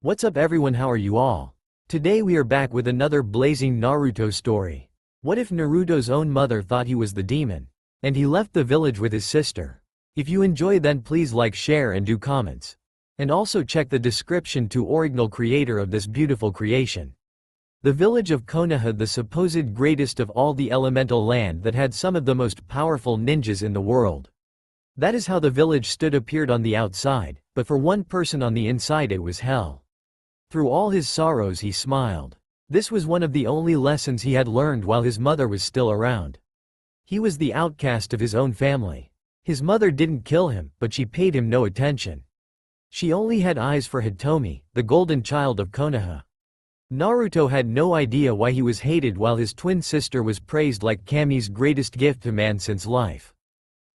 What's up everyone, how are you all? Today we are back with another blazing Naruto story. What if Naruto's own mother thought he was the demon? And he left the village with his sister. If you enjoy then please like, share and do comments. And also check the description to original creator of this beautiful creation. The village of Konoha, the supposed greatest of all the elemental land that had some of the most powerful ninjas in the world. That is how the village appeared on the outside, but for one person on the inside it was hell. Through all his sorrows he smiled. This was one of the only lessons he had learned while his mother was still around. He was the outcast of his own family. His mother didn't kill him, but she paid him no attention. She only had eyes for Hitomi, the golden child of Konoha. Naruto had no idea why he was hated while his twin sister was praised like Kami's greatest gift to man since life.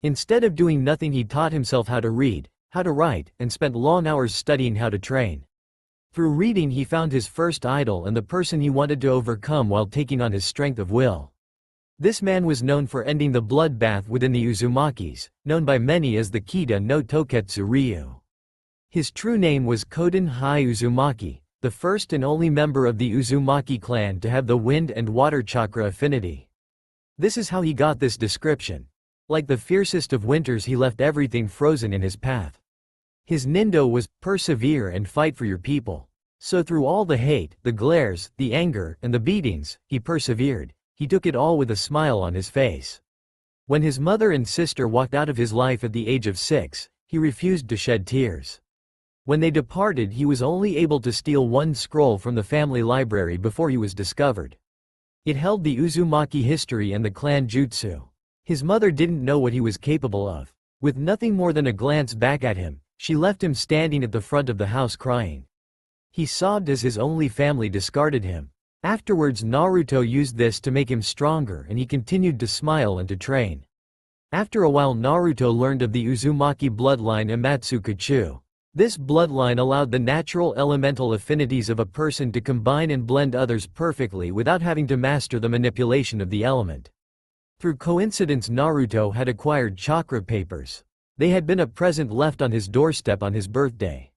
Instead of doing nothing, he taught himself how to read, how to write, and spent long hours studying how to train. Through reading he found his first idol and the person he wanted to overcome while taking on his strength of will. This man was known for ending the bloodbath within the Uzumakis, known by many as the Kita no Toketsu Ryu. His true name was Koden Hai Uzumaki, the first and only member of the Uzumaki clan to have the wind and water chakra affinity. This is how he got this description. Like the fiercest of winters, he left everything frozen in his path. His nindo was, persevere and fight for your people. So through all the hate, the glares, the anger, and the beatings, he persevered. He took it all with a smile on his face. When his mother and sister walked out of his life at the age of 6, he refused to shed tears. When they departed, he was only able to steal one scroll from the family library before he was discovered. It held the Uzumaki history and the clan jutsu. His mother didn't know what he was capable of. With nothing more than a glance back at him, she left him standing at the front of the house crying. He sobbed as his only family discarded him. Afterwards Naruto used this to make him stronger and he continued to smile and to train. After a while Naruto learned of the Uzumaki bloodline Amatsukachu. This bloodline allowed the natural elemental affinities of a person to combine and blend others perfectly without having to master the manipulation of the element. Through coincidence Naruto had acquired chakra papers. They had been a present left on his doorstep on his birthday.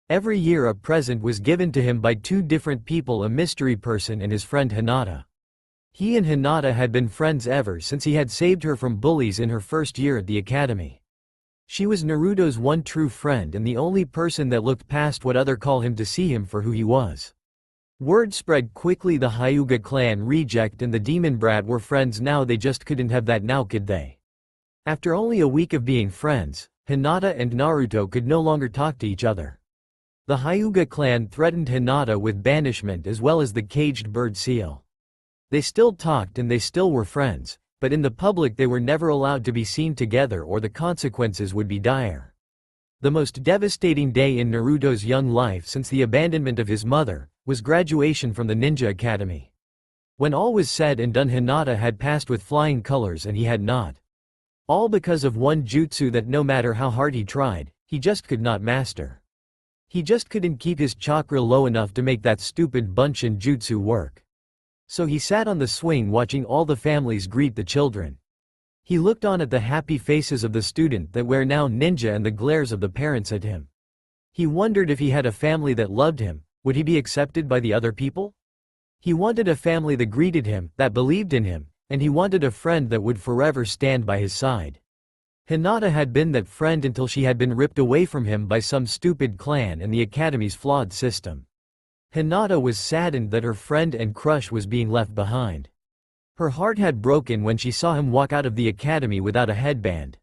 Every year a present was given to him by two different people, a mystery person and his friend Hinata. He and Hinata had been friends ever since he had saved her from bullies in her first year at the academy. She was Naruto's one true friend and the only person that looked past what others call him to see him for who he was. Word spread quickly, the Hyuga clan reject and the demon brat were friends now. They just couldn't have that now, could they? After only a week of being friends, Hinata and Naruto could no longer talk to each other. The Hyuga clan threatened Hinata with banishment as well as the caged bird seal. They still talked and they still were friends, but in the public they were never allowed to be seen together or the consequences would be dire. The most devastating day in Naruto's young life since the abandonment of his mother was graduation from the ninja academy. When all was said and done, Hinata had passed with flying colors and he had not. All because of one jutsu that no matter how hard he tried, he just could not master. He just couldn't keep his chakra low enough to make that stupid bunshin jutsu work. So he sat on the swing watching all the families greet the children. He looked on at the happy faces of the student that were now ninja and the glares of the parents at him. He wondered if he had a family that loved him, would he be accepted by the other people? He wanted a family that greeted him, that believed in him, and he wanted a friend that would forever stand by his side. Hinata had been that friend until she had been ripped away from him by some stupid clan and the academy's flawed system. Hinata was saddened that her friend and crush was being left behind. Her heart had broken when she saw him walk out of the academy without a headband.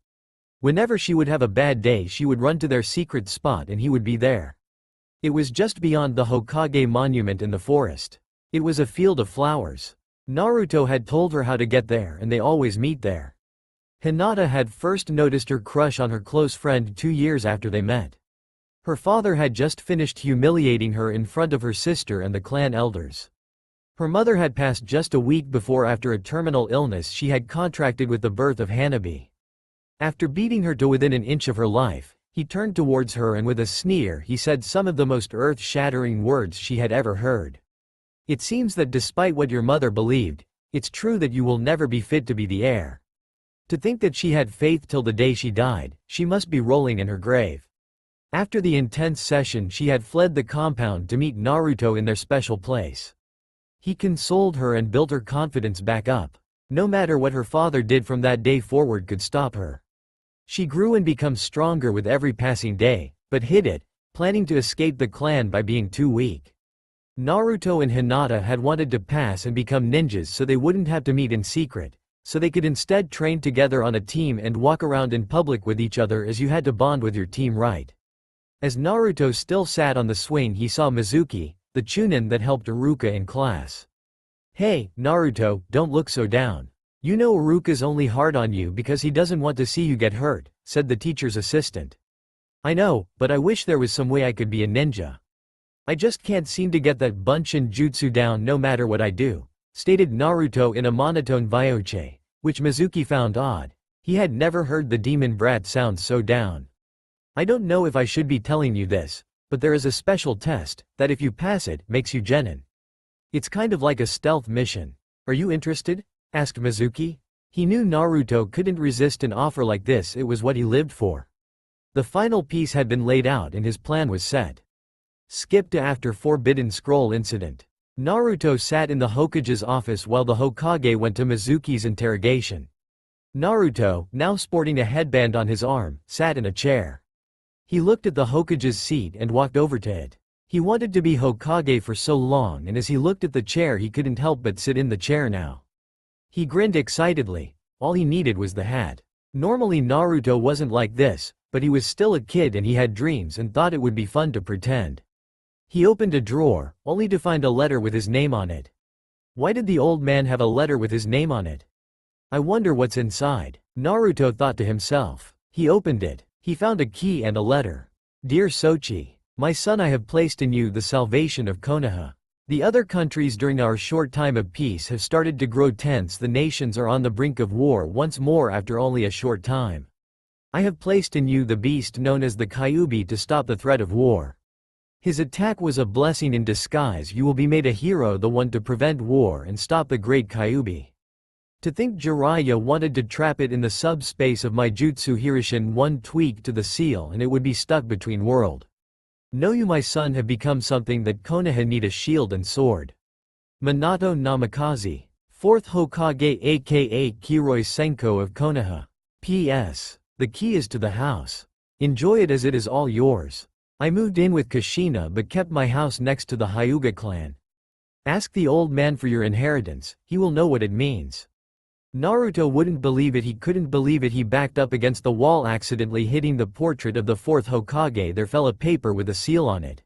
Whenever she would have a bad day, she would run to their secret spot and he would be there. It was just beyond the Hokage monument in the forest. It was a field of flowers. Naruto had told her how to get there and they always meet there. Hinata had first noticed her crush on her close friend 2 years after they met. Her father had just finished humiliating her in front of her sister and the clan elders. Her mother had passed just a week before after a terminal illness she had contracted with the birth of Hanabi. After beating her to within an inch of her life, he turned towards her and with a sneer he said some of the most earth-shattering words she had ever heard. It seems that despite what your mother believed, it's true that you will never be fit to be the heir. To think that she had faith till the day she died, she must be rolling in her grave. After the intense session, she had fled the compound to meet Naruto in their special place. He consoled her and built her confidence back up. No matter what her father did from that day forward could stop her. She grew and became stronger with every passing day, but hid it, planning to escape the clan by being too weak. Naruto and Hinata had wanted to pass and become ninjas so they wouldn't have to meet in secret, so they could instead train together on a team and walk around in public with each other, as you had to bond with your team, right? As Naruto still sat on the swing, he saw Mizuki, the chunin that helped Iruka in class. "Hey, Naruto, don't look so down. You know Iruka's only hard on you because he doesn't want to see you get hurt," said the teacher's assistant. "I know, but I wish there was some way I could be a ninja. I just can't seem to get that Bunshin jutsu down no matter what I do," stated Naruto in a monotone voice, which Mizuki found odd. He had never heard the demon brat sound so down. "I don't know if I should be telling you this, but there is a special test, that if you pass it, makes you genin. It's kind of like a stealth mission. Are you interested?" asked Mizuki. He knew Naruto couldn't resist an offer like this, it was what he lived for. The final piece had been laid out and his plan was set. Skip to after Forbidden Scroll incident. Naruto sat in the Hokage's office while the Hokage went to Mizuki's interrogation. Naruto, now sporting a headband on his arm, sat in a chair. He looked at the Hokage's seat and walked over to it. He wanted to be Hokage for so long, and as he looked at the chair he couldn't help but sit in the chair now. He grinned excitedly. All he needed was the hat. Normally Naruto wasn't like this, but he was still a kid and he had dreams and thought it would be fun to pretend. He opened a drawer, only to find a letter with his name on it. Why did the old man have a letter with his name on it? I wonder what's inside, Naruto thought to himself. He opened it. He found a key and a letter. "Dear Sochi, my son, I have placed in you the salvation of Konoha. The other countries during our short time of peace have started to grow tense. The nations are on the brink of war once more after only a short time. I have placed in you the beast known as the Kyuubi to stop the threat of war. His attack was a blessing in disguise. You will be made a hero, the one to prevent war and stop the great Kyuubi. To think Jiraiya wanted to trap it in the subspace of my jutsu Hirishin, one tweak to the seal and it would be stuck between world. Know you, my son, have become something that Konoha need, a shield and sword. Minato Namikaze, 4th Hokage aka Kiroi Senko of Konoha. P.S. The key is to the house. Enjoy it as it is all yours. I moved in with Kushina but kept my house next to the Hyuga clan. Ask the old man for your inheritance, he will know what it means." Naruto wouldn't believe it. He couldn't believe it. He backed up against the wall, accidentally hitting the portrait of the 4th Hokage. There fell a paper with a seal on it.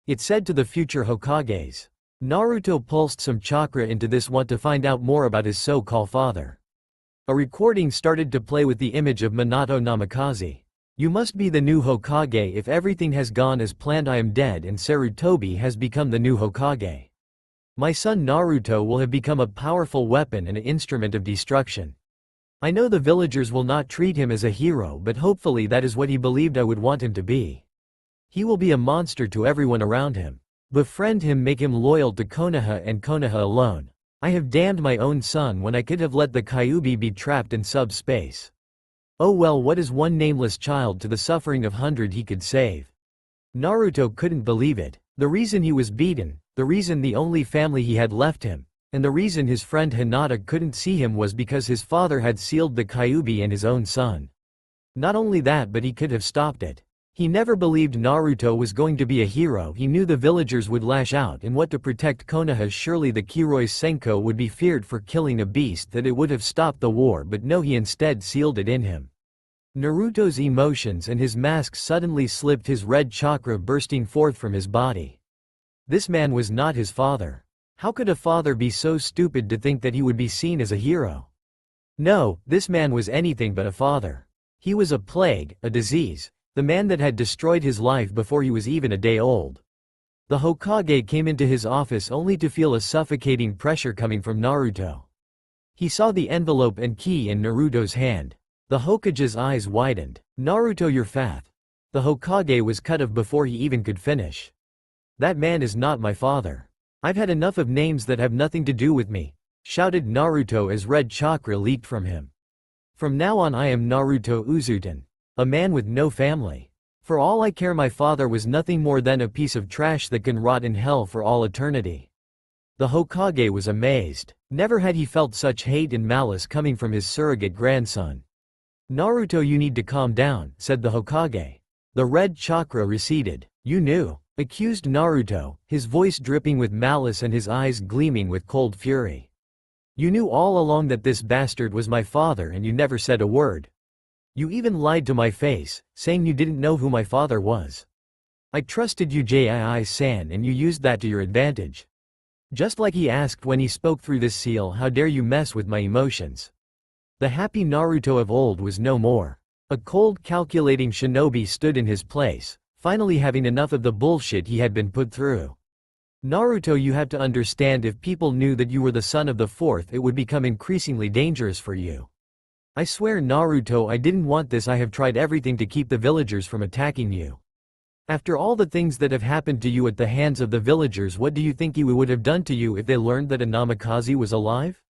It said, "To the future Hokages." Naruto pulsed some chakra into this, want to find out more about his so-called father. A recording started to play with the image of Minato Namikaze. "You must be the new Hokage. If everything has gone as planned, I am dead and Sarutobi has become the new Hokage. My son Naruto will have become a powerful weapon and an instrument of destruction. I know the villagers will not treat him as a hero, but hopefully that is what he believed I would want him to be. He will be a monster to everyone around him. Befriend him, make him loyal to Konoha and Konoha alone. I have damned my own son when I could have let the Kyuubi be trapped in subspace. Oh well, what is one nameless child to the suffering of 100 he could save?" Naruto couldn't believe it. The reason he was beaten, the reason the only family he had left him, and the reason his friend Hinata couldn't see him was because his father had sealed the Kyuubi and his own son. Not only that, but he could have stopped it. He never believed Naruto was going to be a hero. He knew the villagers would lash out and what to protect Konoha. Surely the Kiroi Senko would be feared for killing a beast, that it would have stopped the war, but no, he instead sealed it in him. Naruto's emotions and his mask suddenly slipped, his red chakra bursting forth from his body. This man was not his father. How could a father be so stupid to think that he would be seen as a hero? No, this man was anything but a father. He was a plague, a disease, the man that had destroyed his life before he was even a day old. The Hokage came into his office only to feel a suffocating pressure coming from Naruto. He saw the envelope and key in Naruto's hand. The Hokage's eyes widened. "Naruto, you're fat." The Hokage was cut off before he even could finish. "That man is not my father. I've had enough of names that have nothing to do with me," shouted Naruto as red chakra leaked from him. "From now on I am Naruto Uzuten. A man with no family. For all I care, my father was nothing more than a piece of trash that can rot in hell for all eternity. The Hokage was amazed. Never had he felt such hate and malice coming from his surrogate grandson. Naruto, you need to calm down, said the Hokage. The red chakra receded. You knew? Accused Naruto, his voice dripping with malice and his eyes gleaming with cold fury. You knew all along that this bastard was my father and you never said a word. You even lied to my face, saying you didn't know who my father was. I trusted you, Jii-san, and you used that to your advantage. Just like he asked when he spoke through this seal, how dare you mess with my emotions. The happy Naruto of old was no more. A cold, calculating shinobi stood in his place, finally having enough of the bullshit he had been put through. Naruto, you have to understand, if people knew that you were the son of the fourth, it would become increasingly dangerous for you. I swear, Naruto, I didn't want this. I have tried everything to keep the villagers from attacking you. After all the things that have happened to you at the hands of the villagers, what do you think Iwa would have done to you if they learned that a Namikaze was alive?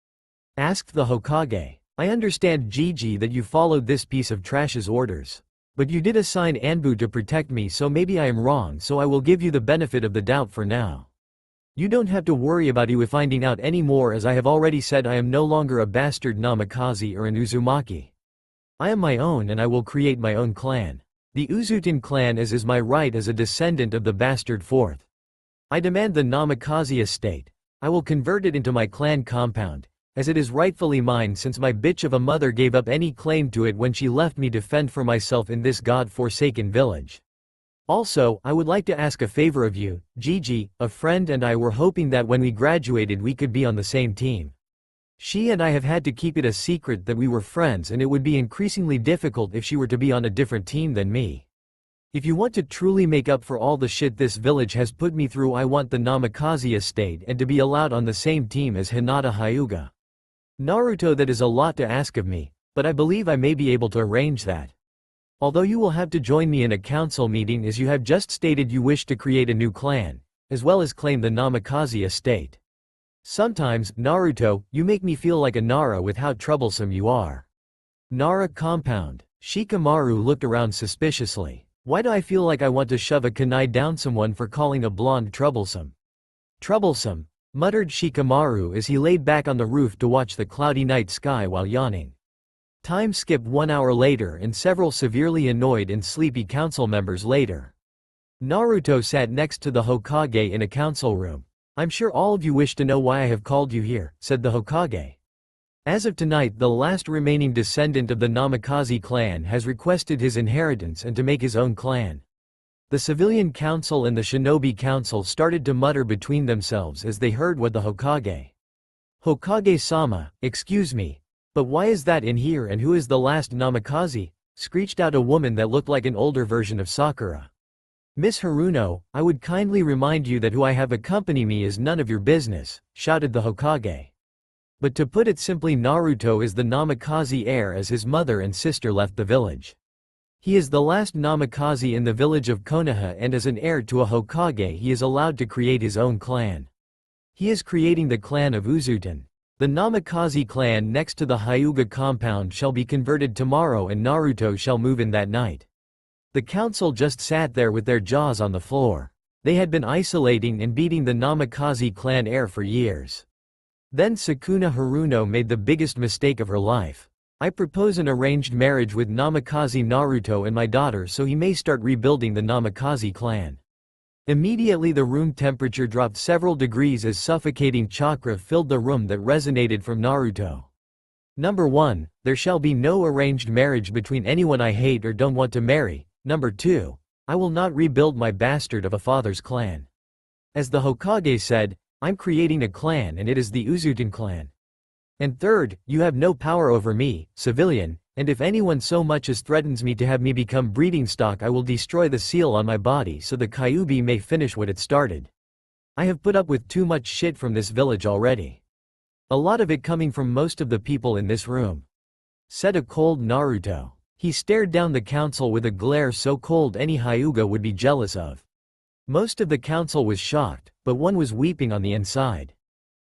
Asked the Hokage. I understand, Gigi, that you followed this piece of trash's orders. But you did assign Anbu to protect me, so maybe I am wrong, so I will give you the benefit of the doubt for now. You don't have to worry about Iwa finding out anymore, as I have already said, I am no longer a bastard Namikaze or an Uzumaki. I am my own and I will create my own clan. The Uzuten clan, as is my right as a descendant of the bastard fourth. I demand the Namikaze estate. I will convert it into my clan compound, as it is rightfully mine, since my bitch of a mother gave up any claim to it when she left me to fend for myself in this god-forsaken village. Also, I would like to ask a favor of you, Gigi. A friend and I were hoping that when we graduated we could be on the same team. She and I have had to keep it a secret that we were friends, and it would be increasingly difficult if she were to be on a different team than me. If you want to truly make up for all the shit this village has put me through, I want the Namikaze estate and to be allowed on the same team as Hinata Hyuga. Naruto, that is a lot to ask of me, but I believe I may be able to arrange that. Although you will have to join me in a council meeting, as you have just stated you wish to create a new clan, as well as claim the Namikaze estate. Sometimes, Naruto, you make me feel like a Nara with how troublesome you are. Nara compound. Shikamaru looked around suspiciously. Why do I feel like I want to shove a kunai down someone for calling a blonde troublesome? Troublesome, muttered Shikamaru as he laid back on the roof to watch the cloudy night sky while yawning. Time skipped 1 hour later and several severely annoyed and sleepy council members later. Naruto sat next to the Hokage in a council room. I'm sure all of you wish to know why I have called you here, said the Hokage. As of tonight, the last remaining descendant of the Namikaze clan has requested his inheritance and to make his own clan. The civilian council and the shinobi council started to mutter between themselves as they heard what the Hokage. Hokage-sama, excuse me, but why is that in here, and who is the last Namikaze? Screeched out a woman that looked like an older version of Sakura. Miss Haruno, I would kindly remind you that who I have accompany me is none of your business, shouted the Hokage. But to put it simply, Naruto is the Namikaze heir, as his mother and sister left the village. He is the last Namikaze in the village of Konoha, and as an heir to a Hokage he is allowed to create his own clan. He is creating the clan of Uzuten. The Namikaze clan next to the Hyuga compound shall be converted tomorrow, and Naruto shall move in that night. The council just sat there with their jaws on the floor. They had been isolating and beating the Namikaze clan heir for years. Then Sukuna Haruno made the biggest mistake of her life. I propose an arranged marriage with Namikaze Naruto and my daughter, so he may start rebuilding the Namikaze clan. Immediately the room temperature dropped several degrees as suffocating chakra filled the room that resonated from Naruto. Number 1, there shall be no arranged marriage between anyone I hate or don't want to marry. Number 2, I will not rebuild my bastard of a father's clan. As the Hokage said, I'm creating a clan, and it is the Uzuten clan. And third, you have no power over me, civilian, and if anyone so much as threatens me to have me become breeding stock, I will destroy the seal on my body so the Kyuubi may finish what it started. I have put up with too much shit from this village already. A lot of it coming from most of the people in this room. Said a cold Naruto. He stared down the council with a glare so cold any Hyuga would be jealous of. Most of the council was shocked, but one was weeping on the inside.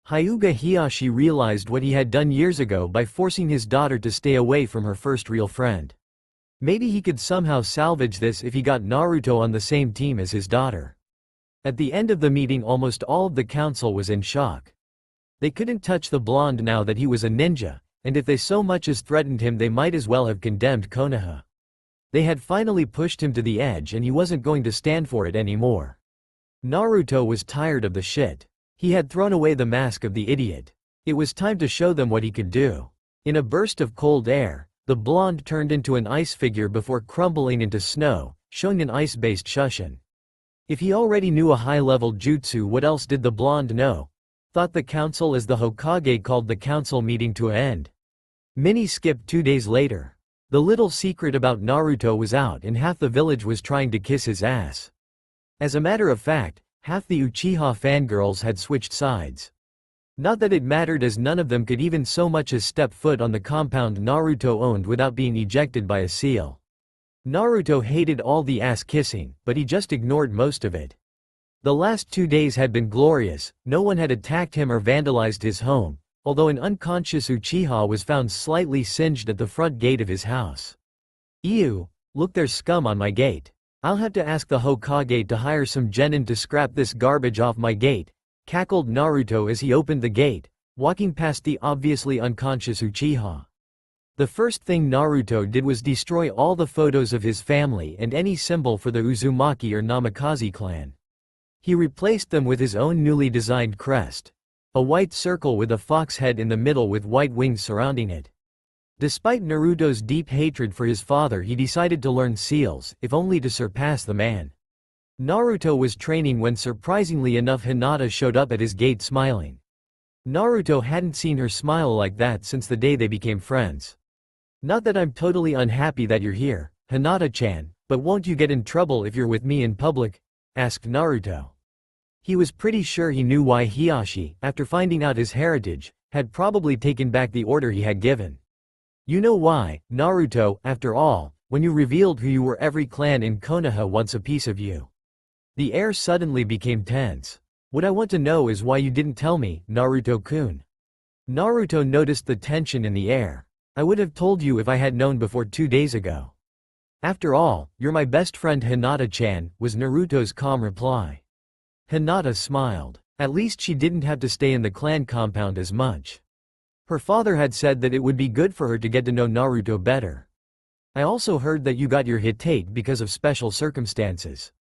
Hyuga Hiyashi realized what he had done years ago by forcing his daughter to stay away from her first real friend. Maybe he could somehow salvage this if he got Naruto on the same team as his daughter. At the end of the meeting, almost all of the council was in shock. They couldn't touch the blonde now that he was a ninja, and if they so much as threatened him they might as well have condemned Konoha. They had finally pushed him to the edge and he wasn't going to stand for it anymore. Naruto was tired of the shit. He had thrown away the mask of the idiot. It was time to show them what he could do. In a burst of cold air, the blonde turned into an ice figure before crumbling into snow, showing an ice-based Shushin. If he already knew a high-level jutsu, what else did the blonde know? Thought the council as the Hokage called the council meeting to an end. Mini skipped 2 days later. The little secret about Naruto was out and half the village was trying to kiss his ass. As a matter of fact, half the Uchiha fangirls had switched sides. Not that it mattered, as none of them could even so much as step foot on the compound Naruto owned without being ejected by a seal. Naruto hated all the ass kissing, but he just ignored most of it. The last 2 days had been glorious, no one had attacked him or vandalized his home, although an unconscious Uchiha was found slightly singed at the front gate of his house. Ew, look, there's scum on my gate. I'll have to ask the Hokage to hire some genin to scrap this garbage off my gate, cackled Naruto as he opened the gate, walking past the obviously unconscious Uchiha. The first thing Naruto did was destroy all the photos of his family and any symbol for the Uzumaki or Namikaze clan. He replaced them with his own newly designed crest. A white circle with a fox head in the middle with white wings surrounding it. Despite Naruto's deep hatred for his father, he decided to learn seals, if only to surpass the man. Naruto was training when surprisingly enough Hinata showed up at his gate smiling. Naruto hadn't seen her smile like that since the day they became friends. Not that I'm totally unhappy that you're here, Hinata-chan, but won't you get in trouble if you're with me in public? Asked Naruto. He was pretty sure he knew why Hiashi, after finding out his heritage, had probably taken back the order he had given. You know why, Naruto, after all, when you revealed who you were, every clan in Konoha wants a piece of you. The air suddenly became tense. What I want to know is why you didn't tell me, Naruto-kun. Naruto noticed the tension in the air. I would have told you if I had known before 2 days ago. After all, you're my best friend, Hinata-chan, was Naruto's calm reply. Hinata smiled. At least she didn't have to stay in the clan compound as much. Her father had said that it would be good for her to get to know Naruto better. I also heard that you got your Hitate because of special circumstances.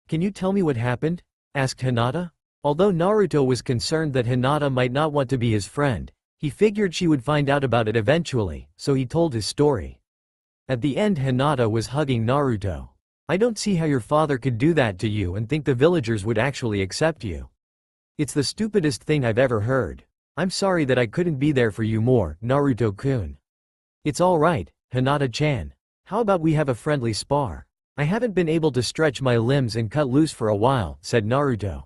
Can you tell me what happened? Asked Hinata. Although Naruto was concerned that Hinata might not want to be his friend, he figured she would find out about it eventually, so he told his story. At the end, Hinata was hugging Naruto. I don't see how your father could do that to you and think the villagers would actually accept you. It's the stupidest thing I've ever heard. I'm sorry that I couldn't be there for you more, Naruto-kun. It's alright, Hinata-chan. How about we have a friendly spar? I haven't been able to stretch my limbs and cut loose for a while, said Naruto.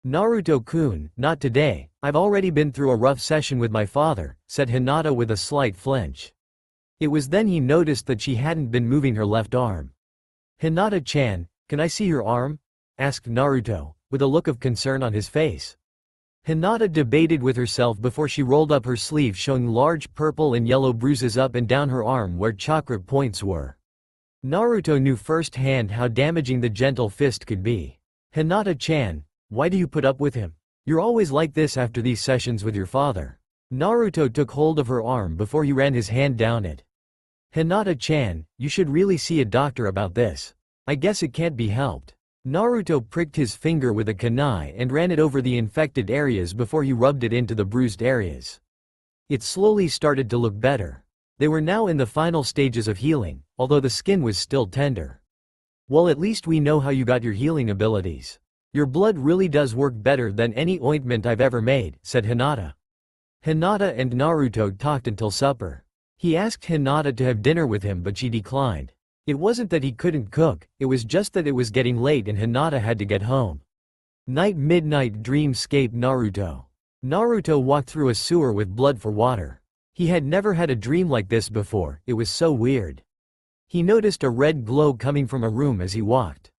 Naruto-kun, not today, I've already been through a rough session with my father, said Hinata with a slight flinch. It was then he noticed that she hadn't been moving her left arm. Hinata-chan, can I see your arm? Asked Naruto, with a look of concern on his face. Hinata debated with herself before she rolled up her sleeve, showing large purple and yellow bruises up and down her arm where chakra points were. Naruto knew firsthand how damaging the gentle fist could be. Hinata-chan, why do you put up with him? You're always like this after these sessions with your father. Naruto took hold of her arm before he ran his hand down it. Hinata-chan, you should really see a doctor about this. I guess it can't be helped. Naruto pricked his finger with a kunai and ran it over the infected areas before he rubbed it into the bruised areas. It slowly started to look better. They were now in the final stages of healing, although the skin was still tender. Well, at least we know how you got your healing abilities. Your blood really does work better than any ointment I've ever made, said Hinata. Hinata and Naruto talked until supper. He asked Hinata to have dinner with him, but she declined. It wasn't that he couldn't cook, it was just that it was getting late and Hinata had to get home. Midnight dreamscape Naruto. Naruto walked through a sewer with blood for water. He had never had a dream like this before, it was so weird. He noticed a red glow coming from a room as he walked.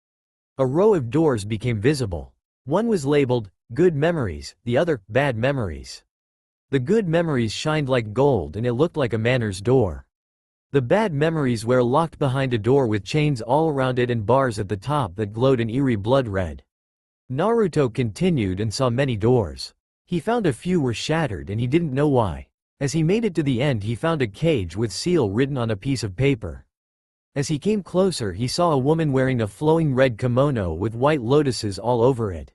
A row of doors became visible. One was labeled, Good Memories, the other, Bad Memories. The good memories shined like gold and it looked like a manor's door. The bad memories were locked behind a door with chains all around it and bars at the top that glowed an eerie blood red. Naruto continued and saw many doors. He found a few were shattered and he didn't know why. As he made it to the end he found a cage with seal written on a piece of paper. As he came closer he saw a woman wearing a flowing red kimono with white lotuses all over it.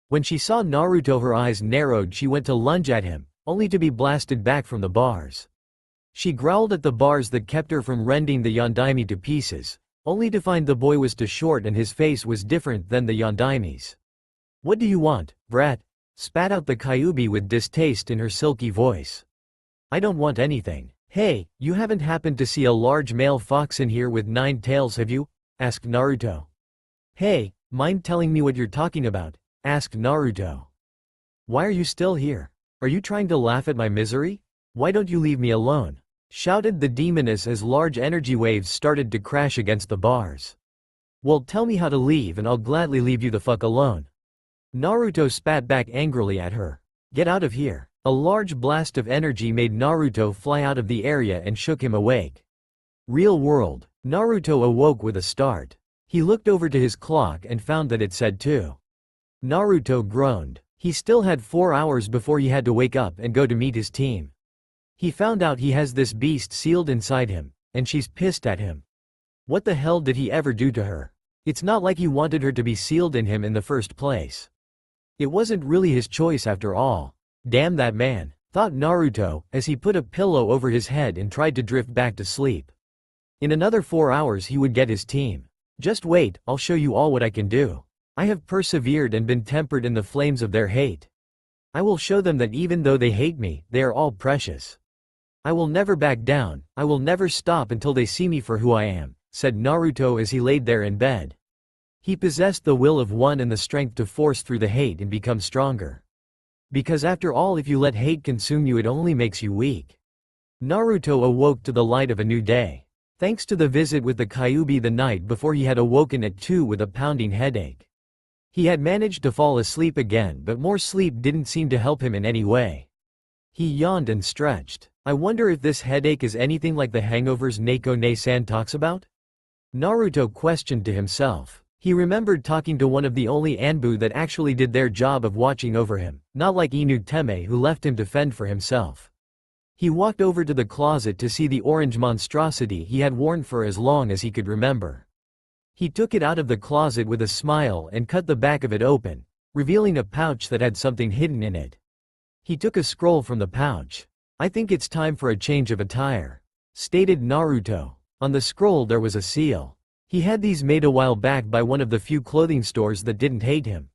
When she saw Naruto her eyes narrowed. She went to lunge at him, only to be blasted back from the bars. She growled at the bars that kept her from rending the Yondaime to pieces, only to find the boy was too short and his face was different than the Yondaime's. "What do you want, brat?" spat out the Kyuubi with distaste in her silky voice. "I don't want anything." "Hey, you haven't happened to see a large male fox in here with 9 tails, have you?" asked Naruto. "Hey, mind telling me what you're talking about?" asked Naruto. "Why are you still here? Are you trying to laugh at my misery? Why don't you leave me alone?" shouted the demoness as large energy waves started to crash against the bars. "Well, tell me how to leave and I'll gladly leave you the fuck alone." Naruto spat back angrily at her. "Get out of here." A large blast of energy made Naruto fly out of the area and shook him awake. Real world. Naruto awoke with a start. He looked over to his clock and found that it said 2. Naruto groaned. He still had 4 hours before he had to wake up and go to meet his team. He found out he has this beast sealed inside him, and she's pissed at him. What the hell did he ever do to her? It's not like he wanted her to be sealed in him in the first place. It wasn't really his choice after all. Damn that man, thought Naruto, as he put a pillow over his head and tried to drift back to sleep. In another 4 hours he would get his team. Just wait, I'll show you all what I can do. I have persevered and been tempered in the flames of their hate. I will show them that even though they hate me, they are all precious. I will never back down, I will never stop until they see me for who I am, said Naruto as he laid there in bed. He possessed the will of one and the strength to force through the hate and become stronger. Because after all, if you let hate consume you, it only makes you weak. Naruto awoke to the light of a new day. Thanks to the visit with the Kyuubi the night before, he had awoken at 2 with a pounding headache. He had managed to fall asleep again, but more sleep didn't seem to help him in any way. He yawned and stretched. I wonder if this headache is anything like the hangovers Neko-ne-san talks about? Naruto questioned to himself. He remembered talking to one of the only Anbu that actually did their job of watching over him, not like Inu Teme who left him to fend for himself. He walked over to the closet to see the orange monstrosity he had worn for as long as he could remember. He took it out of the closet with a smile and cut the back of it open, revealing a pouch that had something hidden in it. He took a scroll from the pouch. "I think it's time for a change of attire," stated Naruto. On the scroll there was a seal. He had these made a while back by one of the few clothing stores that didn't hate him.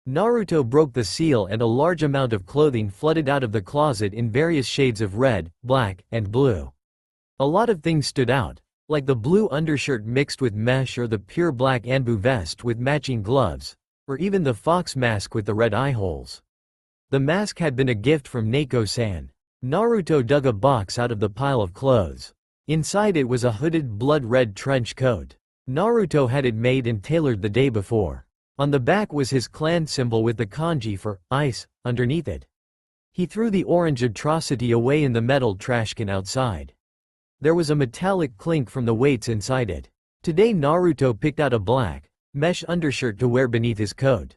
Naruto broke the seal and a large amount of clothing flooded out of the closet in various shades of red, black, and blue. A lot of things stood out, like the blue undershirt mixed with mesh or the pure black Anbu vest with matching gloves, or even the fox mask with the red eye holes. The mask had been a gift from Neko-san. Naruto dug a box out of the pile of clothes. Inside it was a hooded blood-red trench coat. Naruto had it made and tailored the day before. On the back was his clan symbol with the kanji for ice underneath it. He threw the orange atrocity away in the metal trash can outside. There was a metallic clink from the weights inside it. Today Naruto picked out a black, mesh undershirt to wear beneath his coat.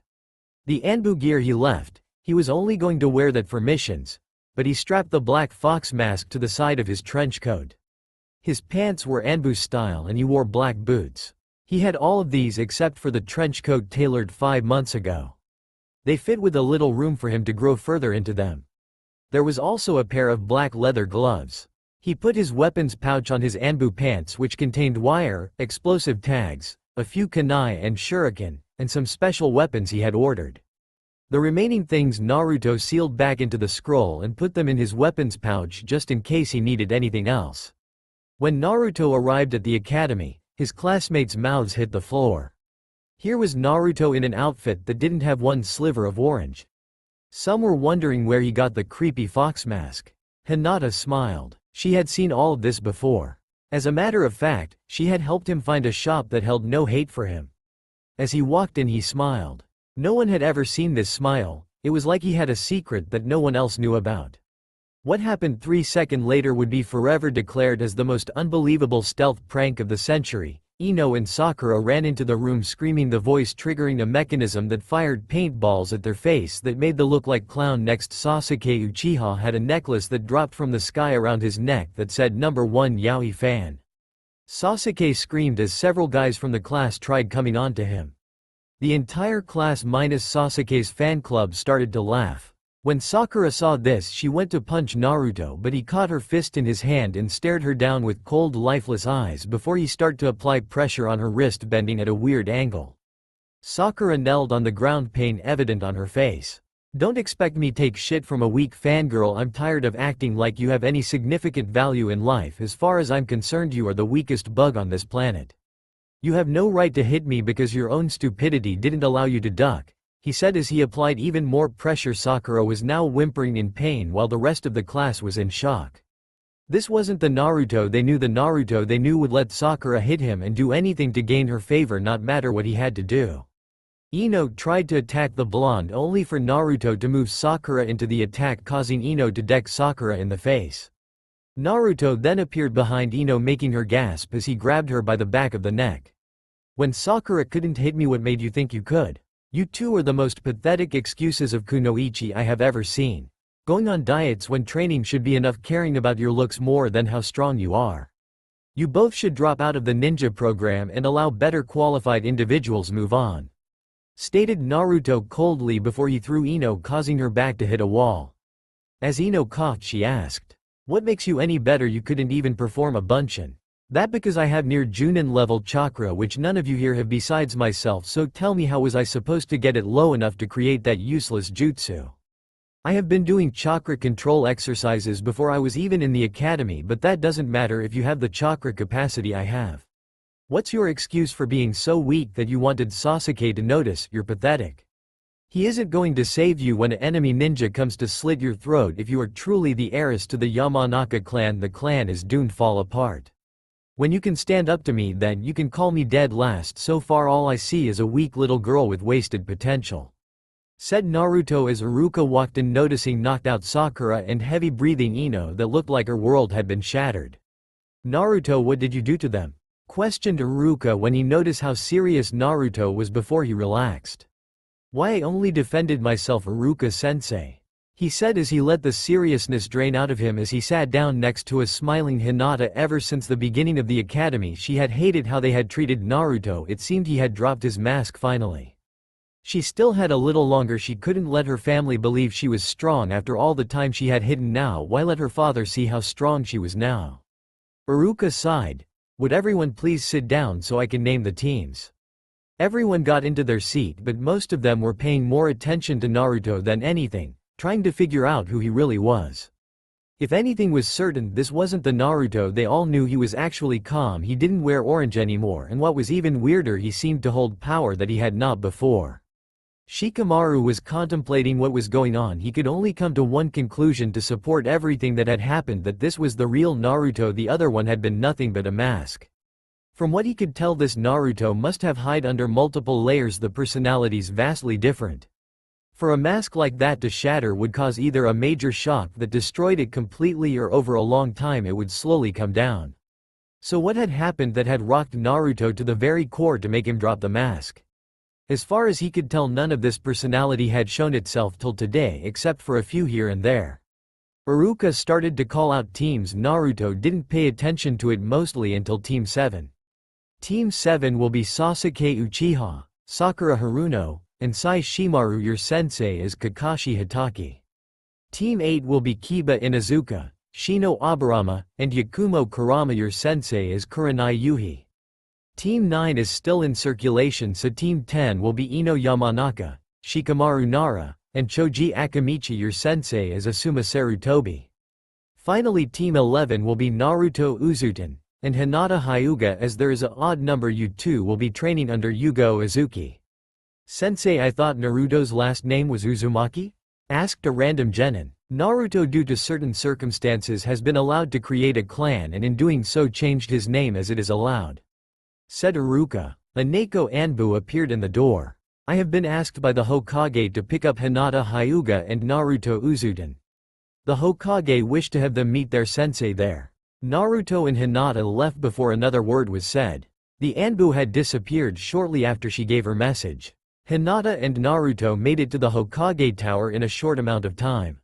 The Anbu gear he left, he was only going to wear that for missions, but he strapped the black fox mask to the side of his trench coat. His pants were Anbu style and he wore black boots. He had all of these except for the trench coat tailored 5 months ago. They fit with a little room for him to grow further into them. There was also a pair of black leather gloves. He put his weapons pouch on his Anbu pants, which contained wire, explosive tags, a few kunai and shuriken, and some special weapons he had ordered. The remaining things Naruto sealed back into the scroll and put them in his weapons pouch just in case he needed anything else. When Naruto arrived at the academy, his classmates' mouths hit the floor. Here was Naruto in an outfit that didn't have one sliver of orange. Some were wondering where he got the creepy fox mask. Hinata smiled. She had seen all of this before. As a matter of fact, she had helped him find a shop that held no hate for him. As he walked in, he smiled. No one had ever seen this smile. It was like he had a secret that no one else knew about. What happened 3 seconds later would be forever declared as the most unbelievable stealth prank of the century. Ino and Sakura ran into the room screaming, the voice triggering a mechanism that fired paintballs at their face that made them look like clown. Next, Sasuke Uchiha had a necklace that dropped from the sky around his neck that said "Number 1 Yaoi fan." Sasuke screamed as several guys from the class tried coming on to him. The entire class minus Sasuke's fan club started to laugh. When Sakura saw this, she went to punch Naruto, but he caught her fist in his hand and stared her down with cold, lifeless eyes before he started to apply pressure on her wrist, bending at a weird angle. Sakura knelt on the ground, pain evident on her face. "Don't expect me to take shit from a weak fangirl. I'm tired of acting like you have any significant value in life. As far as I'm concerned, you are the weakest bug on this planet. You have no right to hit me because your own stupidity didn't allow you to duck," he said as he applied even more pressure. Sakura was now whimpering in pain while the rest of the class was in shock. This wasn't the Naruto they knew. The Naruto they knew would let Sakura hit him and do anything to gain her favor, not matter what he had to do. Ino tried to attack the blonde only for Naruto to move Sakura into the attack, causing Ino to deck Sakura in the face. Naruto then appeared behind Ino, making her gasp as he grabbed her by the back of the neck. "When Sakura couldn't hit me, what made you think you could? You two are the most pathetic excuses of kunoichi I have ever seen. Going on diets when training should be enough, caring about your looks more than how strong you are. You both should drop out of the ninja program and allow better qualified individuals move on," stated Naruto coldly before he threw Ino, causing her back to hit a wall. As Ino coughed, she asked, "What makes you any better? You couldn't even perform a bunshin." "That because I have near Junin level chakra, which none of you here have besides myself, so tell me, how was I supposed to get it low enough to create that useless jutsu? I have been doing chakra control exercises before I was even in the academy, but that doesn't matter if you have the chakra capacity I have. What's your excuse for being so weak that you wanted Sasuke to notice? You're pathetic. He isn't going to save you when an enemy ninja comes to slit your throat. If you are truly the heiress to the Yamanaka clan, the clan is doomed to fall apart. When you can stand up to me, then you can call me dead last. So far all I see is a weak little girl with wasted potential," said Naruto as Iruka walked in, noticing knocked out Sakura and heavy breathing Ino that looked like her world had been shattered. "Naruto, what did you do to them?" questioned Iruka when he noticed how serious Naruto was before he relaxed. "Why, I only defended myself, Iruka-sensei," he said as he let the seriousness drain out of him as he sat down next to a smiling Hinata. Ever since the beginning of the academy, she had hated how they had treated Naruto. It seemed he had dropped his mask finally. She still had a little longer. She couldn't let her family believe she was strong after all the time she had hidden. Now why let her father see how strong she was now? Iruka sighed. "Would everyone please sit down so I can name the teams?" Everyone got into their seat, but most of them were paying more attention to Naruto than anything, trying to figure out who he really was. If anything was certain, this wasn't the Naruto they all knew. He was actually calm. He didn't wear orange anymore, and what was even weirder, he seemed to hold power that he had not before. Shikamaru was contemplating what was going on. He could only come to one conclusion to support everything that had happened, that this was the real Naruto. The other one had been nothing but a mask. From what he could tell, this Naruto must have hid under multiple layers, the personalities vastly different. For a mask like that to shatter would cause either a major shock that destroyed it completely, or over a long time it would slowly come down. So what had happened that had rocked Naruto to the very core to make him drop the mask? As far as he could tell, none of this personality had shown itself till today, except for a few here and there. Iruka started to call out teams. Naruto didn't pay attention to it mostly until Team 7. Team 7 will be Sasuke Uchiha, Sakura Haruno, and Sai Shimaru. Your sensei is Kakashi Hitaki. Team 8 will be Kiba Inuzuka, Shino Aburama, and Yakumo Kurama. Your sensei is Kurenai Yuhi. Team 9 is still in circulation, so Team 10 will be Ino Yamanaka, Shikamaru Nara, and Choji Akamichi. Your sensei is Asuma Sarutobi. Finally, Team 11 will be Naruto Uzuten and Hinata Hyuga. As there is an odd number, you two will be training under Yugo Uzuki. Sensei, I thought Naruto's last name was Uzumaki? Asked a random genin. Naruto, due to certain circumstances, has been allowed to create a clan, and in doing so changed his name as it is allowed, said Iruka. A Neko Anbu appeared in the door. I have been asked by the Hokage to pick up Hinata Hyuga and Naruto Uzuten. The Hokage wished to have them meet their sensei there. Naruto and Hinata left before another word was said. The Anbu had disappeared shortly after she gave her message. Hinata and Naruto made it to the Hokage tower in a short amount of time.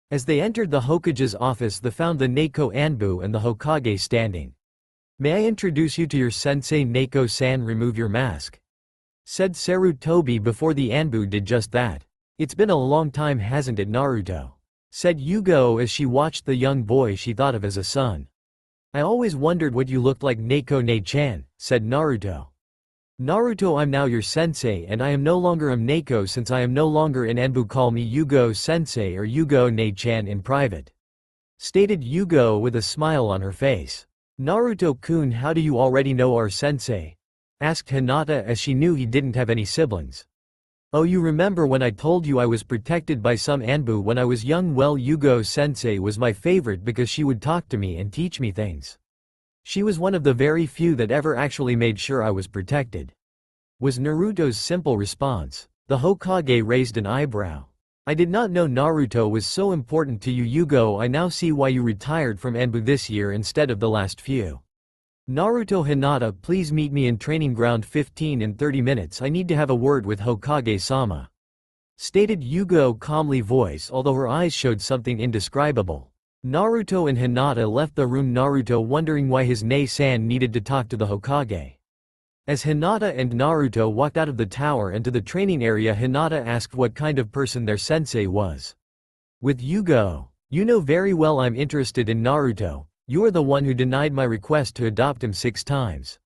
As they entered the Hokage's office, they found the Neko Anbu and the Hokage standing. "May I introduce you to your sensei Neko-san? Remove your mask," said Sarutobi before the Anbu did just that. "It's been a long time, hasn't it, Naruto?" said Yugo as she watched the young boy she thought of as a son. "I always wondered what you looked like, Neko-ne-chan," said Naruto. "Naruto, I'm now your sensei, and I am no longer Neko since I am no longer in Anbu. Call me Yugo-sensei or Yugo-ne-chan in private," stated Yugo with a smile on her face. "Naruto-kun, how do you already know our sensei?" asked Hinata as she knew he didn't have any siblings. "Oh, you remember when I told you I was protected by some Anbu when I was young? Well, Yugo-sensei was my favorite because she would talk to me and teach me things. She was one of the very few that ever actually made sure I was protected," was Naruto's simple response. The Hokage raised an eyebrow. "I did not know Naruto was so important to you, Yugo. I now see why you retired from Anbu this year instead of the last few. Naruto, Hinata, please meet me in training ground 15 in 30 minutes. I need to have a word with Hokage-sama," stated Yugo calmly voice, although her eyes showed something indescribable. Naruto and Hinata left the room, Naruto wondering why his Ne-san needed to talk to the Hokage. As Hinata and Naruto walked out of the tower and to the training area, Hinata asked what kind of person their sensei was. With Yugo, "You know very well I'm interested in Naruto. You are the one who denied my request to adopt him 6 times.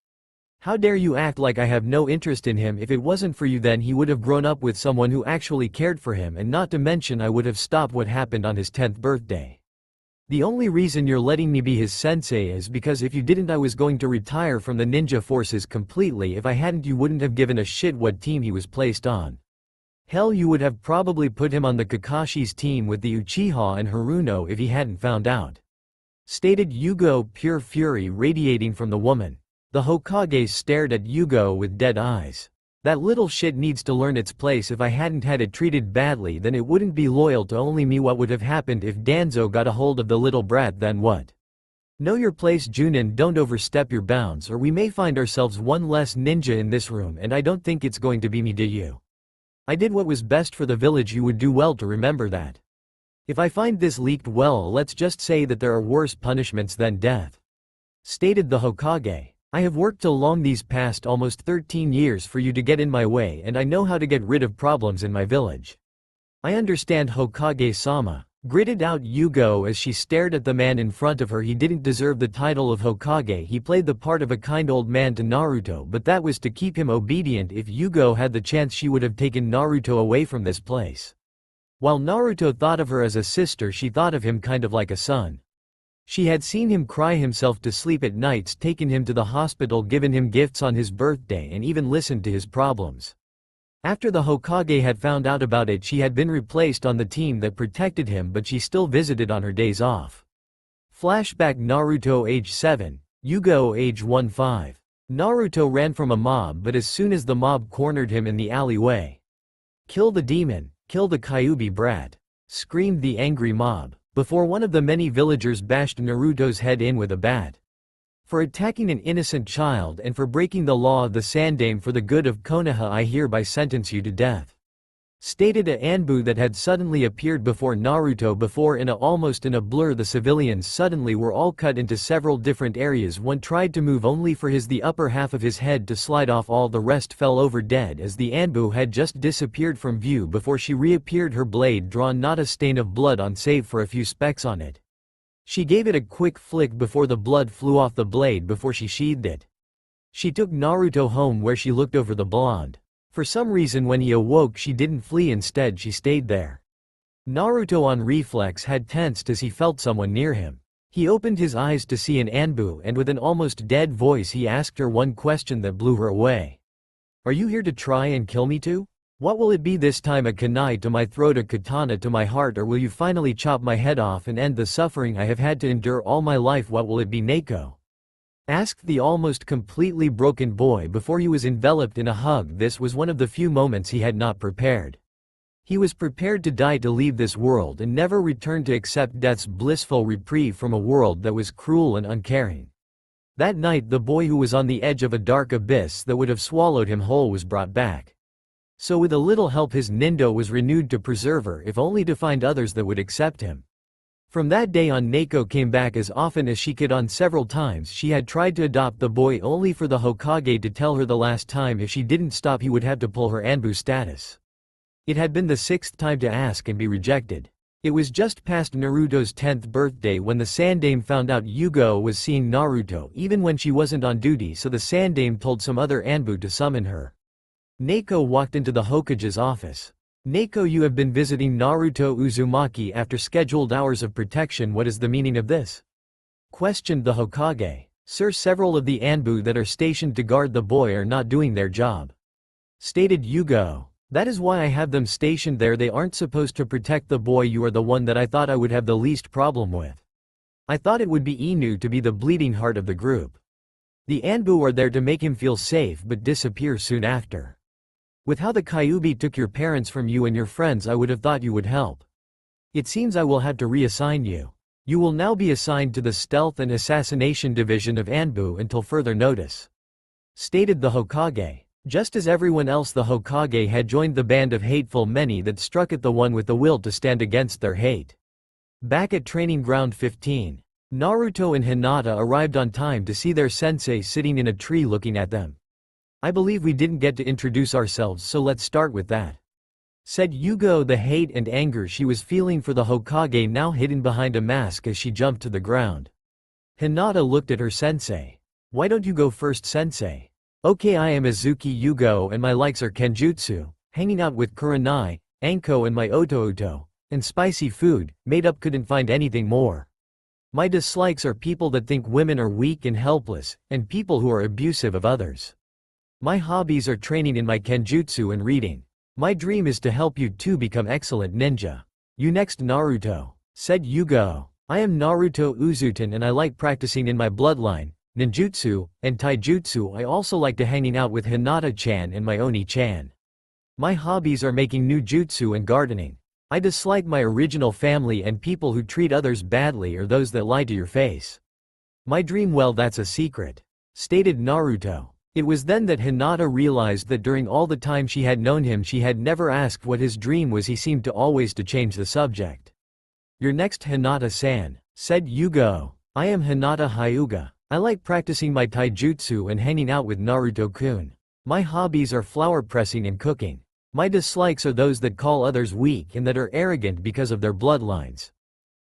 How dare you act like I have no interest in him? If it wasn't for you, then he would have grown up with someone who actually cared for him, and not to mention I would have stopped what happened on his 10th birthday. The only reason you're letting me be his sensei is because if you didn't, I was going to retire from the ninja forces completely. If I hadn't, you wouldn't have given a shit what team he was placed on. Hell, you would have probably put him on the Kakashi's team with the Uchiha and Haruno if he hadn't found out," stated Yugo, pure fury radiating from the woman. The Hokage stared at Yugo with dead eyes. "That little shit needs to learn its place. If I hadn't had it treated badly, then it wouldn't be loyal to only me. What would have happened if Danzo got a hold of the little brat? Then what? Know your place, Junin. Don't overstep your bounds, or we may find ourselves one less ninja in this room, and I don't think it's going to be me. Do you? I did what was best for the village. You would do well to remember that. If I find this leaked, well, let's just say that there are worse punishments than death," stated the Hokage. "I have worked along these past almost 13 years for you to get in my way, and I know how to get rid of problems in my village." "I understand, Hokage-sama," gritted out Yugo as she stared at the man in front of her. He didn't deserve the title of Hokage. He played the part of a kind old man to Naruto, but that was to keep him obedient. If Yugo had the chance, she would have taken Naruto away from this place. While Naruto thought of her as a sister, she thought of him kind of like a son. She had seen him cry himself to sleep at nights, taken him to the hospital, given him gifts on his birthday, and even listened to his problems. After the Hokage had found out about it, she had been replaced on the team that protected him, but she still visited on her days off. Flashback: Naruto age 7, Yugo age 15. Naruto ran from a mob, but as soon as the mob cornered him in the alleyway, "Kill the demon, kill the Kyuubi brat," screamed the angry mob, before one of the many villagers bashed Naruto's head in with a bat. "For attacking an innocent child and for breaking the law of the Sandaime for the good of Konoha, I hereby sentence you to death," stated a Anbu that had suddenly appeared before Naruto. Before, almost in a blur, the civilians suddenly were all cut into several different areas. One tried to move only for the upper half of his head to slide off. All the rest fell over dead as the Anbu had just disappeared from view before she reappeared, her blade drawn, not a stain of blood on save for a few specks on it. She gave it a quick flick before the blood flew off the blade before she sheathed it. She took Naruto home, where she looked over the blonde. For some reason, when he awoke, she didn't flee. Instead, she stayed there. Naruto, on reflex, had tensed as he felt someone near him. He opened his eyes to see an Anbu, and with an almost dead voice he asked her one question that blew her away. "Are you here to try and kill me too? What will it be this time? A kunai to my throat, a katana to my heart, or will you finally chop my head off and end the suffering I have had to endure all my life? What will it be, Neko?" asked the almost completely broken boy before he was enveloped in a hug. This was one of the few moments he had not prepared. He was prepared to die to leave this world and never return to accept death's blissful reprieve from a world that was cruel and uncaring. That night the boy who was on the edge of a dark abyss that would have swallowed him whole was brought back. So with a little help his Nindo was renewed to preserver if only to find others that would accept him. From that day on Neko came back as often as she could. On several times she had tried to adopt the boy only for the Hokage to tell her the last time if she didn't stop he would have to pull her Anbu status. It had been the 6th time to ask and be rejected. It was just past Naruto's 10th birthday when the Sandame found out Yugo was seeing Naruto even when she wasn't on duty, so the Sandame told some other Anbu to summon her. Neko walked into the Hokage's office. "Neko, you have been visiting Naruto Uzumaki after scheduled hours of protection. What is the meaning of this?" questioned the Hokage. "Sir, several of the Anbu that are stationed to guard the boy are not doing their job," stated Yugo. "That is why I have them stationed there. They aren't supposed to protect the boy. You are the one that I thought I would have the least problem with. I thought it would be Inu to be the bleeding heart of the group. The Anbu are there to make him feel safe but disappear soon after. With how the Kyuubi took your parents from you and your friends, I would have thought you would help. It seems I will have to reassign you. You will now be assigned to the Stealth and Assassination Division of Anbu until further notice," stated the Hokage. Just as everyone else, the Hokage had joined the band of hateful many that struck at the one with the will to stand against their hate. Back at Training Ground 15, Naruto and Hinata arrived on time to see their sensei sitting in a tree looking at them. "I believe we didn't get to introduce ourselves, so let's start with that," said Yugo. The hate and anger she was feeling for the Hokage now hidden behind a mask as she jumped to the ground. Hinata looked at her sensei. "Why don't you go first, sensei?" "Okay, I am Izuki Yugo and my likes are kenjutsu, hanging out with Kurenai, Anko and my Oto-Oto, and spicy food." Made up couldn't find anything more. "My dislikes are people that think women are weak and helpless, and people who are abusive of others. My hobbies are training in my kenjutsu and reading. My dream is to help you two become excellent ninja." "You next, Naruto," said Yugo. "I am Naruto Uzumaki and I like practicing in my bloodline, ninjutsu, and taijutsu. I also like to hanging out with Hinata-chan and my Oni-chan. My hobbies are making new jutsu and gardening. I dislike my original family and people who treat others badly or those that lie to your face. My dream, well, that's a secret," stated Naruto. It was then that Hinata realized that during all the time she had known him she had never asked what his dream was. He seemed to always to change the subject. "You're next, Hinata-san," said Yugo. "I am Hinata Hyuga. I like practicing my taijutsu and hanging out with Naruto-kun. My hobbies are flower pressing and cooking. My dislikes are those that call others weak and that are arrogant because of their bloodlines.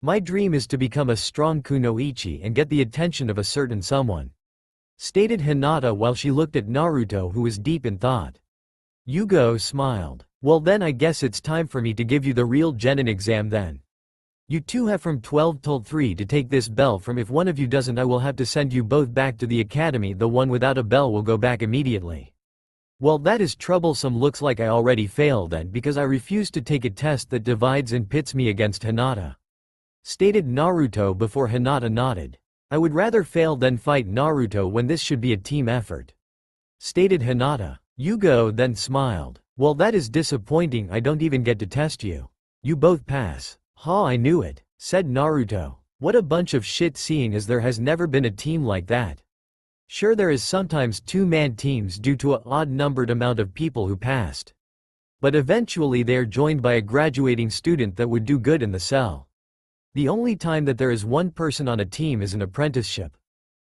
My dream is to become a strong kunoichi and get the attention of a certain someone," stated Hinata while she looked at Naruto, who was deep in thought. Yugo smiled. "Well then, I guess it's time for me to give you the real genin exam then. You two have from 12 till 3 to take this bell from. If one of you doesn't, I will have to send you both back to the academy. The one without a bell will go back immediately." "Well, that is troublesome. Looks like I already failed then because I refuse to take a test that divides and pits me against Hinata," stated Naruto before Hinata nodded. "I would rather fail than fight Naruto when this should be a team effort," stated Hinata. Yugo then smiled. "Well, that is disappointing. I don't even get to test you. You both pass." "Ha, I knew it," said Naruto. "What a bunch of shit, seeing as there has never been a team like that. Sure, there is sometimes two-man teams due to an odd-numbered amount of people who passed. But eventually they are joined by a graduating student that would do good in the cell. The only time that there is one person on a team is an apprenticeship."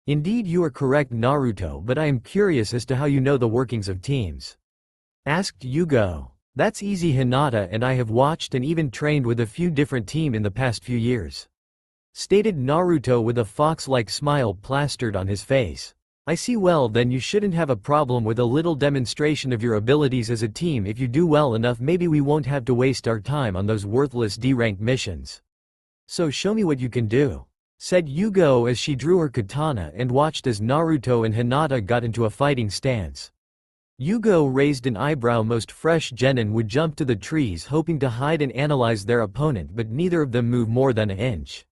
"Indeed, you are correct, Naruto, but I am curious as to how you know the workings of teams," asked Yugo. "That's easy, Hinata, and I have watched and even trained with a few different teams in the past few years," stated Naruto with a fox-like smile plastered on his face. "I see. Well then, you shouldn't have a problem with a little demonstration of your abilities as a team. If you do well enough, maybe we won't have to waste our time on those worthless D-rank missions. So show me what you can do," said Yugo as she drew her katana and watched as Naruto and Hinata got into a fighting stance. Yugo raised an eyebrow. Most fresh genin would jump to the trees hoping to hide and analyze their opponent, but neither of them moved more than an inch.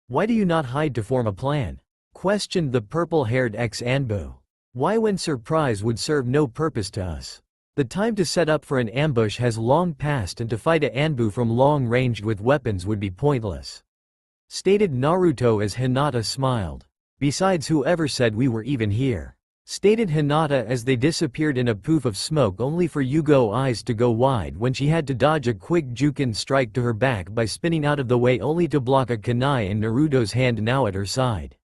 "Why do you not hide to form a plan?" questioned the purple-haired ex-Anbu. "Why, when surprise would serve no purpose to us? The time to set up for an ambush has long passed and to fight a Anbu from long range with weapons would be pointless. Stated Naruto as Hinata smiled. Besides, whoever said we were even here? Stated Hinata as they disappeared in a poof of smoke, only for Yugo's eyes to go wide when she had to dodge a quick Juken strike to her back by spinning out of the way only to block a kunai in Naruto's hand now at her side.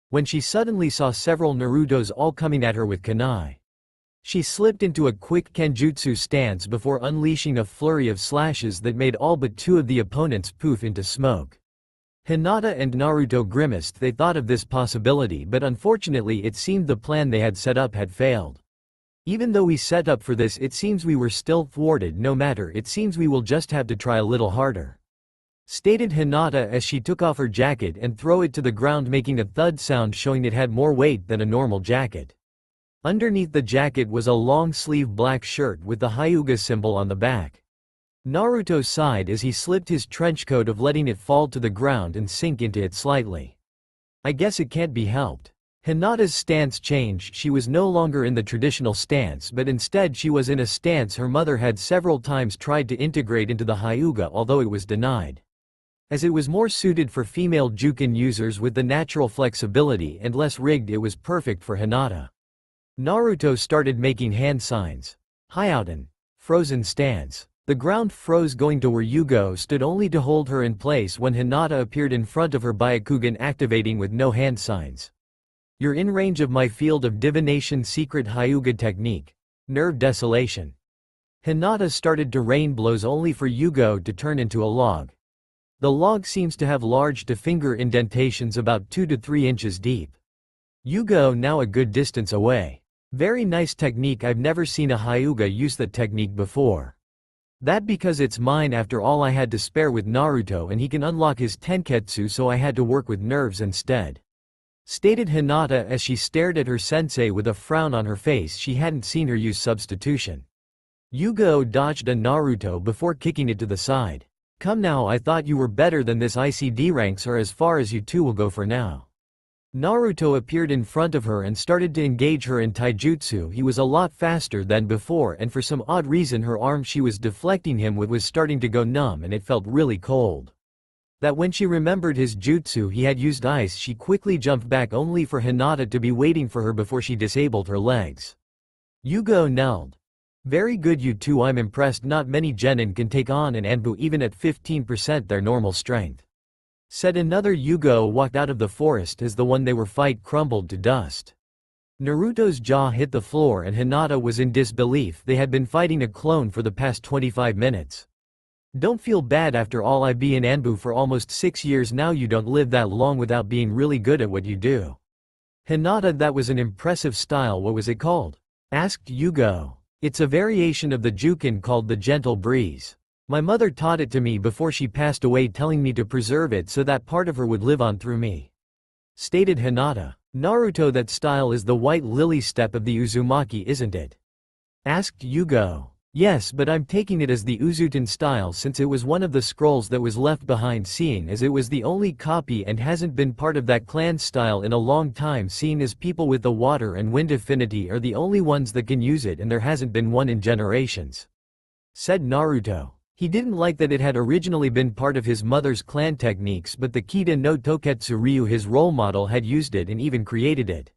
When she suddenly saw several Narutos all coming at her with kunai, she slipped into a quick Kenjutsu stance before unleashing a flurry of slashes that made all but two of the opponents poof into smoke. Hinata and Naruto grimaced. They thought of this possibility, but unfortunately it seemed the plan they had set up had failed. Even though we set up for this, it seems we were still thwarted. No matter, it seems we will just have to try a little harder. Stated Hinata as she took off her jacket and threw it to the ground, making a thud sound showing it had more weight than a normal jacket. Underneath the jacket was a long-sleeve black shirt with the Hyuga symbol on the back. Naruto sighed as he slipped his trenchcoat of letting it fall to the ground and sink into it slightly. I guess it can't be helped. Hinata's stance changed. She was no longer in the traditional stance, but instead she was in a stance her mother had several times tried to integrate into the Hyuga, although it was denied. As it was more suited for female Juken users with the natural flexibility and less rigged, it was perfect for Hinata. Naruto started making hand signs. Hyouten. Frozen stance. The ground froze, going to where Yugo stood only to hold her in place when Hinata appeared in front of her, Byakugan activating with no hand signs. You're in range of my field of divination, secret Hyuga technique. Nerve desolation. Hinata started to rain blows only for Yugo to turn into a log. The log seems to have large to finger indentations about 2 to 3 inches deep. Yugo now a good distance away. Very nice technique. I've never seen a Hyuga use that technique before. That because it's mine. After all, I had to spare with Naruto and he can unlock his tenketsu, so I had to work with nerves instead. Stated Hinata as she stared at her sensei with a frown on her face. She hadn't seen her use substitution. Yugo dodged a Naruto before kicking it to the side. Come now, I thought you were better than this. ICD ranks are as far as you two will go for now. Naruto appeared in front of her and started to engage her in taijutsu. He was a lot faster than before, and for some odd reason her arm she was deflecting him with was starting to go numb and it felt really cold. That when she remembered his jutsu he had used ice, she quickly jumped back only for Hinata to be waiting for her before she disabled her legs. Yugo knelled. Very good, you two. I'm impressed. Not many genin can take on an Anbu even at 15% their normal strength. Said another. Yugo walked out of the forest as the one they were fight crumbled to dust. Naruto's jaw hit the floor and Hinata was in disbelief. They had been fighting a clone for the past 25 minutes. Don't feel bad, after all I've been an Anbu for almost 6 years now. You don't live that long without being really good at what you do. Hinata, that was an impressive style. What was it called? Asked Yugo. It's a variation of the Juken called the Gentle Breeze. My mother taught it to me before she passed away, telling me to preserve it so that part of her would live on through me. Stated Hinata. Naruto, that style is the white lily step of the Uzumaki, isn't it? Asked Yugo. Yes, but I'm taking it as the Uzuten style since it was one of the scrolls that was left behind, seeing as it was the only copy and hasn't been part of that clan style in a long time, seeing as people with the water and wind affinity are the only ones that can use it and there hasn't been one in generations. Said Naruto. He didn't like that it had originally been part of his mother's clan techniques, but the Kita no Toketsu Ryu, his role model, had used it and even created it.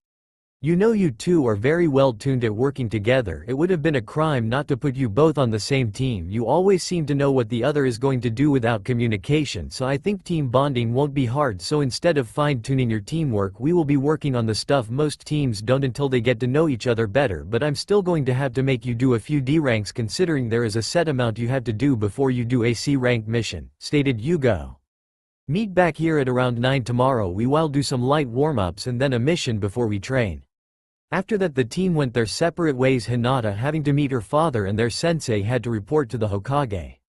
You know, you two are very well tuned at working together. It would have been a crime not to put you both on the same team. You always seem to know what the other is going to do without communication, so I think team bonding won't be hard. So instead of fine-tuning your teamwork, we will be working on the stuff most teams don't until they get to know each other better. But I'm still going to have to make you do a few D ranks, considering there is a set amount you have to do before you do a C rank mission, stated Yugo. Meet back here at around 9 tomorrow. We will do some light warm-ups and then a mission before we train. After that the team went their separate ways, Hinata having to meet her father and their sensei had to report to the Hokage.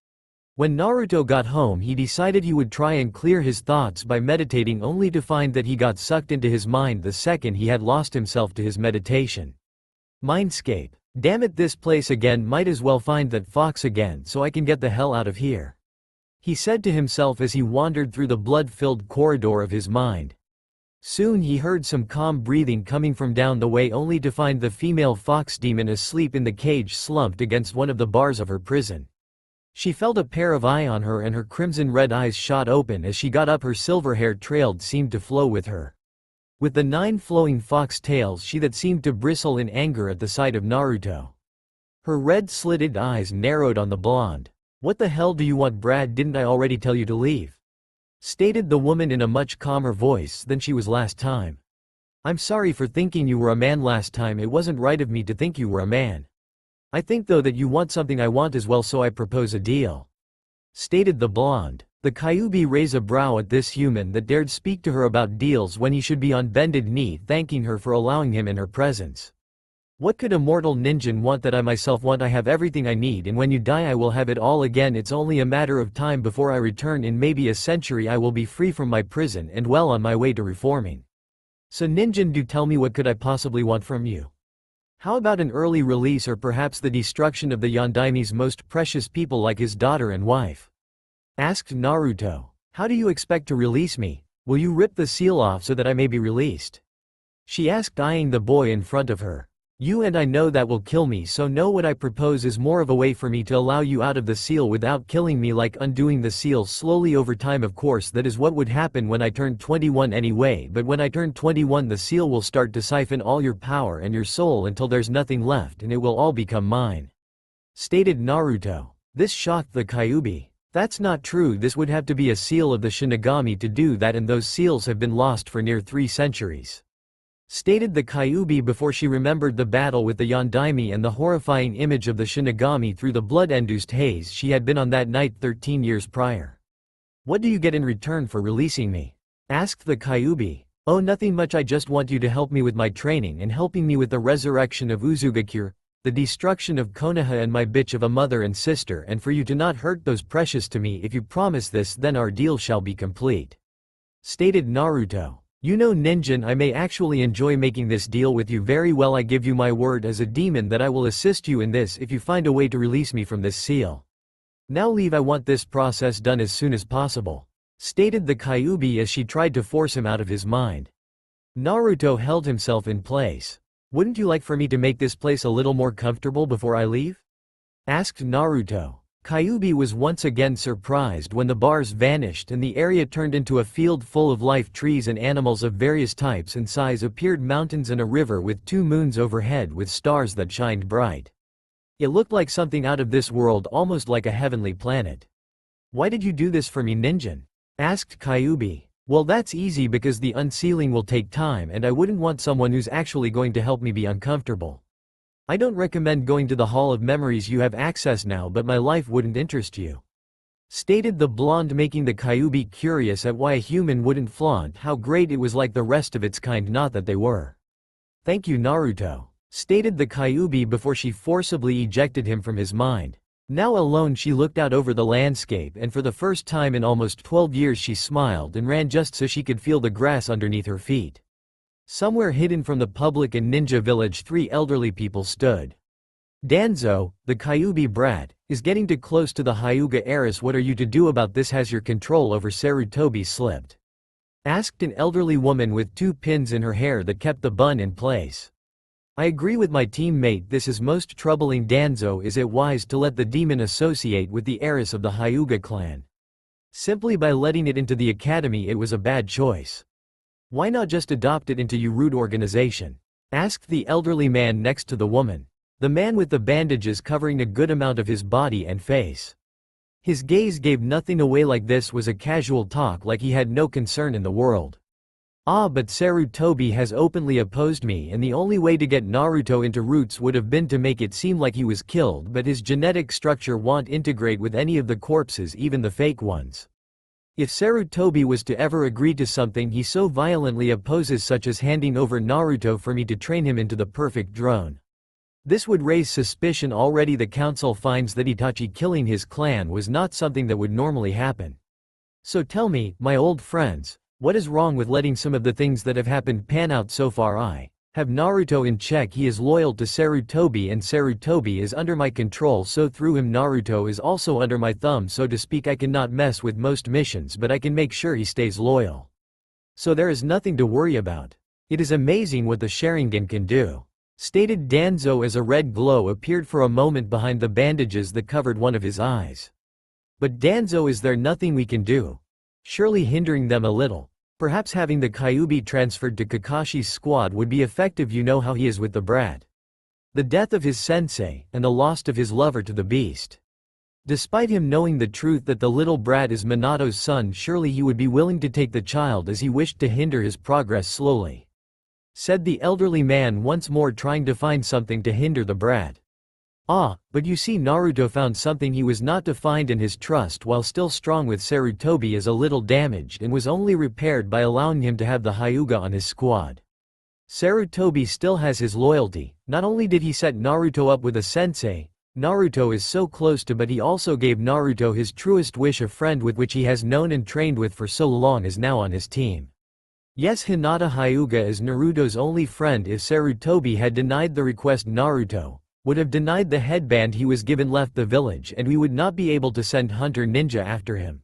When Naruto got home he decided he would try and clear his thoughts by meditating, only to find that he got sucked into his mind the second he had lost himself to his meditation. Mindscape. Damn it, this place again. Might as well find that fox again so I can get the hell out of here, he said to himself as he wandered through the blood-filled corridor of his mind. Soon he heard some calm breathing coming from down the way, only to find the female fox demon asleep in the cage, slumped against one of the bars of her prison. She felt a pair of eyes on her and her crimson-red eyes shot open. As she got up, her silver hair trailed seemed to flow with her. With the 9 flowing fox tails she that seemed to bristle in anger at the sight of Naruto. Her red slitted eyes narrowed on the blonde. "What the hell do you want, Brad? Didn't I already tell you to leave?" stated the woman in a much calmer voice than she was last time. "I'm sorry for thinking you were a man last time. It wasn't right of me to think you were a man. I think though that you want something I want as well, so I propose a deal," stated the blonde. The Kyuubi raised a brow at this human that dared speak to her about deals when he should be on bended knee thanking her for allowing him in her presence. "What could a mortal ninja want that I myself want? I have everything I need, and when you die I will have it all again. It's only a matter of time before I return. In maybe a century I will be free from my prison and well on my way to reforming. So ninja, do tell me, what could I possibly want from you? How about an early release, or perhaps the destruction of the Yondaime's most precious people like his daughter and wife?" asked Naruto. "How do you expect to release me? Will you rip the seal off so that I may be released?" she asked, eyeing the boy in front of her. "You and I know that will kill me, so no, what I propose is more of a way for me to allow you out of the seal without killing me, like undoing the seal slowly over time. Of course that is what would happen when I turn 21 anyway, but when I turn 21 the seal will start to siphon all your power and your soul until there's nothing left and it will all become mine," stated Naruto. This shocked the Kyuubi. "That's not true. This would have to be a seal of the Shinigami to do that, and those seals have been lost for near 3 centuries. Stated the Kyuubi before she remembered the battle with the Yondaime and the horrifying image of the Shinigami through the blood-induced haze she had been on that night 13 years prior. "What do you get in return for releasing me?" asked the Kyuubi. "Oh, nothing much. I just want you to help me with my training and helping me with the resurrection of Uzugakure, the destruction of Konoha and my bitch of a mother and sister, and for you to not hurt those precious to me. If you promise this, then our deal shall be complete," stated Naruto. "You know, ninja, I may actually enjoy making this deal with you. Very well, I give you my word as a demon that I will assist you in this if you find a way to release me from this seal. Now leave. I want this process done as soon as possible," stated the Kyuubi as she tried to force him out of his mind. Naruto held himself in place. "Wouldn't you like for me to make this place a little more comfortable before I leave?" asked Naruto. Kyuubi was once again surprised when the bars vanished and the area turned into a field full of life. Trees and animals of various types and size appeared, mountains and a river with 2 moons overhead with stars that shined bright. It looked like something out of this world, almost like a heavenly planet. "Why did you do this for me, ninja?" asked Kyuubi. "Well, that's easy, because the unsealing will take time and I wouldn't want someone who's actually going to help me be uncomfortable. I don't recommend going to the Hall of Memories. You have access now, but my life wouldn't interest you," stated the blonde, making the Kyuubi curious at why a human wouldn't flaunt how great it was like the rest of its kind, not that they were. "Thank you, Naruto," stated the Kyuubi before she forcibly ejected him from his mind. Now alone she looked out over the landscape, and for the first time in almost 12 years she smiled and ran just so she could feel the grass underneath her feet. Somewhere hidden from the public and ninja village, 3 elderly people stood. "Danzo, the Kyuubi brat, is getting too close to the Hyuga heiress. What are you to do about this? Has your control over Sarutobi slipped?" asked an elderly woman with 2 pins in her hair that kept the bun in place. "I agree with my teammate, this is most troubling. Danzo, is it wise to let the demon associate with the heiress of the Hyuga clan? Simply by letting it into the academy it was a bad choice. Why not just adopt it into your rude organization?" asked the elderly man next to the woman. The man with the bandages covering a good amount of his body and face. His gaze gave nothing away. Like this was a casual talk, like he had no concern in the world. "Ah, but Sarutobi has openly opposed me, and the only way to get Naruto into roots would have been to make it seem like he was killed, but his genetic structure won't integrate with any of the corpses, even the fake ones. If Sarutobi was to ever agree to something he so violently opposes, such as handing over Naruto for me to train him into the perfect drone, this would raise suspicion. Already the council finds that Itachi killing his clan was not something that would normally happen. So tell me, my old friends, what is wrong with letting some of the things that have happened pan out so far? I have Naruto in check. He is loyal to Sarutobi and Sarutobi is under my control, so through him Naruto is also under my thumb, so to speak. I cannot mess with most missions, but I can make sure he stays loyal." So there is nothing to worry about. It is amazing what the Sharingan can do. Stated Danzo as a red glow appeared for a moment behind the bandages that covered one of his eyes. But Danzo, is there nothing we can do? Surely hindering them a little. Perhaps having the Kyuubi transferred to Kakashi's squad would be effective. You know how he is with the brat. The death of his sensei, and the loss of his lover to the beast. Despite him knowing the truth that the little brat is Minato's son, surely he would be willing to take the child as he wished to hinder his progress slowly. Said the elderly man, once more trying to find something to hinder the brat. Ah, but you see, Naruto found something he was not to find, and his trust while still strong with Sarutobi is a little damaged and was only repaired by allowing him to have the Hyuga on his squad. Sarutobi still has his loyalty. Not only did he set Naruto up with a sensei Naruto is so close to, but he also gave Naruto his truest wish, a friend with which he has known and trained with for so long is now on his team. Yes, Hinata Hyuga is Naruto's only friend. If Sarutobi had denied the request, Naruto would have denied the headband he was given, left the village, and we would not be able to send Hunter Ninja after him.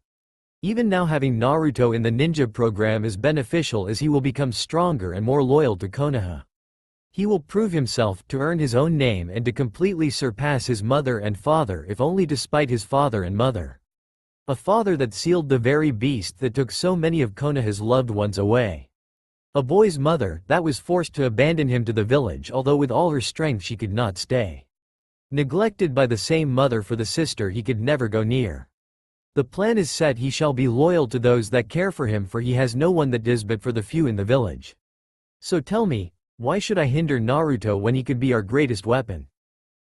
Even now, having Naruto in the ninja program is beneficial, as he will become stronger and more loyal to Konoha. He will prove himself, to earn his own name and to completely surpass his mother and father, if only to spite his father and mother. A father that sealed the very beast that took so many of Konoha's loved ones away. A boy's mother that was forced to abandon him to the village, although with all her strength she could not stay. Neglected by the same mother for the sister he could never go near. The plan is set. He shall be loyal to those that care for him, for he has no one that does but for the few in the village. So tell me, why should I hinder Naruto when he could be our greatest weapon?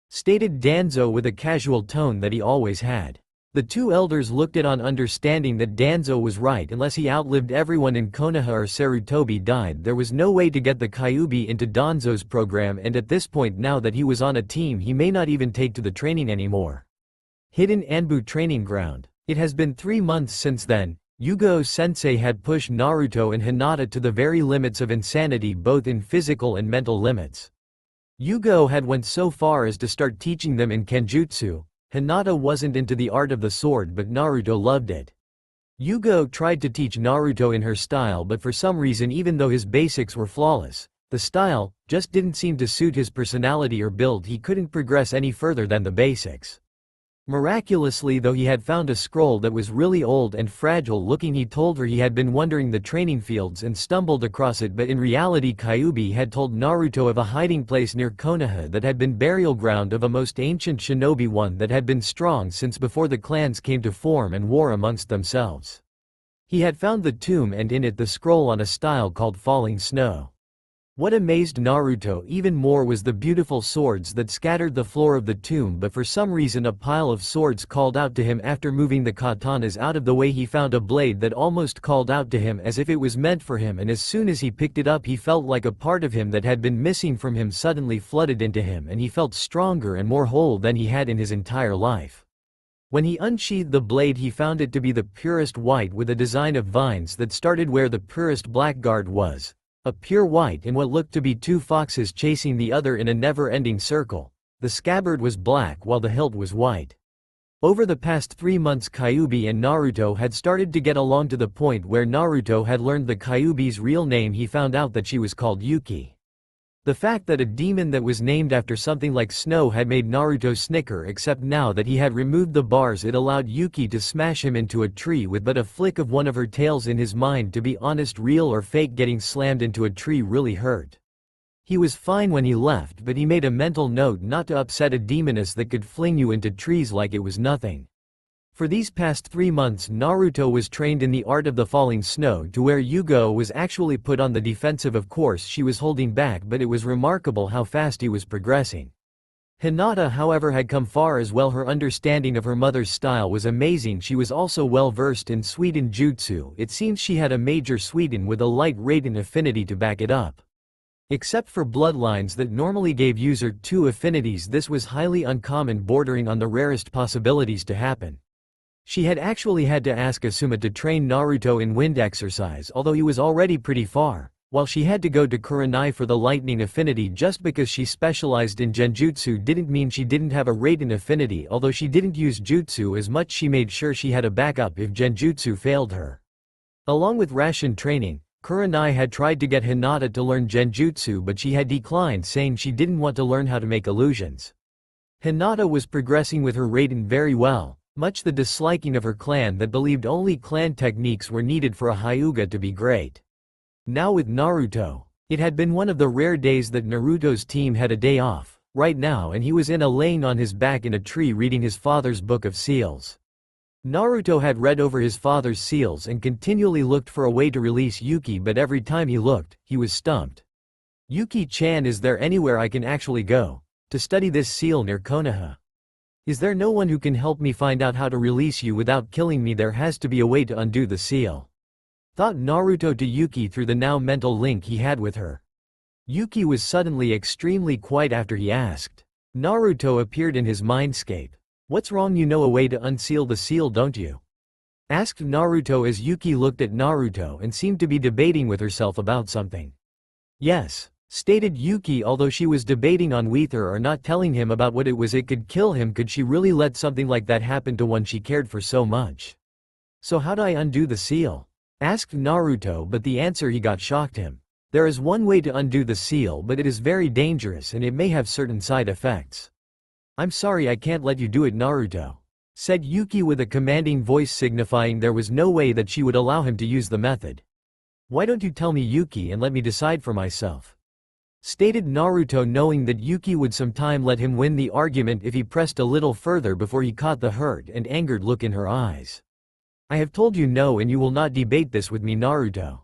Stated Danzo with a casual tone that he always had. The two elders looked at on, understanding that Danzo was right. Unless he outlived everyone in Konoha or Sarutobi died, there was no way to get the Kyuubi into Danzo's program, and at this point, now that he was on a team, he may not even take to the training anymore. Hidden Anbu Training Ground. It has been 3 months since then. Yugo-sensei had pushed Naruto and Hinata to the very limits of insanity, both in physical and mental limits. Yugo had went so far as to start teaching them in Kenjutsu. Hinata wasn't into the art of the sword, but Naruto loved it. Yugo tried to teach Naruto in her style, but for some reason, even though his basics were flawless, the style just didn't seem to suit his personality or build. He couldn't progress any further than the basics. Miraculously, though, he had found a scroll that was really old and fragile looking. He told her he had been wandering the training fields and stumbled across it, but in reality Kyuubi had told Naruto of a hiding place near Konoha that had been burial ground of a most ancient shinobi, one that had been strong since before the clans came to form and war amongst themselves. He had found the tomb, and in it the scroll on a style called Falling Snow. What amazed Naruto even more was the beautiful swords that scattered the floor of the tomb, but for some reason a pile of swords called out to him. After moving the katanas out of the way, he found a blade that almost called out to him as if it was meant for him, and as soon as he picked it up he felt like a part of him that had been missing from him suddenly flooded into him, and he felt stronger and more whole than he had in his entire life. When he unsheathed the blade, he found it to be the purest white with a design of vines that started where the purest blackguard was. A pure white, in what looked to be two foxes chasing the other in a never-ending circle. The scabbard was black while the hilt was white. Over the past 3 months, Kyuubi and Naruto had started to get along, to the point where Naruto had learned the Kyuubi's real name. He found out that she was called Yuki. The fact that a demon that was named after something like snow had made Naruto snicker, except now that he had removed the bars it allowed Yuki to smash him into a tree with but a flick of one of her tails. In his mind, to be honest, real or fake, getting slammed into a tree really hurt. He was fine when he left, but he made a mental note not to upset a demoness that could fling you into trees like it was nothing. For these past 3 months, Naruto was trained in the art of the falling snow, to where Yugo was actually put on the defensive. Of course she was holding back, but it was remarkable how fast he was progressing. Hinata, however, had come far as well. Her understanding of her mother's style was amazing. She was also well versed in Suiden Jutsu. It seems she had a major Suiden with a light Raiden affinity to back it up. Except for bloodlines that normally gave user 2 affinities, this was highly uncommon, bordering on the rarest possibilities to happen. She had actually had to ask Asuma to train Naruto in wind exercise, although he was already pretty far, while she had to go to Kurenai for the lightning affinity. Just because she specialized in genjutsu didn't mean she didn't have a Raiden affinity. Although she didn't use jutsu as much, she made sure she had a backup if genjutsu failed her. Along with ration training, Kurenai had tried to get Hinata to learn genjutsu, but she had declined, saying she didn't want to learn how to make illusions. Hinata was progressing with her raiden very well, much the disliking of her clan that believed only clan techniques were needed for a Hyuga to be great. Now with Naruto, it had been one of the rare days that Naruto's team had a day off, right now, and he was laying on his back in a tree reading his father's book of seals. Naruto had read over his father's seals and continually looked for a way to release Yuki, but every time he looked, he was stumped. Yuki-chan, is there anywhere I can actually go to study this seal near Konoha? Is there no one who can help me find out how to release you without killing me? There has to be a way to undo the seal, thought Naruto to Yuki through the now mental link he had with her. Yuki was suddenly extremely quiet after he asked. Naruto appeared in his mindscape. What's wrong? You know a way to unseal the seal, don't you? Asked Naruto as Yuki looked at Naruto and seemed to be debating with herself about something. Yes, stated Yuki, although she was debating on whether or not telling him about what it was. It could kill him. Could she really let something like that happen to one she cared for so much? So how do I undo the seal? Asked Naruto, but the answer he got shocked him. There is one way to undo the seal, but it is very dangerous and it may have certain side effects. I'm sorry, I can't let you do it, Naruto, said Yuki with a commanding voice, signifying there was no way that she would allow him to use the method. Why don't you tell me, Yuki, and let me decide for myself? Stated Naruto, knowing that Yuki would sometime let him win the argument if he pressed a little further before he caught the hurt and angered look in her eyes. I have told you no, and you will not debate this with me, Naruto.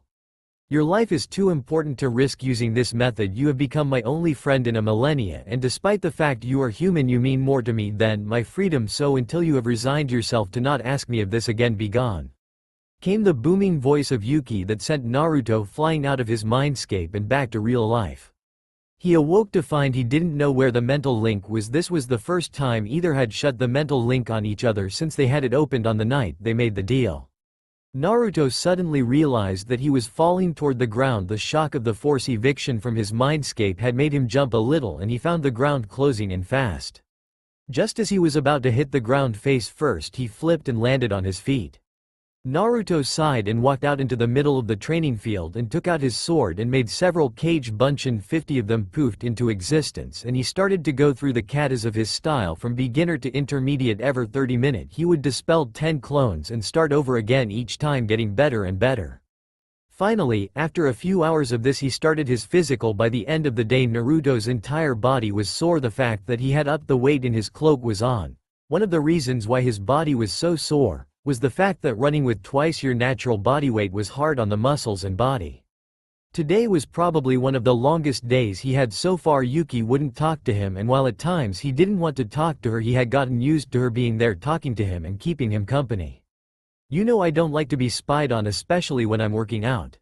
Your life is too important to risk using this method. You have become my only friend in a millennia, and despite the fact you are human, you mean more to me than my freedom, so until you have resigned yourself to not ask me of this again, be gone. Came the booming voice of Yuki that sent Naruto flying out of his mindscape and back to real life. He awoke to find he didn't know where the mental link was. This was the first time either had shut the mental link on each other since they had it opened on the night they made the deal. Naruto suddenly realized that he was falling toward the ground. The shock of the force eviction from his mindscape had made him jump a little, and he found the ground closing in fast. Just as he was about to hit the ground face first, he flipped and landed on his feet. Naruto sighed and walked out into the middle of the training field and took out his sword and made several kage bunshin. 50 of them poofed into existence, and he started to go through the katas of his style from beginner to intermediate. Every 30 minute he would dispel 10 clones and start over again, each time getting better and better. Finally, after a few hours of this, he started his physical. By the end of the day, Naruto's entire body was sore. The fact that he had upped the weight in his cloak was on. One of the reasons why his body was so sore was the fact that running with twice your natural body weight was hard on the muscles and body. Today was probably one of the longest days he had so far. Yuki wouldn't talk to him, and while at times he didn't want to talk to her, he had gotten used to her being there talking to him and keeping him company. You know, I don't like to be spied on, especially when I'm working out,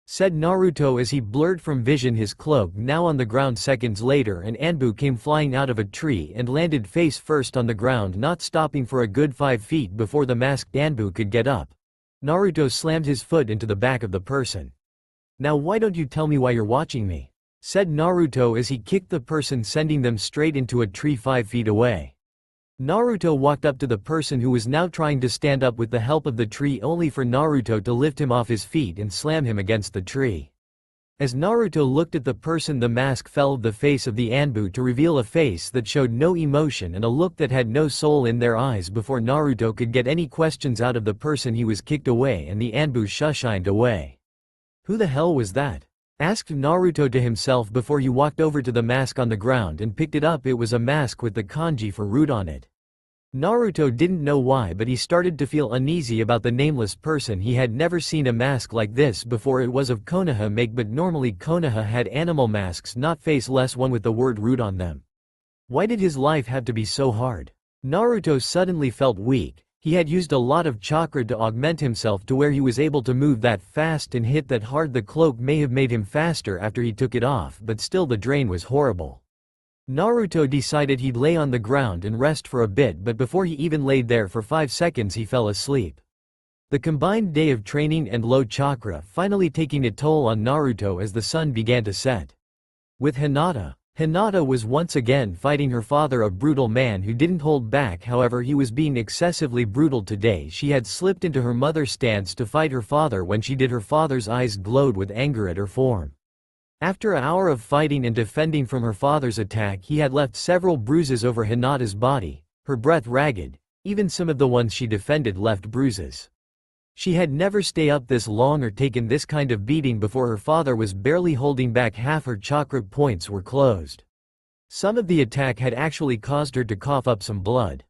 said Naruto as he blurred from vision his cloak now on the ground. Seconds later, an Anbu came flying out of a tree and landed face first on the ground, not stopping for a good 5 feet before the masked Anbu could get up. Naruto slammed his foot into the back of the person. Now why don't you tell me why you're watching me? Said Naruto as he kicked the person, sending them straight into a tree 5 feet away. Naruto walked up to the person who was now trying to stand up with the help of the tree, only for Naruto to lift him off his feet and slam him against the tree. As Naruto looked at the person, the mask fell of the face of the Anbu to reveal a face that showed no emotion and a look that had no soul in their eyes. Before Naruto could get any questions out of the person, he was kicked away and the Anbu shushined away. Who the hell was that? Asked Naruto to himself before he walked over to the mask on the ground and picked it up. It was a mask with the kanji for rude on it. Naruto didn't know why, but he started to feel uneasy about the nameless person. He had never seen a mask like this before. It was of Konoha make, but normally Konoha had animal masks, not faceless one with the word rude on them. Why did his life have to be so hard? Naruto suddenly felt weak. He had used a lot of chakra to augment himself to where he was able to move that fast and hit that hard. The cloak may have made him faster after he took it off, but still the drain was horrible. Naruto decided he'd lay on the ground and rest for a bit, but before he even laid there for 5 seconds he fell asleep. The combined day of training and low chakra finally taking a toll on Naruto as the sun began to set. With Hinata, Hinata was once again fighting her father, a brutal man who didn't hold back. However, he was being excessively brutal today. She had slipped into her mother's stance to fight her father. When she did, her father's eyes glowed with anger at her form. After an hour of fighting and defending from her father's attack, he had left several bruises over Hinata's body, her breath ragged. Even some of the ones she defended left bruises. She had never stayed up this long or taken this kind of beating before. Her father was barely holding back. Half her chakra points were closed. Some of the attack had actually caused her to cough up some blood.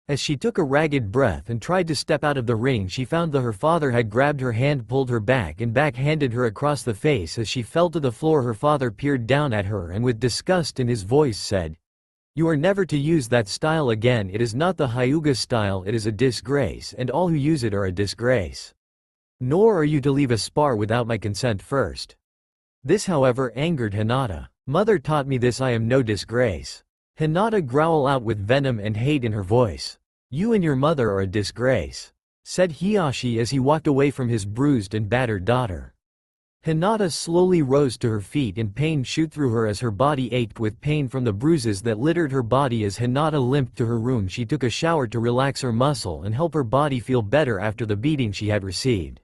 As she took a ragged breath and tried to step out of the ring, she found that her father had grabbed her hand, pulled her back and backhanded her across the face. As she fell to the floor, her father peered down at her and with disgust in his voice said, "You are never to use that style again. It is not the Hyuga style. It is a disgrace, and all who use it are a disgrace. Nor are you to leave a spar without my consent first." This, however, angered Hinata. "Mother taught me this. I am no disgrace." Hinata growled out with venom and hate in her voice. "You and your mother are a disgrace," said Hiyashi as he walked away from his bruised and battered daughter. Hinata slowly rose to her feet and pain shoot through her as her body ached with pain from the bruises that littered her body. As Hinata limped to her room, she took a shower to relax her muscle and help her body feel better after the beating she had received.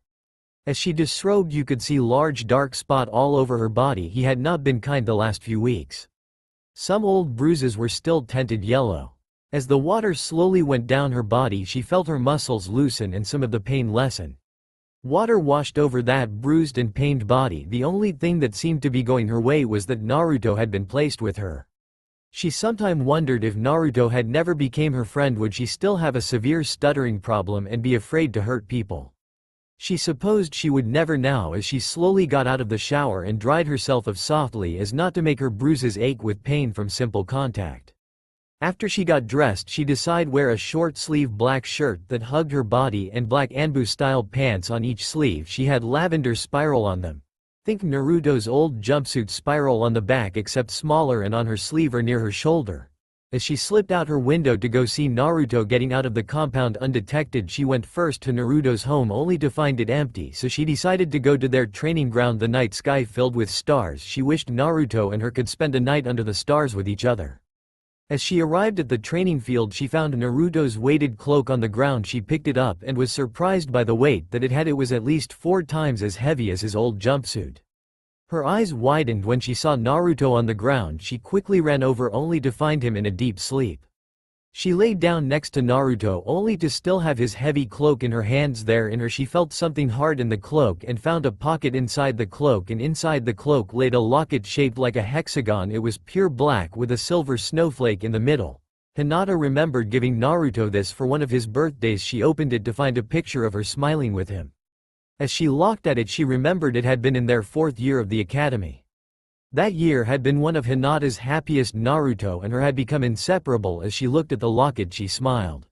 As she disrobed, you could see large dark spot all over her body. He had not been kind the last few weeks. Some old bruises were still tinted yellow. As the water slowly went down her body, she felt her muscles loosen and some of the pain lessen. Water washed over that bruised and pained body. The only thing that seemed to be going her way was that Naruto had been placed with her. She sometimes wondered if Naruto had never became her friend, would she still have a severe stuttering problem and be afraid to hurt people? She supposed she would never now. As she slowly got out of the shower and dried herself off softly as not to make her bruises ache with pain from simple contact. After she got dressed, she decided wear a short-sleeve black shirt that hugged her body and black Anbu-style pants on each sleeve. She had lavender spiral on them. Think Naruto's old jumpsuit spiral on the back, except smaller, and on her sleeve or near her shoulder. As she slipped out her window to go see Naruto getting out of the compound undetected, she went first to Naruto's home only to find it empty, so she decided to go to their training ground. The night sky filled with stars. She wished Naruto and her could spend a night under the stars with each other. As she arrived at the training field, she found Naruto's weighted cloak on the ground. She picked it up and was surprised by the weight that it had. It was at least 4 times as heavy as his old jumpsuit. Her eyes widened when she saw Naruto on the ground. She quickly ran over only to find him in a deep sleep. She lay down next to Naruto only to still have his heavy cloak in her hands. There in her she felt something hard in the cloak and found a pocket inside the cloak, and inside the cloak laid a locket shaped like a hexagon. It was pure black with a silver snowflake in the middle. Hinata remembered giving Naruto this for one of his birthdays. She opened it to find a picture of her smiling with him. As she looked at it, she remembered it had been in their 4th year of the academy. That year had been one of Hinata's happiest. Naruto and her had become inseparable. As she looked at the locket, she smiled.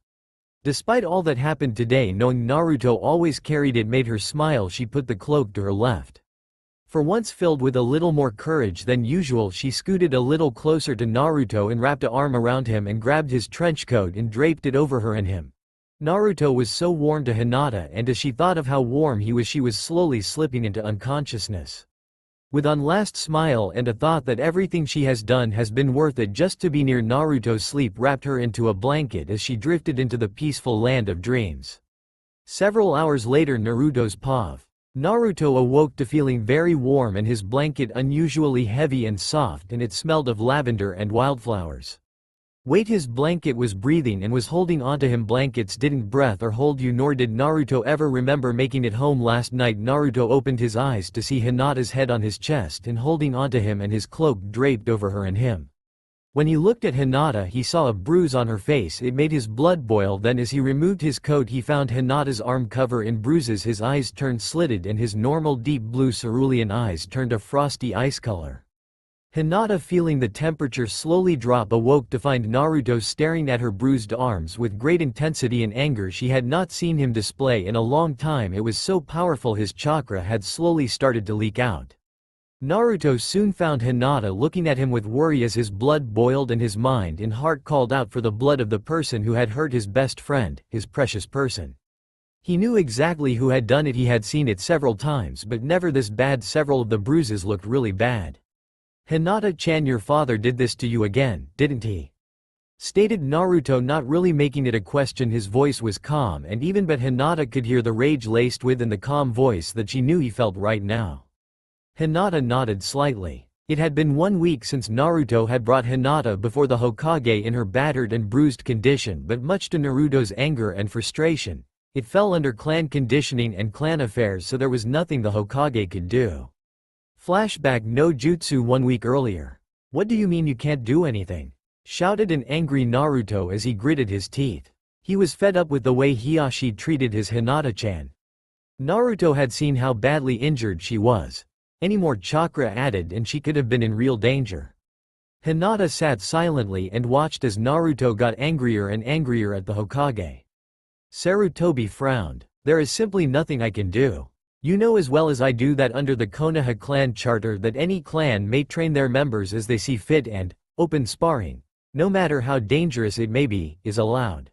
Despite all that happened today, knowing Naruto always carried it made her smile. She put the cloak to her left. For once filled with a little more courage than usual, she scooted a little closer to Naruto and wrapped an arm around him and grabbed his trench coat and draped it over her and him. Naruto was so warm to Hinata, and as she thought of how warm he was, she was slowly slipping into unconsciousness. With one last smile and a thought that everything she has done has been worth it just to be near Naruto, sleep wrapped her into a blanket as she drifted into the peaceful land of dreams. Several hours later, Naruto's POV. Naruto awoke to feeling very warm and his blanket unusually heavy and soft, and it smelled of lavender and wildflowers. Wait, his blanket was breathing and was holding onto him. Blankets didn't breathe or hold you, nor did Naruto ever remember making it home last night. Naruto opened his eyes to see Hinata's head on his chest and holding onto him and his cloak draped over her and him. When he looked at Hinata, he saw a bruise on her face. It made his blood boil. Then as he removed his coat, he found Hinata's arm covered in bruises. His eyes turned slitted and his normal deep blue cerulean eyes turned a frosty ice color. Hinata, feeling the temperature slowly drop, awoke to find Naruto staring at her bruised arms with great intensity and anger she had not seen him display in a long time. It was so powerful his chakra had slowly started to leak out. Naruto soon found Hinata looking at him with worry as his blood boiled and his mind and heart called out for the blood of the person who had hurt his best friend, his precious person. He knew exactly who had done it. He had seen it several times, but never this bad. Several of the bruises looked really bad. "Hinata-chan, your father did this to you again, didn't he?" stated Naruto, not really making it a question. His voice was calm, and even but Hinata could hear the rage laced within the calm voice that she knew he felt right now. Hinata nodded slightly. It had been 1 week since Naruto had brought Hinata before the Hokage in her battered and bruised condition, but much to Naruto's anger and frustration, it fell under clan conditioning and clan affairs, so there was nothing the Hokage could do. Flashback: no jutsu 1 week earlier. "What do you mean you can't do anything?" shouted an angry Naruto as he gritted his teeth. He was fed up with the way Hiashi treated his Hinata-chan. Naruto had seen how badly injured she was. Any more chakra added and she could have been in real danger. Hinata sat silently and watched as Naruto got angrier and angrier at the Hokage. Sarutobi frowned. "There is simply nothing I can do. You know as well as I do that under the Konoha clan charter that any clan may train their members as they see fit, and open sparring, no matter how dangerous it may be, is allowed.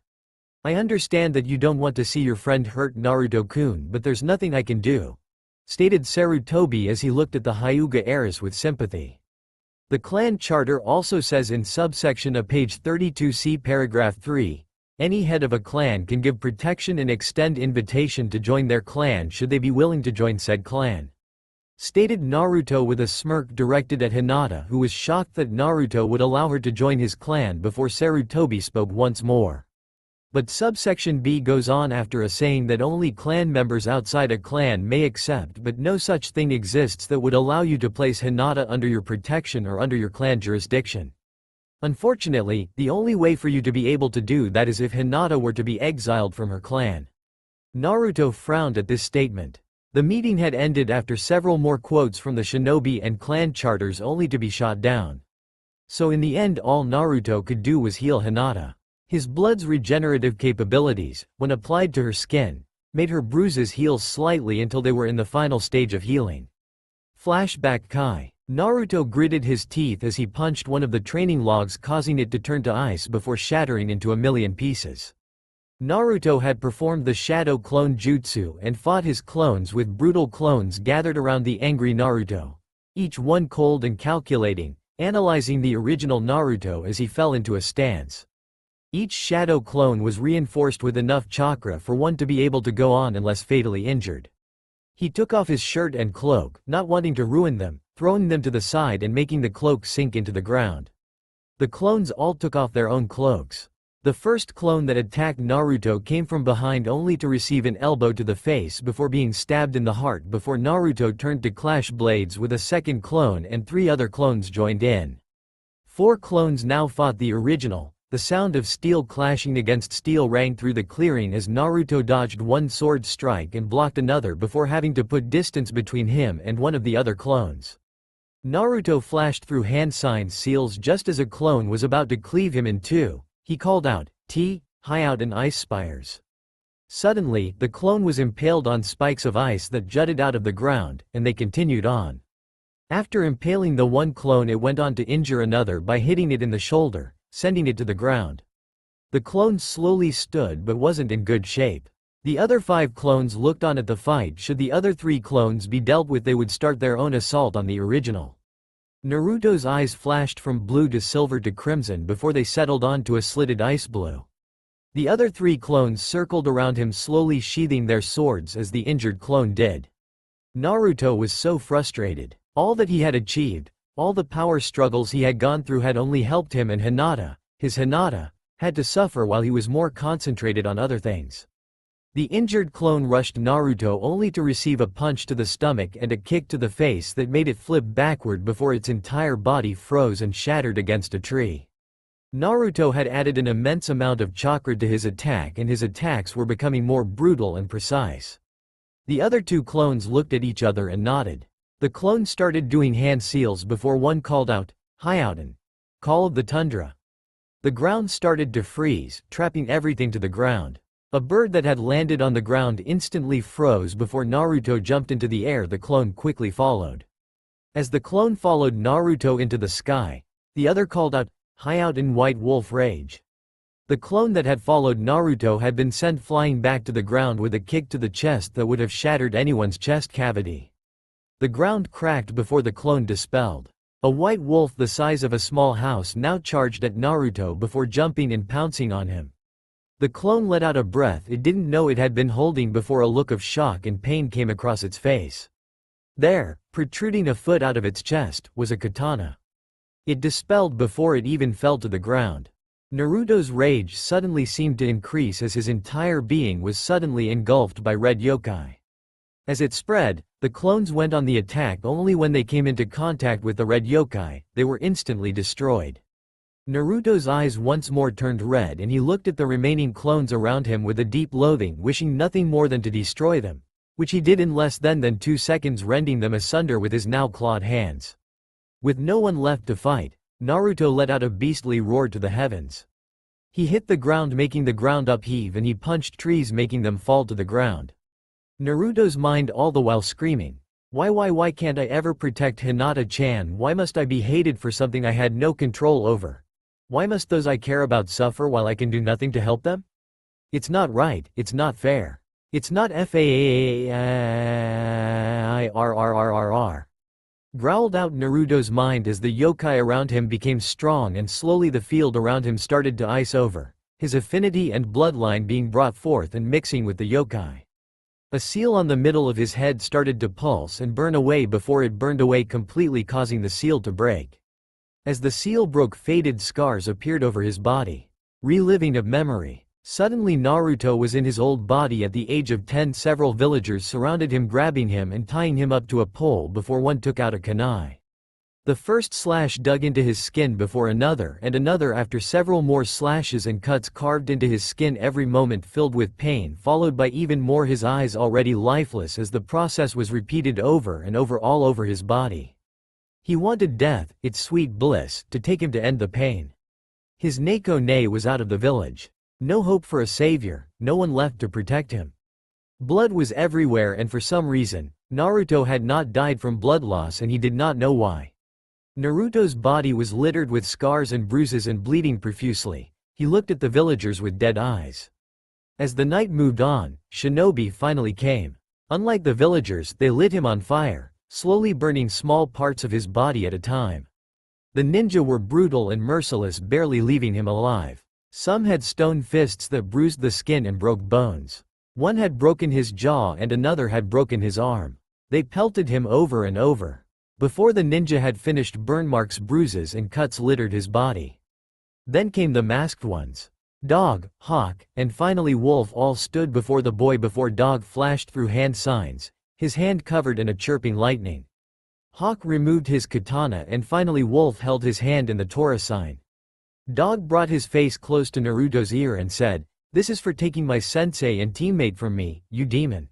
I understand that you don't want to see your friend hurt, Naruto-kun, but there's nothing I can do," stated Sarutobi as he looked at the Hyuga heiress with sympathy. The clan charter also says in subsection A page 32c paragraph 3, any head of a clan can give protection and extend invitation to join their clan should they be willing to join said clan, stated Naruto with a smirk directed at Hinata, who was shocked that Naruto would allow her to join his clan before Sarutobi spoke once more. But subsection B goes on after a saying that only clan members outside a clan may accept, but no such thing exists that would allow you to place Hinata under your protection or under your clan jurisdiction. Unfortunately, the only way for you to be able to do that is if Hinata were to be exiled from her clan. Naruto frowned at this statement. The meeting had ended after several more quotes from the shinobi and clan charters only to be shot down. So in the end all Naruto could do was heal Hinata. His blood's regenerative capabilities, when applied to her skin, made her bruises heal slightly until they were in the final stage of healing. Flashback Kai. Naruto gritted his teeth as he punched one of the training logs, causing it to turn to ice before shattering into a million pieces. Naruto had performed the Shadow Clone Jutsu and fought his clones with brutal clones gathered around the angry Naruto, each one cold and calculating, analyzing the original Naruto as he fell into a stance. Each shadow clone was reinforced with enough chakra for one to be able to go on unless fatally injured. He took off his shirt and cloak, not wanting to ruin them, throwing them to the side and making the cloak sink into the ground. The clones all took off their own cloaks. The first clone that attacked Naruto came from behind only to receive an elbow to the face before being stabbed in the heart before Naruto turned to clash blades with a second clone and 3 other clones joined in. 4 clones now fought the original. The sound of steel clashing against steel rang through the clearing as Naruto dodged one sword strike and blocked another before having to put distance between him and one of the other clones. Naruto flashed through hand sign seals just as a clone was about to cleave him in two. He called out, "High out and ice spires." Suddenly, the clone was impaled on spikes of ice that jutted out of the ground, and they continued on. After impaling the one clone, it went on to injure another by hitting it in the shoulder, sending it to the ground. The clone slowly stood but wasn't in good shape. The other 5 clones looked on at the fight. Should the other 3 clones be dealt with, they would start their own assault on the original. Naruto's eyes flashed from blue to silver to crimson before they settled onto a slitted ice blue. The other 3 clones circled around him, slowly sheathing their swords as the injured clone did. Naruto was so frustrated. All that he had achieved, all the power struggles he had gone through had only helped him, and Hinata, his Hinata, had to suffer while he was more concentrated on other things. The injured clone rushed Naruto only to receive a punch to the stomach and a kick to the face that made it flip backward before its entire body froze and shattered against a tree. Naruto had added an immense amount of chakra to his attack, and his attacks were becoming more brutal and precise. The other 2 clones looked at each other and nodded. The clones started doing hand seals before one called out, "Hyouden! Call of the Tundra!" The ground started to freeze, trapping everything to the ground. A bird that had landed on the ground instantly froze before Naruto jumped into the air. The clone quickly followed. As the clone followed Naruto into the sky, the other called out, "Hyouden White Wolf Rage!" The clone that had followed Naruto had been sent flying back to the ground with a kick to the chest that would have shattered anyone's chest cavity. The ground cracked before the clone dispelled. A white wolf the size of a small house now charged at Naruto before jumping and pouncing on him. The clone let out a breath it didn't know it had been holding before a look of shock and pain came across its face. There, protruding a foot out of its chest, was a katana. It dispelled before it even fell to the ground. Naruto's rage suddenly seemed to increase as his entire being was suddenly engulfed by red yokai. As it spread, the clones went on the attack only when they came into contact with the red yokai, they were instantly destroyed. Naruto's eyes once more turned red and he looked at the remaining clones around him with a deep loathing, wishing nothing more than to destroy them, which he did in less than 2 seconds, rending them asunder with his now clawed hands. With no one left to fight, Naruto let out a beastly roar to the heavens. He hit the ground making the ground upheave and he punched trees making them fall to the ground. Naruto's mind all the while screaming, why can't I ever protect Hinata-chan? Why must I be hated for something I had no control over? Why must those I care about suffer while I can do nothing to help them? It's not right, it's not fair. It's not fair. Growled out Naruto's mind as the yokai around him became strong and slowly the field around him started to ice over, his affinity and bloodline being brought forth and mixing with the yokai. A seal on the middle of his head started to pulse and burn away before it burned away completely, causing the seal to break. As the seal broke, faded scars appeared over his body. Reliving a memory. Suddenly Naruto was in his old body at the age of 10. Several villagers surrounded him, grabbing him and tying him up to a pole before one took out a kunai. The first slash dug into his skin before another and another, after several more slashes and cuts carved into his skin, every moment filled with pain, followed by even more, his eyes already lifeless, as the process was repeated over and over all over his body. He wanted death, its sweet bliss, to take him to end the pain. His Neko-ne was out of the village. No hope for a savior, no one left to protect him. Blood was everywhere and for some reason, Naruto had not died from blood loss and he did not know why. Naruto's body was littered with scars and bruises and bleeding profusely. He looked at the villagers with dead eyes. As the night moved on, shinobi finally came. Unlike the villagers, they lit him on fire, slowly burning small parts of his body at a time. The ninja were brutal and merciless, barely leaving him alive. Some had stone fists that bruised the skin and broke bones. One had broken his jaw and another had broken his arm. They pelted him over and over. Before the ninja had finished, burn marks, bruises and cuts littered his body. Then came the masked ones. Dog, Hawk, and finally Wolf all stood before the boy before Dog flashed through hand signs, his hand covered in a chirping lightning. Hawk removed his katana and finally Wolf held his hand in the Tora sign. Dog brought his face close to Naruto's ear and said, "This is for taking my sensei and teammate from me, you demon."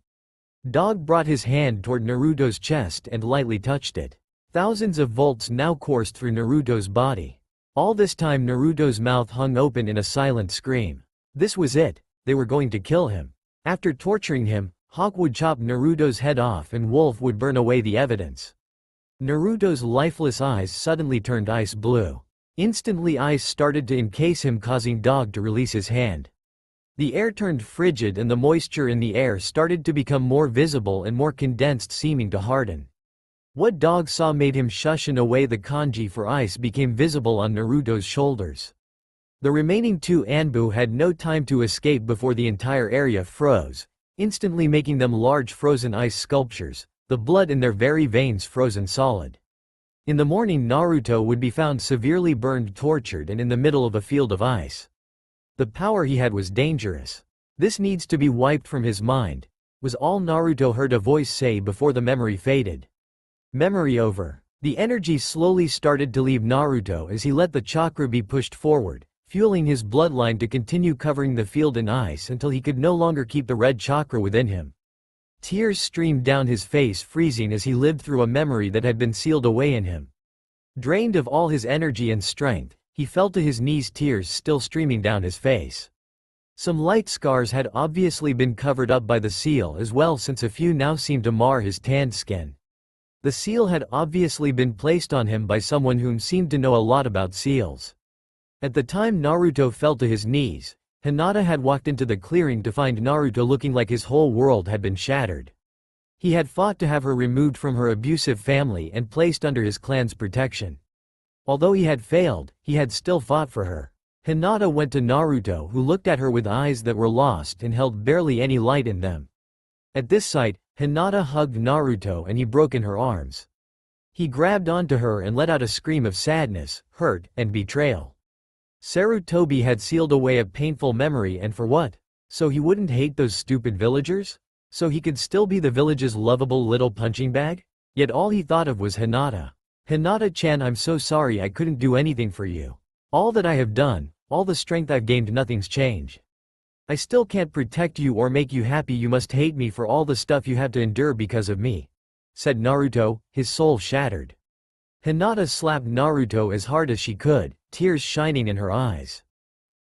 Dog brought his hand toward Naruto's chest and lightly touched it. Thousands of volts now coursed through Naruto's body. All this time Naruto's mouth hung open in a silent scream. This was it, they were going to kill him. After torturing him, Hawk would chop Naruto's head off and Wolf would burn away the evidence. Naruto's lifeless eyes suddenly turned ice blue. Instantly ice started to encase him, causing Dog to release his hand. The air turned frigid and the moisture in the air started to become more visible and more condensed, seeming to harden. What Dog saw made him shush, and away the kanji for ice became visible on Naruto's shoulders. The remaining two Anbu had no time to escape before the entire area froze, instantly making them large frozen ice sculptures, the blood in their very veins frozen solid. In the morning Naruto would be found severely burned, tortured and in the middle of a field of ice. The power he had was dangerous. This needs to be wiped from his mind, was all Naruto heard a voice say before the memory faded. Memory over. The energy slowly started to leave Naruto as he let the chakra be pushed forward, fueling his bloodline to continue covering the field in ice until he could no longer keep the red chakra within him. Tears streamed down his face, freezing as he lived through a memory that had been sealed away in him. Drained of all his energy and strength, he fell to his knees, tears still streaming down his face. Some light scars had obviously been covered up by the seal as well, since a few now seemed to mar his tanned skin. The seal had obviously been placed on him by someone whom seemed to know a lot about seals. At the time Naruto fell to his knees, Hinata had walked into the clearing to find Naruto looking like his whole world had been shattered. He had fought to have her removed from her abusive family and placed under his clan's protection. Although he had failed, he had still fought for her. Hinata went to Naruto, who looked at her with eyes that were lost and held barely any light in them. At this sight, Hinata hugged Naruto and he broke in her arms. He grabbed onto her and let out a scream of sadness, hurt, and betrayal. Sarutobi had sealed away a painful memory, and for what? So he wouldn't hate those stupid villagers? So he could still be the village's lovable little punching bag? Yet all he thought of was Hinata. Hinata-chan, I'm so sorry I couldn't do anything for you. All that I have done, all the strength I've gained, nothing's changed. I still can't protect you or make you happy. You must hate me for all the stuff you have to endure because of me," said Naruto, his soul shattered. Hinata slapped Naruto as hard as she could, tears shining in her eyes.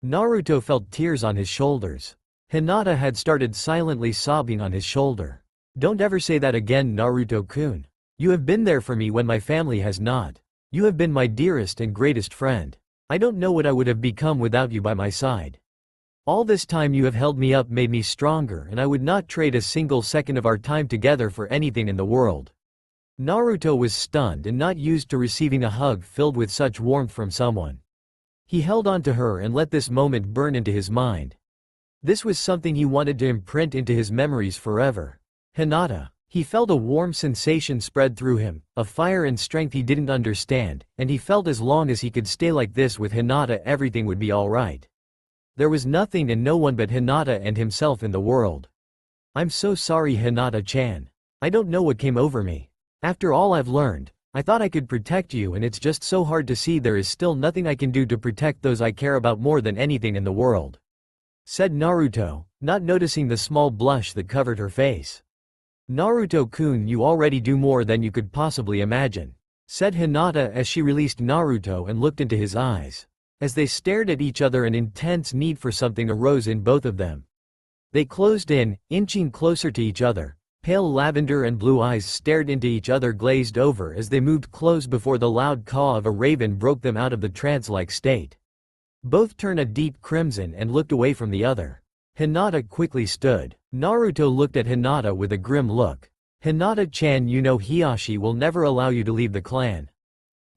Naruto felt tears on his shoulders. Hinata had started silently sobbing on his shoulder. "Don't ever say that again, Naruto-kun. You have been there for me when my family has not. You have been my dearest and greatest friend. I don't know what I would have become without you by my side. All this time you have held me up, made me stronger, and I would not trade a single second of our time together for anything in the world." Naruto was stunned and not used to receiving a hug filled with such warmth from someone. He held on to her and let this moment burn into his mind. This was something he wanted to imprint into his memories forever. Hinata. He felt a warm sensation spread through him, a fire and strength he didn't understand, and he felt as long as he could stay like this with Hinata everything would be alright. There was nothing and no one but Hinata and himself in the world. "I'm so sorry, Hinata-chan. I don't know what came over me. After all I've learned, I thought I could protect you, and it's just so hard to see there is still nothing I can do to protect those I care about more than anything in the world," said Naruto, not noticing the small blush that covered her face. "Naruto-kun, you already do more than you could possibly imagine," said Hinata as she released Naruto and looked into his eyes. As they stared at each other, an intense need for something arose in both of them. They closed in, inching closer to each other. Pale lavender and blue eyes stared into each other, glazed over as they moved close before the loud caw of a raven broke them out of the trance-like state. Both turned a deep crimson and looked away from the other. Hinata quickly stood. Naruto looked at Hinata with a grim look. "Hinata-chan, you know Hiashi will never allow you to leave the clan.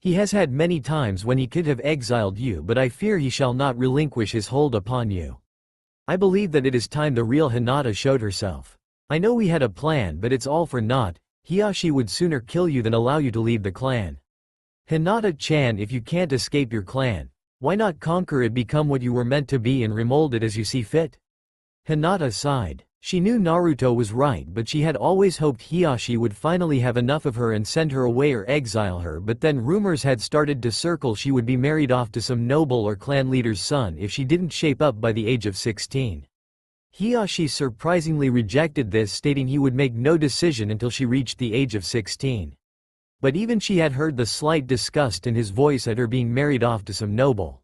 He has had many times when he could have exiled you, but I fear he shall not relinquish his hold upon you. I believe that it is time the real Hinata showed herself. I know we had a plan, but it's all for naught. Hiashi would sooner kill you than allow you to leave the clan. Hinata-chan, if you can't escape your clan, why not conquer it, become what you were meant to be, and remold it as you see fit?" Hinata sighed. She knew Naruto was right, but she had always hoped Hiashi would finally have enough of her and send her away or exile her, but then rumors had started to circle she would be married off to some noble or clan leader's son if she didn't shape up by the age of 16. Hiashi surprisingly rejected this, stating he would make no decision until she reached the age of 16. But even she had heard the slight disgust in his voice at her being married off to some noble.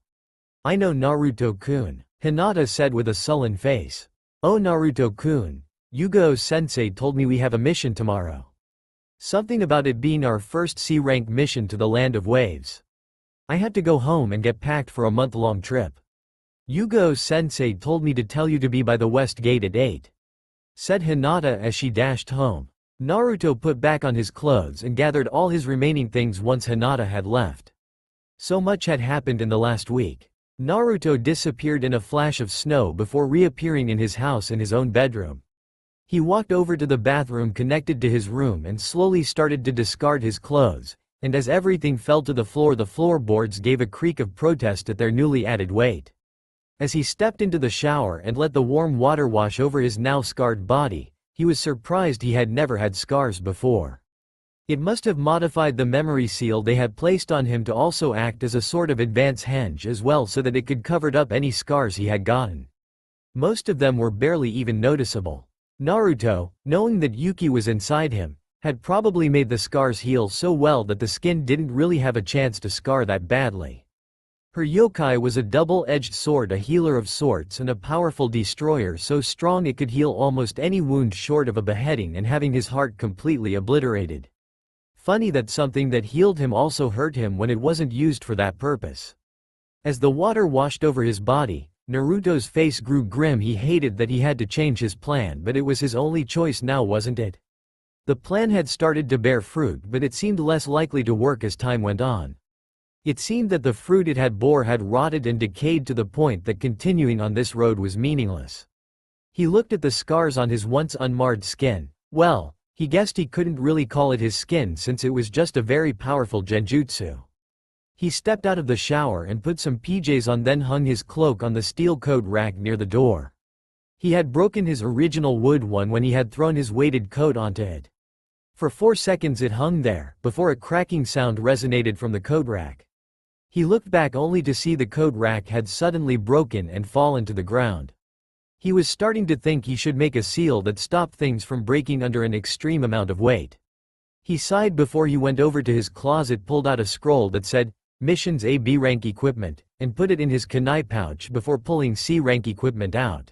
"I know, Naruto-kun," Hinata said with a sullen face. "Oh, Naruto-kun, Yugo-sensei told me we have a mission tomorrow. Something about it being our first C-rank mission to the Land of Waves. I had to go home and get packed for a month-long trip. Yugo-sensei told me to tell you to be by the West Gate at 8. Said Hinata as she dashed home. Naruto put back on his clothes and gathered all his remaining things once Hinata had left. So much had happened in the last week. Naruto disappeared in a flash of snow before reappearing in his house in his own bedroom. He walked over to the bathroom connected to his room and slowly started to discard his clothes, and as everything fell to the floorboards gave a creak of protest at their newly added weight. As he stepped into the shower and let the warm water wash over his now scarred body, he was surprised he had never had scars before. It must have modified the memory seal they had placed on him to also act as a sort of advance henge as well, so that it could cover up any scars he had gotten. Most of them were barely even noticeable. Naruto, knowing that Yuki was inside him, had probably made the scars heal so well that the skin didn't really have a chance to scar that badly. Her yokai was a double-edged sword, a healer of sorts and a powerful destroyer so strong it could heal almost any wound short of a beheading and having his heart completely obliterated. Funny that something that healed him also hurt him when it wasn't used for that purpose. As the water washed over his body, Naruto's face grew grim. He hated that he had to change his plan, but it was his only choice now, wasn't it? The plan had started to bear fruit, but it seemed less likely to work as time went on. It seemed that the fruit it had bore had rotted and decayed to the point that continuing on this road was meaningless. He looked at the scars on his once unmarred skin. Well, he guessed he couldn't really call it his skin since it was just a very powerful genjutsu. He stepped out of the shower and put some PJs on, then hung his cloak on the steel coat rack near the door. He had broken his original wood one when he had thrown his weighted coat onto it. For 4 seconds it hung there, before a cracking sound resonated from the coat rack. He looked back only to see the coat rack had suddenly broken and fallen to the ground. He was starting to think he should make a seal that stopped things from breaking under an extreme amount of weight. He sighed before he went over to his closet, pulled out a scroll that said, Missions A B rank equipment, and put it in his kunai pouch before pulling C rank equipment out.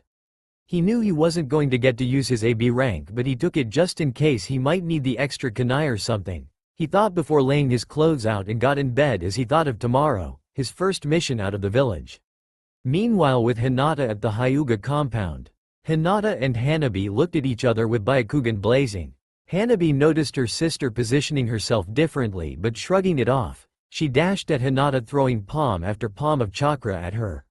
He knew he wasn't going to get to use his AB rank, but he took it just in case he might need the extra kunai or something. He thought before laying his clothes out and got in bed as he thought of tomorrow, his first mission out of the village. Meanwhile, with Hinata at the Hyuga compound, Hinata and Hanabi looked at each other with Byakugan blazing. Hanabi noticed her sister positioning herself differently, but shrugging it off, she dashed at Hinata, throwing palm after palm of chakra at her.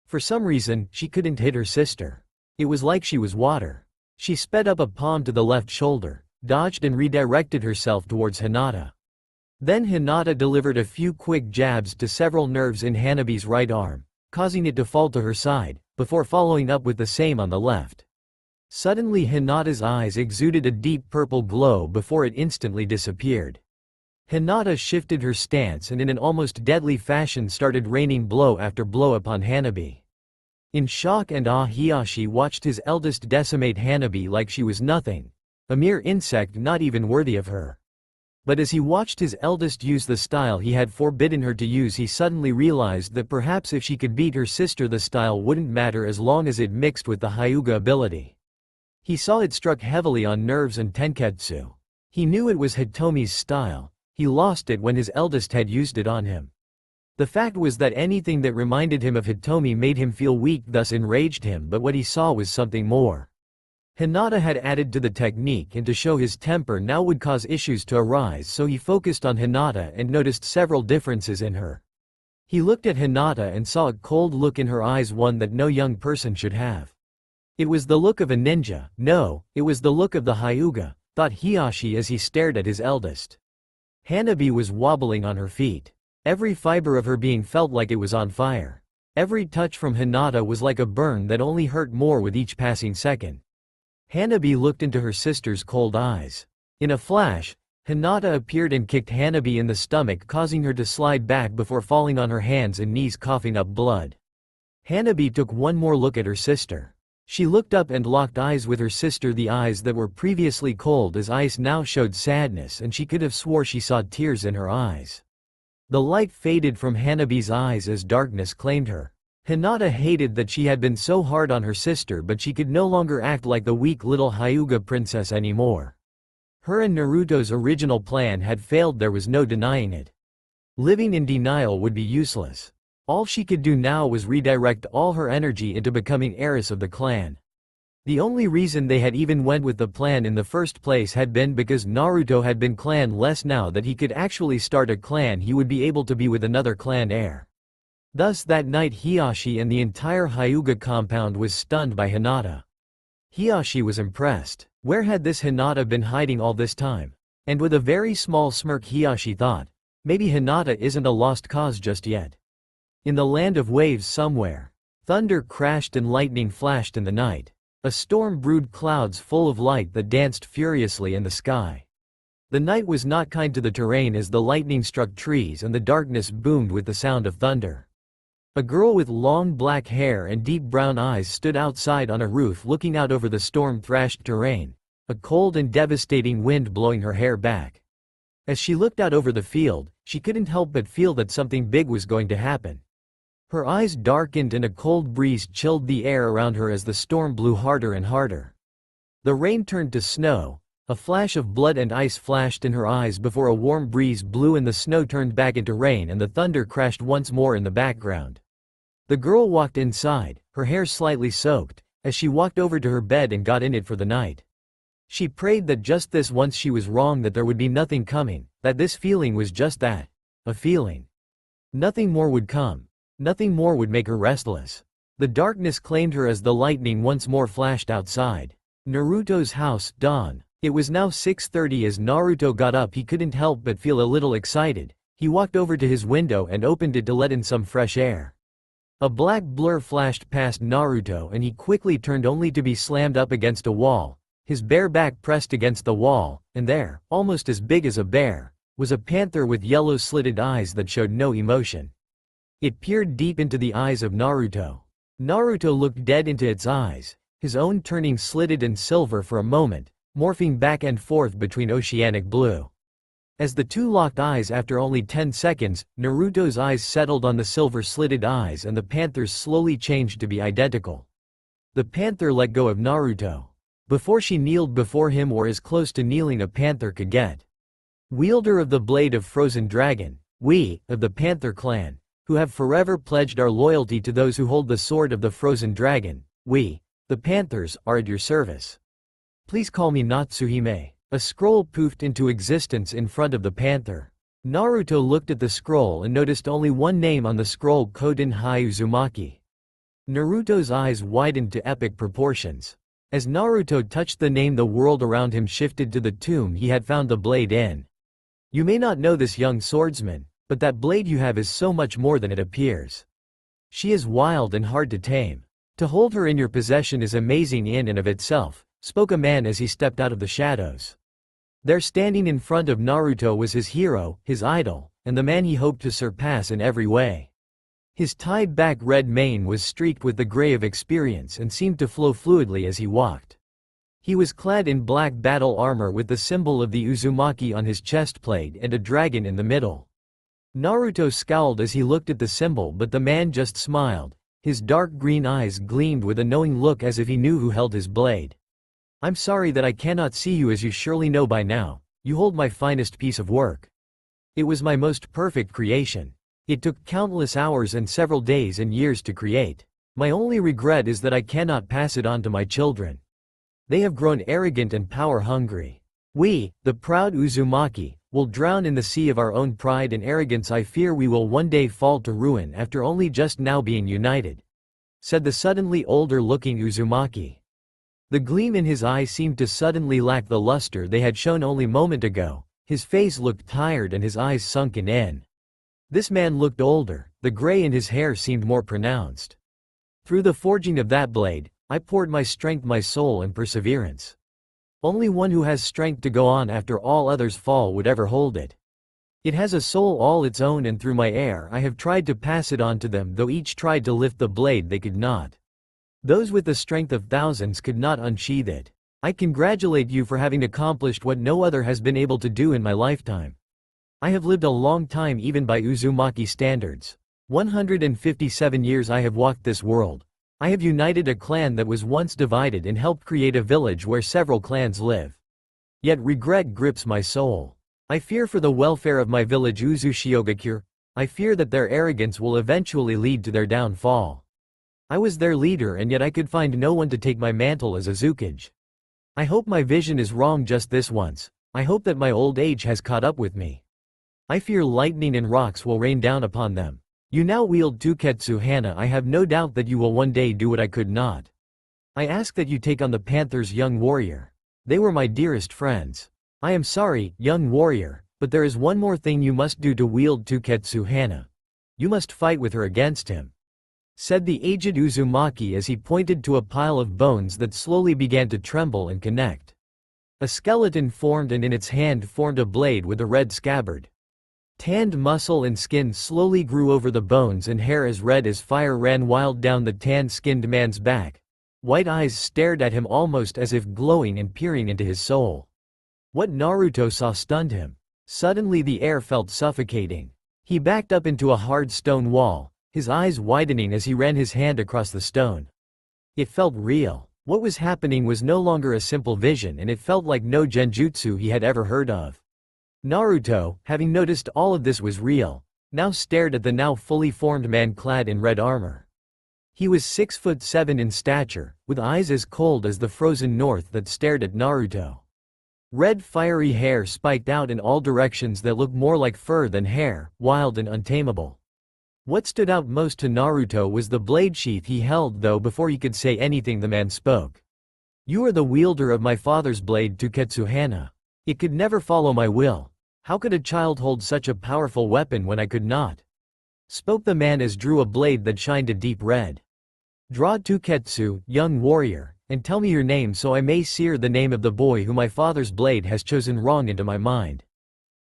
For some reason, she couldn't hit her sister. It was like she was water. She sped up a palm to the left shoulder, dodged and redirected herself towards Hinata. Then Hinata delivered a few quick jabs to several nerves in Hanabi's right arm, causing it to fall to her side, before following up with the same on the left. Suddenly Hinata's eyes exuded a deep purple glow before it instantly disappeared. Hinata shifted her stance and in an almost deadly fashion started raining blow after blow upon Hanabi. In shock and awe, Hiyashi watched his eldest decimate Hanabi like she was nothing, a mere insect not even worthy of her. But as he watched his eldest use the style he had forbidden her to use, he suddenly realized that perhaps if she could beat her sister, the style wouldn't matter as long as it mixed with the Hyuga ability. He saw it struck heavily on nerves and tenketsu. He knew it was Hitomi's style. He lost it when his eldest had used it on him. The fact was that anything that reminded him of Hitomi made him feel weak, thus enraged him, but what he saw was something more. Hinata had added to the technique, and to show his temper now would cause issues to arise, so he focused on Hinata and noticed several differences in her. He looked at Hinata and saw a cold look in her eyes, one that no young person should have. It was the look of a ninja. No, it was the look of the Hyuga, thought Hiyashi as he stared at his eldest. Hanabi was wobbling on her feet. Every fiber of her being felt like it was on fire. Every touch from Hinata was like a burn that only hurt more with each passing second. Hanabi looked into her sister's cold eyes. In a flash, Hinata appeared and kicked Hanabi in the stomach, causing her to slide back before falling on her hands and knees, coughing up blood. Hanabi took one more look at her sister. She looked up and locked eyes with her sister. The eyes that were previously cold as ice now showed sadness, and she could have swore she saw tears in her eyes. The light faded from Hanabi's eyes as darkness claimed her. Hinata hated that she had been so hard on her sister, but she could no longer act like the weak little Hyuga princess anymore. Her and Naruto's original plan had failed, there was no denying it. Living in denial would be useless. All she could do now was redirect all her energy into becoming heiress of the clan. The only reason they had even went with the plan in the first place had been because Naruto had been clan-less. Now that he could actually start a clan, he would be able to be with another clan heir. Thus that night Hiyashi and the entire Hyuga compound was stunned by Hinata. Hiyashi was impressed. Where had this Hinata been hiding all this time? And with a very small smirk Hiyashi thought, maybe Hinata isn't a lost cause just yet. In the land of waves somewhere, thunder crashed and lightning flashed in the night. A storm brewed, clouds full of light that danced furiously in the sky. The night was not kind to the terrain as the lightning struck trees and the darkness boomed with the sound of thunder. A girl with long black hair and deep brown eyes stood outside on a roof looking out over the storm-thrashed terrain, a cold and devastating wind blowing her hair back. As she looked out over the field, she couldn't help but feel that something big was going to happen. Her eyes darkened and a cold breeze chilled the air around her as the storm blew harder and harder. The rain turned to snow, a flash of blood and ice flashed in her eyes before a warm breeze blew and the snow turned back into rain and the thunder crashed once more in the background. The girl walked inside, her hair slightly soaked, as she walked over to her bed and got in it for the night. She prayed that just this once she was wrong, that there would be nothing coming, that this feeling was just that. A feeling. Nothing more would come. Nothing more would make her restless. The darkness claimed her as the lightning once more flashed outside Naruto's house. Dawn. It was now 6:30. As Naruto got up, he couldn't help but feel a little excited. He walked over to his window and opened it to let in some fresh air. A black blur flashed past Naruto and he quickly turned, only to be slammed up against a wall, his bare back pressed against the wall, and there, almost as big as a bear, was a panther with yellow slitted eyes that showed no emotion. It peered deep into the eyes of Naruto. Naruto looked dead into its eyes, his own turning slitted and silver for a moment, morphing back and forth between oceanic blue. As the two locked eyes after only 10 seconds, Naruto's eyes settled on the silver-slitted eyes and the panther's slowly changed to be identical. The panther let go of Naruto. Before she kneeled before him, or as close to kneeling a panther could get. Wielder of the blade of frozen dragon, we, of the Panther clan, who have forever pledged our loyalty to those who hold the sword of the frozen dragon, we, the Panthers, are at your service. Please call me Natsuhime. A scroll poofed into existence in front of the panther. Naruto looked at the scroll and noticed only one name on the scroll: Koden Hai Uzumaki. Naruto's eyes widened to epic proportions. As Naruto touched the name, the world around him shifted to the tomb he had found the blade in. You may not know this, young swordsman, but that blade you have is so much more than it appears. She is wild and hard to tame. To hold her in your possession is amazing in and of itself, spoke a man as he stepped out of the shadows. There, standing in front of Naruto, was his hero, his idol, and the man he hoped to surpass in every way. His tied-back red mane was streaked with the gray of experience and seemed to flow fluidly as he walked. He was clad in black battle armor with the symbol of the Uzumaki on his chest plate and a dragon in the middle. Naruto scowled as he looked at the symbol, but the man just smiled. His dark green eyes gleamed with a knowing look, as if he knew who held his blade. I'm sorry that I cannot see you. As you surely know by now, you hold my finest piece of work. It was my most perfect creation. It took countless hours and several days and years to create. My only regret is that I cannot pass it on to my children. They have grown arrogant and power-hungry. We, the proud Uzumaki, will drown in the sea of our own pride and arrogance. I fear we will one day fall to ruin after only just now being united," said the suddenly older-looking Uzumaki. The gleam in his eye seemed to suddenly lack the luster they had shown only a moment ago. His face looked tired and his eyes sunken in. This man looked older, the gray in his hair seemed more pronounced. Through the forging of that blade, I poured my strength, my soul and perseverance. Only one who has strength to go on after all others fall would ever hold it. It has a soul all its own, and through my air I have tried to pass it on to them. Though each tried to lift the blade, they could not. Those with the strength of thousands could not unsheath it. I congratulate you for having accomplished what no other has been able to do in my lifetime. I have lived a long time, even by Uzumaki standards. 157 years I have walked this world. I have united a clan that was once divided and helped create a village where several clans live. Yet regret grips my soul. I fear for the welfare of my village Uzushiogakure. I fear that their arrogance will eventually lead to their downfall. I was their leader, and yet I could find no one to take my mantle as Azukage. I hope my vision is wrong just this once. I hope that my old age has caught up with me. I fear lightning and rocks will rain down upon them. You now wield Tuketsu Hana. I have no doubt that you will one day do what I could not. I ask that you take on the Panther's young warrior. They were my dearest friends. I am sorry, young warrior, but there is one more thing you must do to wield Tuketsu Hana. You must fight with her against him," said the aged Uzumaki as he pointed to a pile of bones that slowly began to tremble and connect. A skeleton formed, and in its hand formed a blade with a red scabbard. Tanned muscle and skin slowly grew over the bones, and hair as red as fire ran wild down the tan-skinned man's back. White eyes stared at him almost as if glowing and peering into his soul. What Naruto saw stunned him. Suddenly the air felt suffocating. He backed up into a hard stone wall, his eyes widening as he ran his hand across the stone. It felt real. What was happening was no longer a simple vision, and it felt like no genjutsu he had ever heard of. Naruto, having noticed all of this was real, now stared at the now fully formed man clad in red armor. He was 6'7" in stature, with eyes as cold as the frozen north that stared at Naruto. Red fiery hair spiked out in all directions that looked more like fur than hair, wild and untamable. What stood out most to Naruto was the blade sheath he held, though before he could say anything the man spoke. "You are the wielder of my father's blade, Tuketsu Hana. It could never follow my will. How could a child hold such a powerful weapon when I could not?" spoke the man as drew a blade that shined a deep red. "Draw Tuketsu, young warrior, and tell me your name so I may sear the name of the boy who my father's blade has chosen wrong into my mind.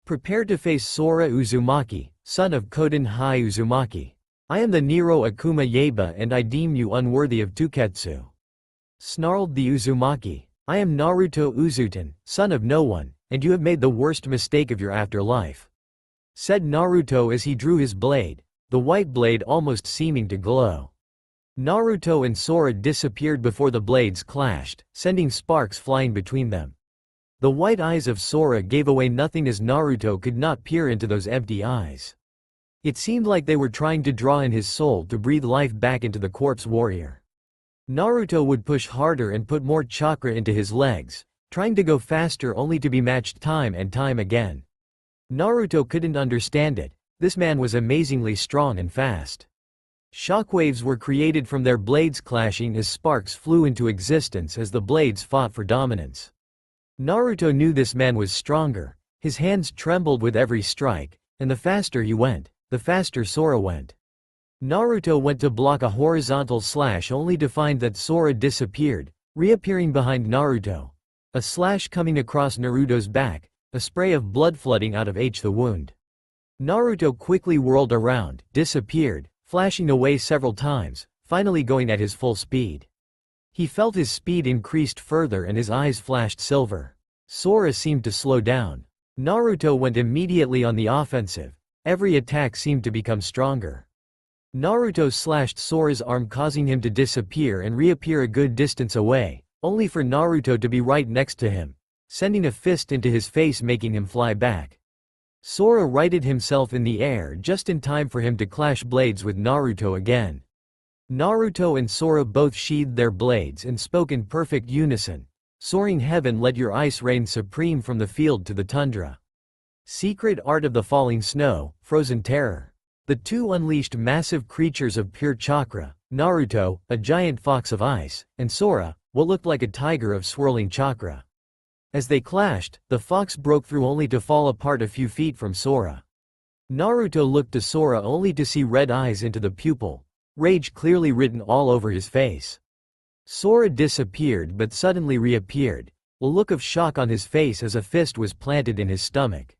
Prepare to face Sora Uzumaki, son of Koden Hai Uzumaki. I am the Nero Akuma Yaiba and I deem you unworthy of Tuketsu," snarled the Uzumaki. "I am Naruto Uzuten, son of no one, and you have made the worst mistake of your afterlife," said Naruto as he drew his blade, the white blade almost seeming to glow. Naruto and Sora disappeared before the blades clashed, sending sparks flying between them. The white eyes of Sora gave away nothing as Naruto could not peer into those empty eyes. It seemed like they were trying to draw in his soul to breathe life back into the corpse warrior. Naruto would push harder and put more chakra into his legs, trying to go faster only to be matched time and time again. Naruto couldn't understand it. This man was amazingly strong and fast. Shockwaves were created from their blades clashing as sparks flew into existence as the blades fought for dominance. Naruto knew this man was stronger. His hands trembled with every strike, and the faster he went, the faster Sora went. Naruto went to block a horizontal slash only to find that Sora disappeared, reappearing behind Naruto. A slash coming across Naruto's back, a spray of blood flooding out of the wound. Naruto quickly whirled around, disappeared, flashing away several times, finally going at his full speed. He felt his speed increased further and his eyes flashed silver. Sora seemed to slow down. Naruto went immediately on the offensive. Every attack seemed to become stronger. Naruto slashed Sora's arm, causing him to disappear and reappear a good distance away, only for Naruto to be right next to him, sending a fist into his face making him fly back. Sora righted himself in the air just in time for him to clash blades with Naruto again. Naruto and Sora both sheathed their blades and spoke in perfect unison. "Soaring heaven, let your ice reign supreme from the field to the tundra. Secret art of the falling snow, frozen terror." The two unleashed massive creatures of pure chakra, Naruto, a giant fox of ice, and Sora, what looked like a tiger of swirling chakra. As they clashed, the fox broke through only to fall apart a few feet from Sora. Naruto looked to Sora only to see red eyes into the pupil, rage clearly written all over his face. Sora disappeared but suddenly reappeared, a look of shock on his face as a fist was planted in his stomach.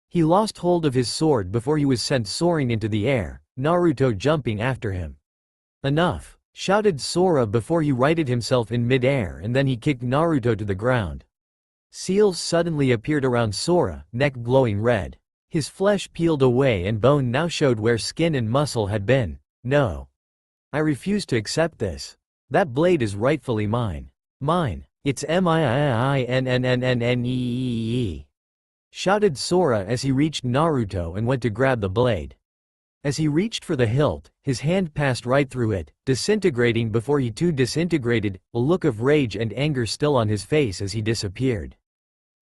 He lost hold of his sword before he was sent soaring into the air, Naruto jumping after him. "Enough!" shouted Sora before he righted himself in mid-air, and then he kicked Naruto to the ground. Seals suddenly appeared around Sora, neck glowing red. His flesh peeled away and bone now showed where skin and muscle had been. "No. I refuse to accept this. That blade is rightfully mine. Mine. It's mine," shouted Sora as he reached Naruto and went to grab the blade. As he reached for the hilt, his hand passed right through it, disintegrating before he too disintegrated, a look of rage and anger still on his face as he disappeared.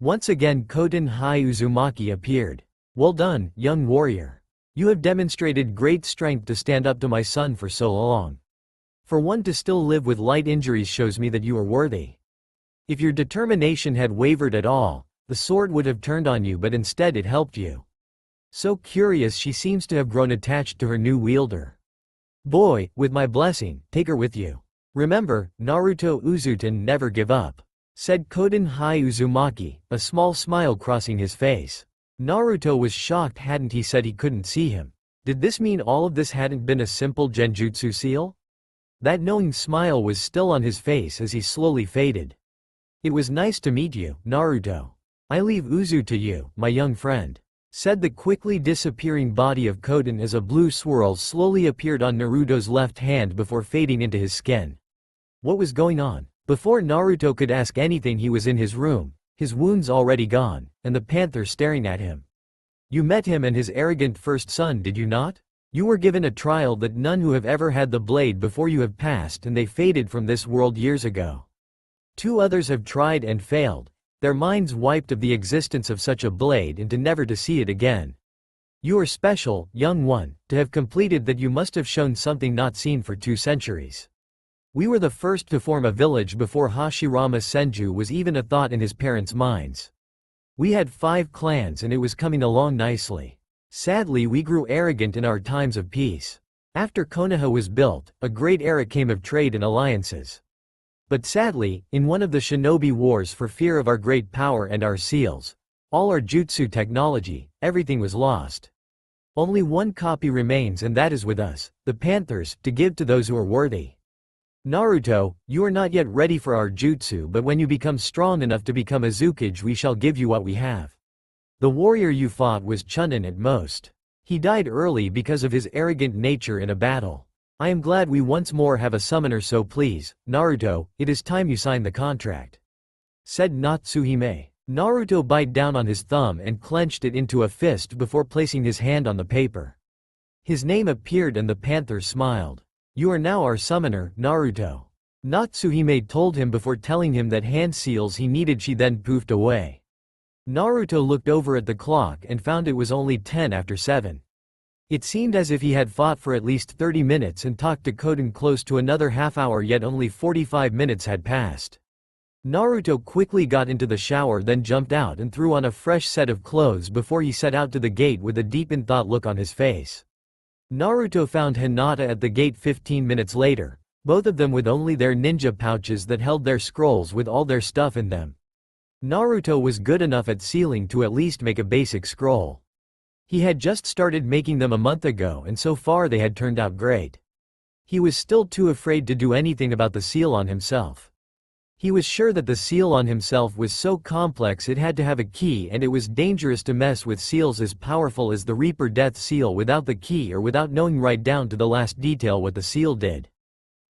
Once again Koden Hai Uzumaki appeared. "Well done, young warrior. You have demonstrated great strength to stand up to my son for so long. For one to still live with light injuries shows me that you are worthy. If your determination had wavered at all, the sword would have turned on you, but instead it helped you." So curious, she seems to have grown attached to her new wielder. "Boy, with my blessing, take her with you. Remember, Naruto Uzuten, never give up," said Koden Hai Uzumaki, a small smile crossing his face. Naruto was shocked. Hadn't he said he couldn't see him? Did this mean all of this hadn't been a simple genjutsu seal? That knowing smile was still on his face as he slowly faded. "It was nice to meet you, Naruto. I leave Uzu to you, my young friend," said the quickly disappearing body of Koden as a blue swirl slowly appeared on Naruto's left hand before fading into his skin. What was going on? Before Naruto could ask anything, he was in his room, his wounds already gone, and the panther staring at him. "You met him and his arrogant first son, did you not?" You were given a trial that none who have ever had the blade before you have passed, and they faded from this world years ago. 2 others have tried and failed, their minds wiped of the existence of such a blade and to never to see it again. You are special, young one, to have completed that. You must have shown something not seen for 2 centuries. We were the first to form a village before Hashirama Senju was even a thought in his parents' minds. We had 5 clans and it was coming along nicely. Sadly, we grew arrogant in our times of peace. After Konoha was built, a great era came of trade and alliances. But sadly, in one of the shinobi wars, for fear of our great power and our seals, all our jutsu technology, everything was lost. Only one copy remains, and that is with us, the Panthers, to give to those who are worthy. Naruto, you are not yet ready for our jutsu, but when you become strong enough to become Azukage, we shall give you what we have. The warrior you fought was Chunin at most. He died early because of his arrogant nature in a battle. I am glad we once more have a summoner, so please, Naruto, it is time you sign the contract," said Natsuhime. Naruto bit down on his thumb and clenched it into a fist before placing his hand on the paper. His name appeared and the panther smiled. "You are now our summoner, Naruto," Natsuhime told him before telling him that hand seals he needed. She then poofed away. Naruto looked over at the clock and found it was only 10 after 7. It seemed as if he had fought for at least 30 minutes and talked to Koden close to another half hour, yet only 45 minutes had passed. Naruto quickly got into the shower, then jumped out and threw on a fresh set of clothes before he set out to the gate with a deep in thought look on his face. Naruto found Hinata at the gate 15 minutes later, both of them with only their ninja pouches that held their scrolls with all their stuff in them. Naruto was good enough at sealing to at least make a basic scroll. He had just started making them a month ago, and so far they had turned out great. He was still too afraid to do anything about the seal on himself. He was sure that the seal on himself was so complex it had to have a key, and it was dangerous to mess with seals as powerful as the Reaper Death Seal without the key or without knowing right down to the last detail what the seal did.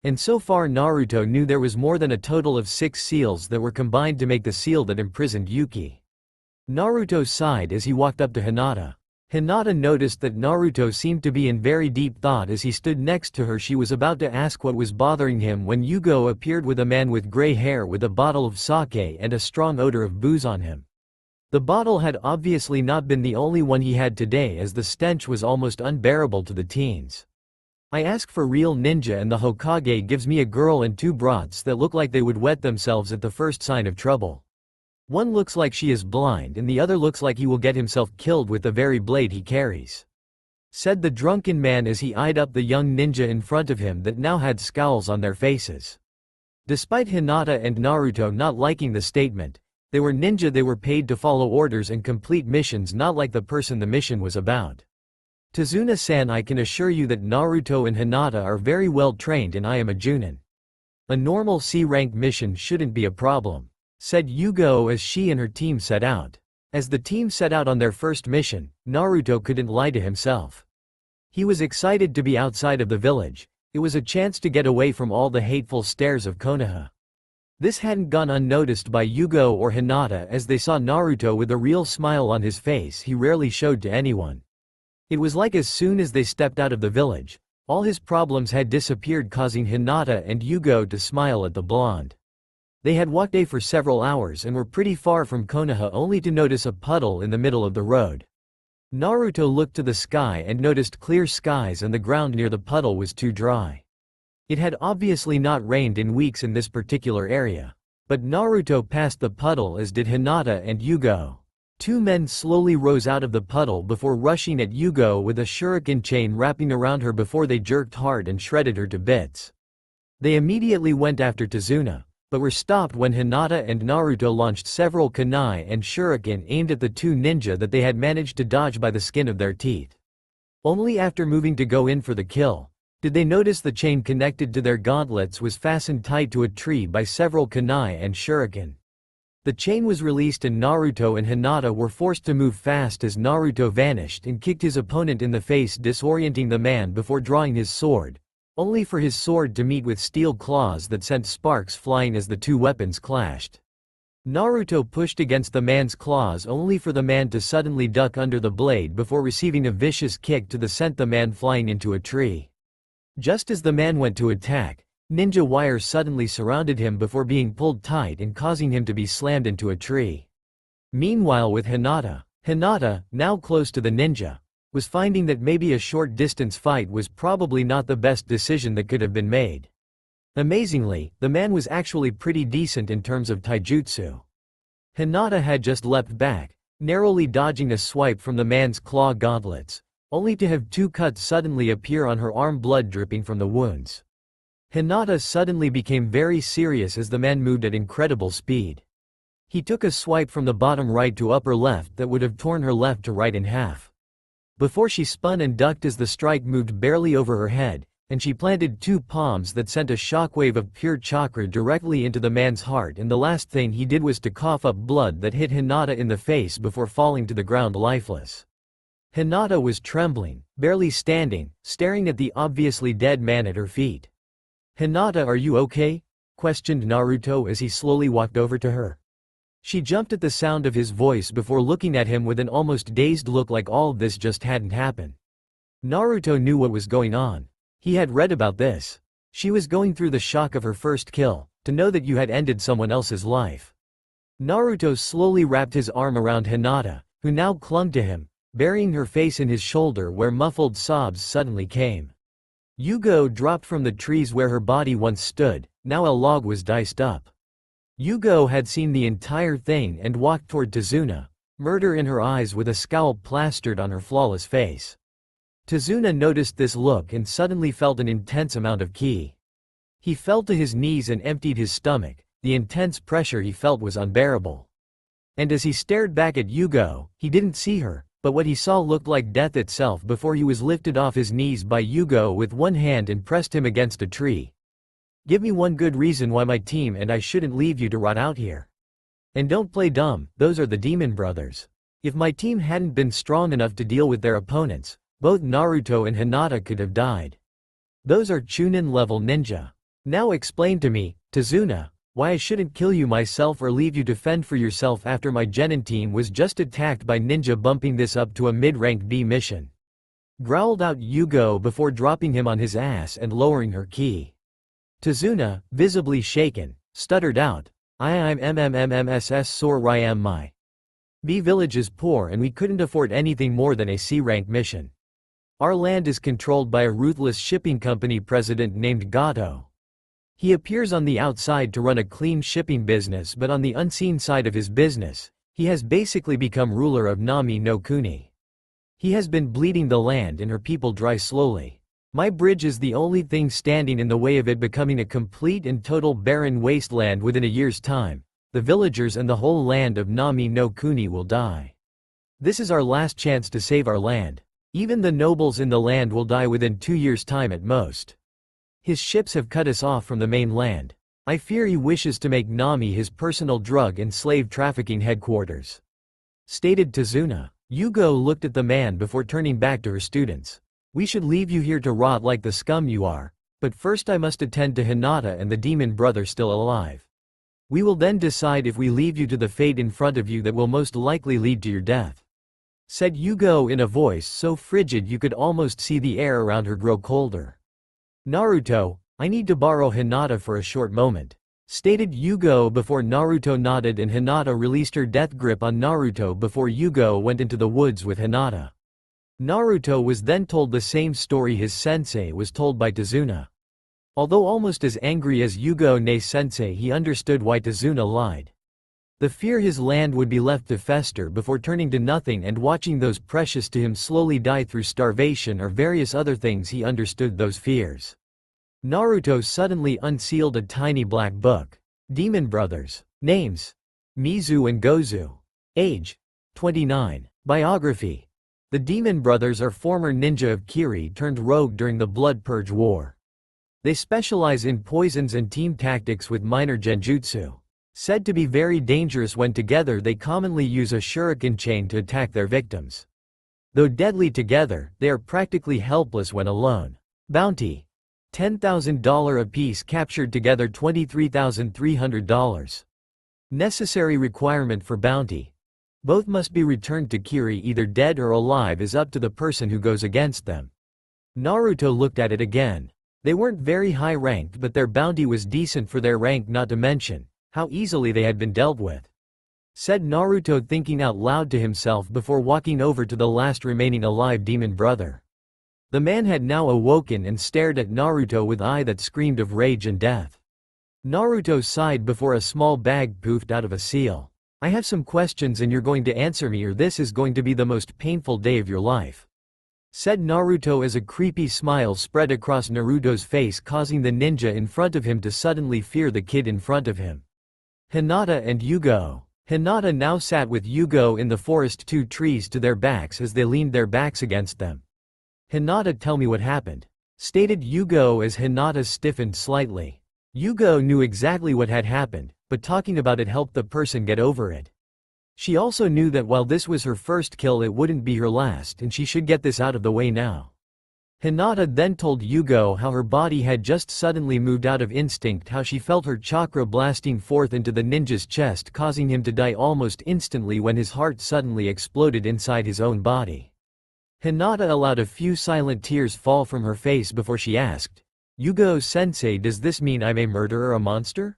And so far Naruto knew there was more than a total of 6 seals that were combined to make the seal that imprisoned Yuki. Naruto sighed as he walked up to Hinata. Hinata noticed that Naruto seemed to be in very deep thought as he stood next to her. She was about to ask what was bothering him when Yugo appeared with a man with gray hair with a bottle of sake and a strong odor of booze on him. The bottle had obviously not been the only one he had today, as the stench was almost unbearable to the teens. "I ask for real ninja and the Hokage gives me a girl and 2 brats that look like they would wet themselves at the first sign of trouble. One looks like she is blind and the other looks like he will get himself killed with the very blade he carries," said the drunken man as he eyed up the young ninja in front of him that now had scowls on their faces. Despite Hinata and Naruto not liking the statement, they were ninja. They were paid to follow orders and complete missions, not like the person the mission was about. "Tazuna-san, I can assure you that Naruto and Hinata are very well trained and I am a Junin. A normal C-rank mission shouldn't be a problem," said Yugo as she and her team set out. As the team set out on their first mission, Naruto couldn't lie to himself. He was excited to be outside of the village. It was a chance to get away from all the hateful stares of Konoha. This hadn't gone unnoticed by Yugo or Hinata as they saw Naruto with a real smile on his face he rarely showed to anyone. It was like as soon as they stepped out of the village, all his problems had disappeared, causing Hinata and Yugo to smile at the blonde. They had walked for several hours and were pretty far from Konoha only to notice a puddle in the middle of the road. Naruto looked to the sky and noticed clear skies, and the ground near the puddle was too dry. It had obviously not rained in weeks in this particular area. But Naruto passed the puddle, as did Hinata and Yugo. 2 men slowly rose out of the puddle before rushing at Yugo with a shuriken chain wrapping around her before they jerked hard and shredded her to bits. They immediately went after Tazuna, but were stopped when Hinata and Naruto launched several kunai and shuriken aimed at the 2 ninja that they had managed to dodge by the skin of their teeth. Only after moving to go in for the kill did they notice the chain connected to their gauntlets was fastened tight to a tree by several kunai and shuriken. The chain was released and Naruto and Hinata were forced to move fast as Naruto vanished and kicked his opponent in the face, disorienting the man before drawing his sword, only for his sword to meet with steel claws that sent sparks flying as the 2 weapons clashed. Naruto pushed against the man's claws only for the man to suddenly duck under the blade before receiving a vicious kick to sent the man flying into a tree. Just as the man went to attack, ninja wires suddenly surrounded him before being pulled tight and causing him to be slammed into a tree. Meanwhile with Hinata, now close to the ninja, was finding that maybe a short distance fight was probably not the best decision that could have been made. Amazingly, the man was actually pretty decent in terms of taijutsu. Hinata had just leapt back, narrowly dodging a swipe from the man's claw gauntlets, only to have two cuts suddenly appear on her arm, blood dripping from the wounds. Hinata suddenly became very serious as the man moved at incredible speed. He took a swipe from the bottom right to upper left that would have torn her left to right in half. Before she spun and ducked as the strike moved barely over her head, and she planted two palms that sent a shockwave of pure chakra directly into the man's heart, and the last thing he did was to cough up blood that hit Hinata in the face before falling to the ground lifeless. Hinata was trembling, barely standing, staring at the obviously dead man at her feet. "Hinata, are you okay?" questioned Naruto as he slowly walked over to her. She jumped at the sound of his voice before looking at him with an almost dazed look, like all of this just hadn't happened. Naruto knew what was going on. He had read about this. She was going through the shock of her first kill, to know that you had ended someone else's life. Naruto slowly wrapped his arm around Hinata, who now clung to him, burying her face in his shoulder where muffled sobs suddenly came. Yugo dropped from the trees where her body once stood, now a log was diced up. Yugo had seen the entire thing and walked toward Tazuna, murder in her eyes with a scowl plastered on her flawless face. Tazuna noticed this look and suddenly felt an intense amount of ki. He fell to his knees and emptied his stomach. The intense pressure he felt was unbearable. And as he stared back at Yugo, he didn't see her, but what he saw looked like death itself before he was lifted off his knees by Yugo with one hand and pressed him against a tree. "Give me one good reason why my team and I shouldn't leave you to rot out here. And don't play dumb, those are the demon brothers. If my team hadn't been strong enough to deal with their opponents, both Naruto and Hinata could have died. Those are Chunin-level ninja. Now explain to me, Tazuna, why I shouldn't kill you myself or leave you to fend for yourself after my genin team was just attacked by ninja, bumping this up to a mid-rank B mission." Growled out Yugo before dropping him on his ass and lowering her ki. Tazuna, visibly shaken, stuttered out, I'm MMMMSS sore Ryam my B village is poor and we couldn't afford anything more than a C-rank mission. Our land is controlled by a ruthless shipping company president named Gato. He appears on the outside to run a clean shipping business, but on the unseen side of his business, he has basically become ruler of Nami no Kuni. He has been bleeding the land and her people dry slowly. My bridge is the only thing standing in the way of it becoming a complete and total barren wasteland within a year's time. The villagers and the whole land of Nami no Kuni will die. This is our last chance to save our land. Even the nobles in the land will die within 2 years' time at most. His ships have cut us off from the main land. I fear he wishes to make Nami his personal drug and slave trafficking headquarters," stated Tazuna. Yugo looked at the man before turning back to her students. "We should leave you here to rot like the scum you are, but first I must attend to Hinata and the demon brother still alive. We will then decide if we leave you to the fate in front of you that will most likely lead to your death," said Yugo in a voice so frigid you could almost see the air around her grow colder. "Naruto, I need to borrow Hinata for a short moment," stated Yugo before Naruto nodded and Hinata released her death grip on Naruto before Yugo went into the woods with Hinata. Naruto was then told the same story his sensei was told by Tazuna. Although almost as angry as Yugo ne sensei, he understood why Tazuna lied. The fear his land would be left to fester before turning to nothing and watching those precious to him slowly die through starvation or various other things, he understood those fears. Naruto suddenly unsealed a tiny black book. Demon Brothers. Names: Mizu and Gozu. Age: 29. Biography: the Demon Brothers are former ninja of Kiri turned rogue during the Blood Purge War. They specialize in poisons and team tactics with minor genjutsu. Said to be very dangerous when together, they commonly use a shuriken chain to attack their victims. Though deadly together, they are practically helpless when alone. Bounty: $10,000 apiece, captured together $23,300. Necessary requirement for bounty. Both must be returned to Kiri, either dead or alive is up to the person who goes against them. Naruto looked at it again. They weren't very high ranked, but their bounty was decent for their rank, not to mention how easily they had been dealt with. Said Naruto, thinking out loud to himself before walking over to the last remaining alive demon brother. The man had now awoken and stared at Naruto with eye that screamed of rage and death. Naruto sighed before a small bag poofed out of a seal. I have some questions and you're going to answer me, or this is going to be the most painful day of your life. Said Naruto as a creepy smile spread across Naruto's face, causing the ninja in front of him to suddenly fear the kid in front of him. Hinata and Yugo. Hinata now sat with Yugo in the forest, 2 trees to their backs as they leaned their backs against them. Hinata, tell me what happened, stated Yugo as Hinata stiffened slightly. Yugo knew exactly what had happened, but talking about it helped the person get over it. She also knew that while this was her first kill, it wouldn't be her last, and she should get this out of the way now. Hinata then told Yugo how her body had just suddenly moved out of instinct, how she felt her chakra blasting forth into the ninja's chest, causing him to die almost instantly when his heart suddenly exploded inside his own body. Hinata allowed a few silent tears fall from her face before she asked, Yugo-sensei, does this mean I'm a murderer, a monster?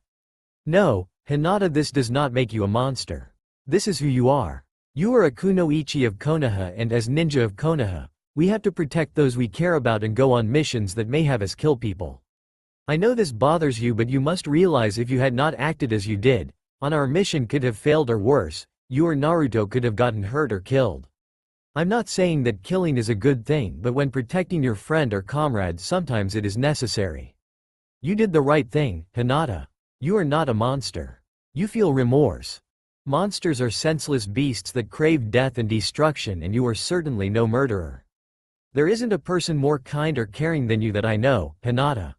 No, Hinata, this does not make you a monster. This is who you are. You are a kunoichi of Konoha, and as ninja of Konoha, we have to protect those we care about and go on missions that may have us kill people. I know this bothers you, but you must realize if you had not acted as you did, on our mission could have failed, or worse, you or Naruto could have gotten hurt or killed. I'm not saying that killing is a good thing, but when protecting your friend or comrade, sometimes it is necessary. You did the right thing, Hinata. You are not a monster. You feel remorse. Monsters are senseless beasts that crave death and destruction, and you are certainly no murderer. There isn't a person more kind or caring than you that I know, Hinata.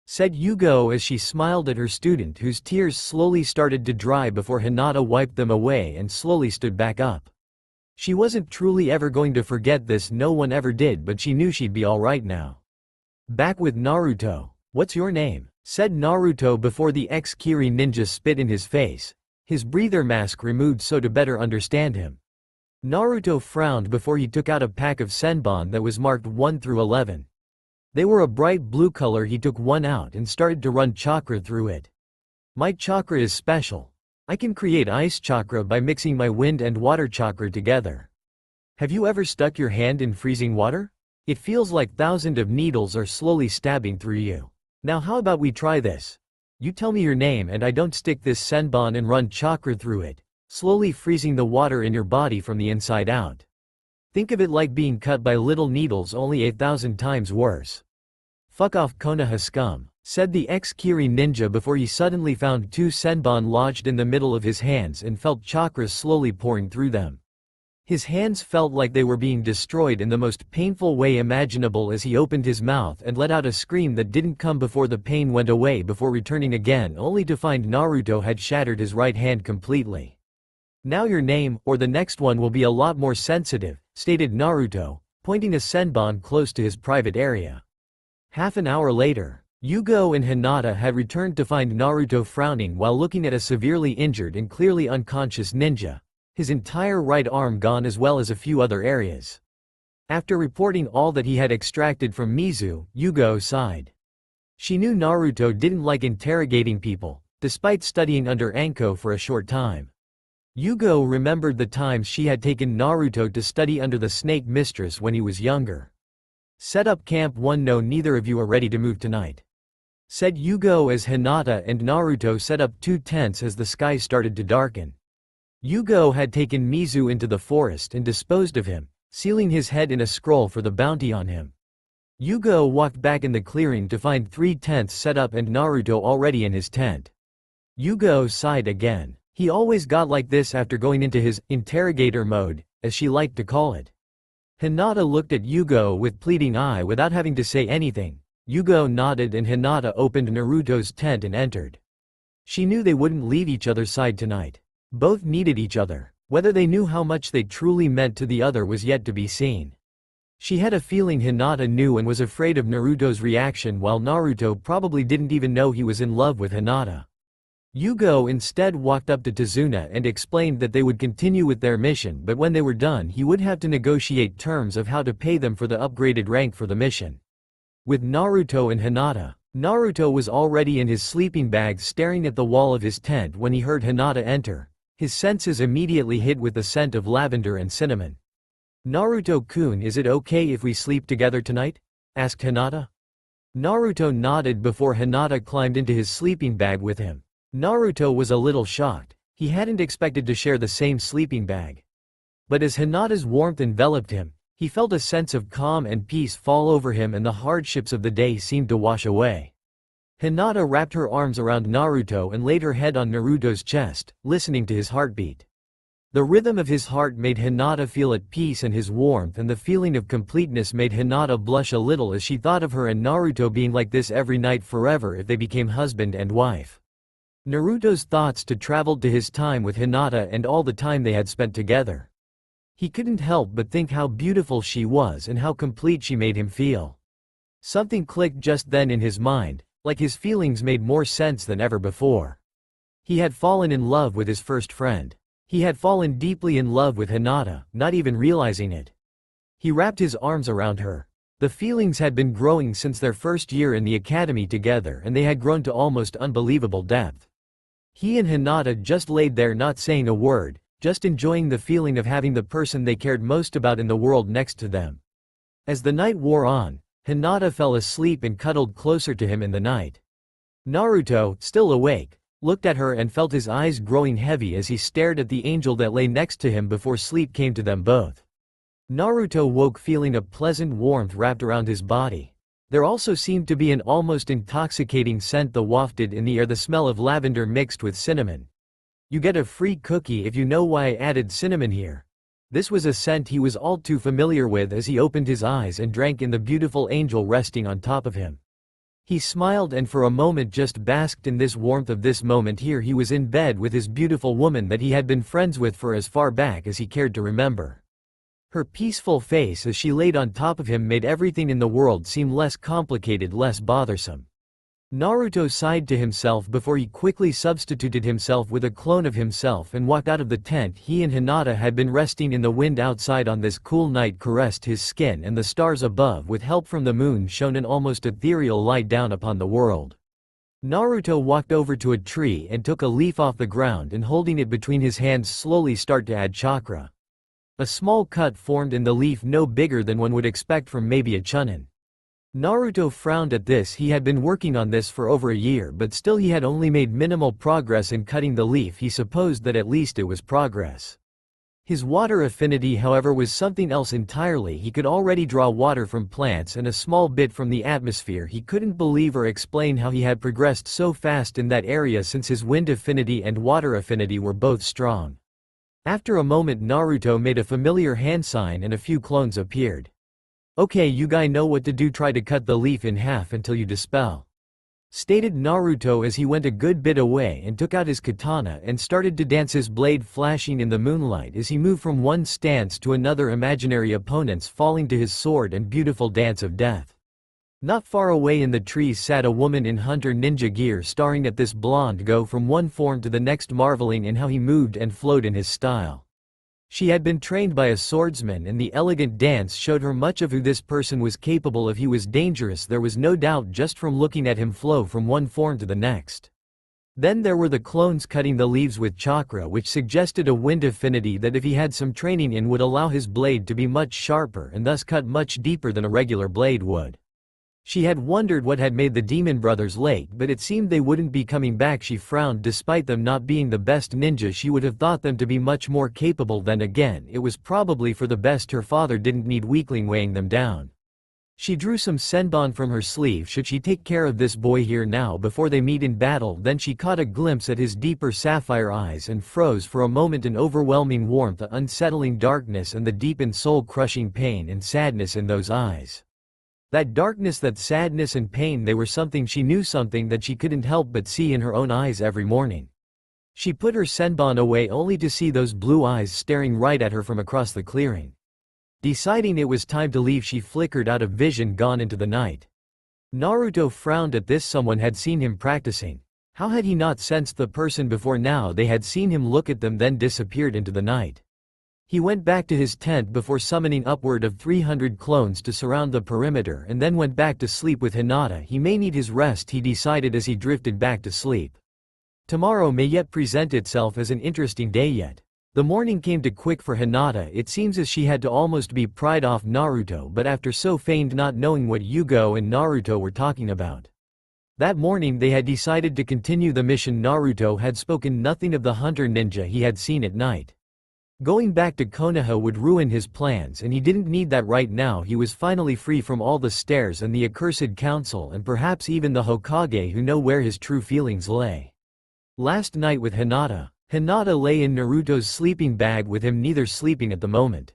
Said Yugo as she smiled at her student, whose tears slowly started to dry before Hinata wiped them away and slowly stood back up. She wasn't truly ever going to forget this, no one ever did, but she knew she'd be alright now. Back with Naruto. What's your name? Said Naruto before the ex-Kiri ninja spit in his face, his breather mask removed so to better understand him. Naruto frowned before he took out a pack of senbon that was marked 1 through 11. They were a bright blue color. He took one out and started to run chakra through it. My chakra is special. I can create ice chakra by mixing my wind and water chakra together. Have you ever stuck your hand in freezing water? It feels like thousands of needles are slowly stabbing through you. Now how about we try this? You tell me your name and I don't stick this senbon and run chakra through it, slowly freezing the water in your body from the inside out. Think of it like being cut by little needles, only 1,000 times worse. Fuck off, Konoha scum, said the ex-Kiri ninja before he suddenly found 2 senbon lodged in the middle of his hands and felt chakras slowly pouring through them. His hands felt like they were being destroyed in the most painful way imaginable as he opened his mouth and let out a scream that didn't come before the pain went away, before returning again only to find Naruto had shattered his right hand completely. Now your name, or the next one will be a lot more sensitive, stated Naruto, pointing a senbon close to his private area. Half an hour later, Yugo and Hinata had returned to find Naruto frowning while looking at a severely injured and clearly unconscious ninja, his entire right arm gone as well as a few other areas. After reporting all that he had extracted from Mizu, Yugo sighed. She knew Naruto didn't like interrogating people, despite studying under Anko for a short time. Yugo remembered the times she had taken Naruto to study under the Snake Mistress when he was younger. Set up Camp 1. No, neither of you are ready to move tonight, said Yugo as Hinata and Naruto set up 2 tents as the sky started to darken. Yugo had taken Mizu into the forest and disposed of him, sealing his head in a scroll for the bounty on him. Yugo walked back in the clearing to find 3 tents set up and Naruto already in his tent. Yugo sighed again. He always got like this after going into his interrogator mode, as she liked to call it. Hinata looked at Yugo with pleading eye without having to say anything. Yugo nodded and Hinata opened Naruto's tent and entered. She knew they wouldn't leave each other's side tonight. Both needed each other. Whether they knew how much they truly meant to the other was yet to be seen. She had a feeling Hinata knew and was afraid of Naruto's reaction, while Naruto probably didn't even know he was in love with Hinata. Yugo instead walked up to Tazuna and explained that they would continue with their mission, but when they were done he would have to negotiate terms of how to pay them for the upgraded rank for the mission. With Naruto and Hinata, Naruto was already in his sleeping bag staring at the wall of his tent when he heard Hinata enter. His senses immediately hit with the scent of lavender and cinnamon. "Naruto-kun, is it okay if we sleep together tonight?" asked Hinata. Naruto nodded before Hinata climbed into his sleeping bag with him. Naruto was a little shocked. He hadn't expected to share the same sleeping bag. But as Hinata's warmth enveloped him, he felt a sense of calm and peace fall over him, and the hardships of the day seemed to wash away. Hinata wrapped her arms around Naruto and laid her head on Naruto's chest, listening to his heartbeat. The rhythm of his heart made Hinata feel at peace, and his warmth and the feeling of completeness made Hinata blush a little as she thought of her and Naruto being like this every night forever if they became husband and wife. Naruto's thoughts traveled to his time with Hinata and all the time they had spent together. He couldn't help but think how beautiful she was and how complete she made him feel. Something clicked just then in his mind, like his feelings made more sense than ever before. He had fallen in love with his first friend. He had fallen deeply in love with Hinata, not even realizing it. He wrapped his arms around her. The feelings had been growing since their first year in the academy together, and they had grown to almost unbelievable depth. He and Hinata just laid there not saying a word, just enjoying the feeling of having the person they cared most about in the world next to them. As the night wore on, Hinata fell asleep and cuddled closer to him in the night. Naruto, still awake, looked at her and felt his eyes growing heavy as he stared at the angel that lay next to him before sleep came to them both. Naruto woke feeling a pleasant warmth wrapped around his body. There also seemed to be an almost intoxicating scent that wafted in the air, the smell of lavender mixed with cinnamon. "You get a free cookie if you know why I added cinnamon here." This was a scent he was all too familiar with as he opened his eyes and drank in the beautiful angel resting on top of him. He smiled and for a moment just basked in this warmth of this moment. Here he was in bed with his beautiful woman that he had been friends with for as far back as he cared to remember. Her peaceful face as she laid on top of him made everything in the world seem less complicated, less bothersome. Naruto sighed to himself before he quickly substituted himself with a clone of himself and walked out of the tent. He and Hinata had been resting in the wind outside on this cool night, caressed his skin, and the stars above with help from the moon shone an almost ethereal light down upon the world. Naruto walked over to a tree and took a leaf off the ground and holding it between his hands slowly start to add chakra. A small cut formed in the leaf no bigger than one would expect from maybe a chunin. Naruto frowned at this. He had been working on this for over a year, but still he had only made minimal progress in cutting the leaf. He supposed that at least it was progress. His water affinity, however, was something else entirely. He could already draw water from plants and a small bit from the atmosphere. He couldn't believe or explain how he had progressed so fast in that area since his wind affinity and water affinity were both strong. After a moment, Naruto made a familiar hand sign and a few clones appeared. "Okay, you guys know what to do. Try to cut the leaf in half until you dispel," stated Naruto as he went a good bit away and took out his katana and started to dance, his blade flashing in the moonlight as he moved from one stance to another, imaginary opponents falling to his sword and beautiful dance of death. Not far away in the trees sat a woman in hunter ninja gear, staring at this blonde go from one form to the next, marveling in how he moved and flowed in his style. She had been trained by a swordsman, and the elegant dance showed her much of who this person was capable of. He was dangerous, there was no doubt, just from looking at him flow from one form to the next. Then there were the clones cutting the leaves with chakra, which suggested a wind affinity that if he had some training in would allow his blade to be much sharper and thus cut much deeper than a regular blade would. She had wondered what had made the demon brothers late, but it seemed they wouldn't be coming back. She frowned. Despite them not being the best ninja, she would have thought them to be much more capable. Then again, it was probably for the best. Her father didn't need weakling weighing them down. She drew some senbon from her sleeve. Should she take care of this boy here now before they meet in battle? Then she caught a glimpse at his deeper sapphire eyes and froze for a moment. An overwhelming warmth, the unsettling darkness, and the deep and soul-crushing pain and sadness in those eyes. That darkness, that sadness and pain, they were something she knew, something that she couldn't help but see in her own eyes every morning. She put her senbon away only to see those blue eyes staring right at her from across the clearing. Deciding it was time to leave, she flickered out of vision, gone into the night. Naruto frowned at this. Someone had seen him practicing. How had he not sensed the person before now? They had seen him look at them then disappeared into the night. He went back to his tent before summoning upward of 300 clones to surround the perimeter and then went back to sleep with Hinata. He may need his rest, he decided as he drifted back to sleep. Tomorrow may yet present itself as an interesting day yet. The morning came too quick for Hinata. It seems as she had to almost be pried off Naruto, but after so feigned not knowing what Yugo and Naruto were talking about. That morning they had decided to continue the mission. Naruto had spoken nothing of the hunter ninja he had seen at night. Going back to Konoha would ruin his plans, and he didn't need that right now. He was finally free from all the stares and the accursed council and perhaps even the Hokage who know where his true feelings lay. Last night with Hinata. Hinata lay in Naruto's sleeping bag with him, neither sleeping at the moment.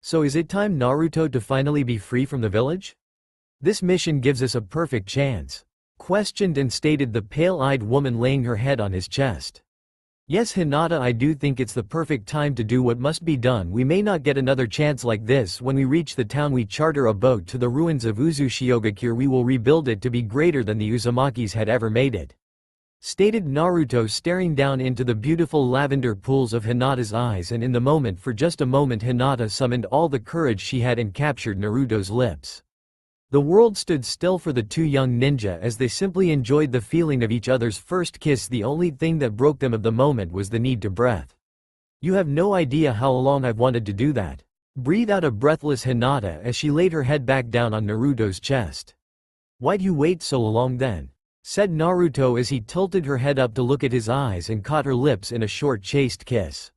So is it time Naruto to finally be free from the village? This mission gives us a perfect chance. Questioned and stated the pale-eyed woman laying her head on his chest. Yes Hinata, I do think it's the perfect time to do what must be done. We may not get another chance like this. When we reach the town we charter a boat to the ruins of Uzushiogakure. We will rebuild it to be greater than the Uzumakis had ever made it. Stated Naruto, staring down into the beautiful lavender pools of Hinata's eyes, and in the moment, for just a moment, Hinata summoned all the courage she had and captured Naruto's lips. The world stood still for the two young ninja as they simply enjoyed the feeling of each other's first kiss. The only thing that broke them of the moment was the need to breathe. You have no idea how long I've wanted to do that. Breathe out a breathless Hinata as she laid her head back down on Naruto's chest. Why'd you wait so long then? Said Naruto as he tilted her head up to look at his eyes and caught her lips in a short chaste kiss.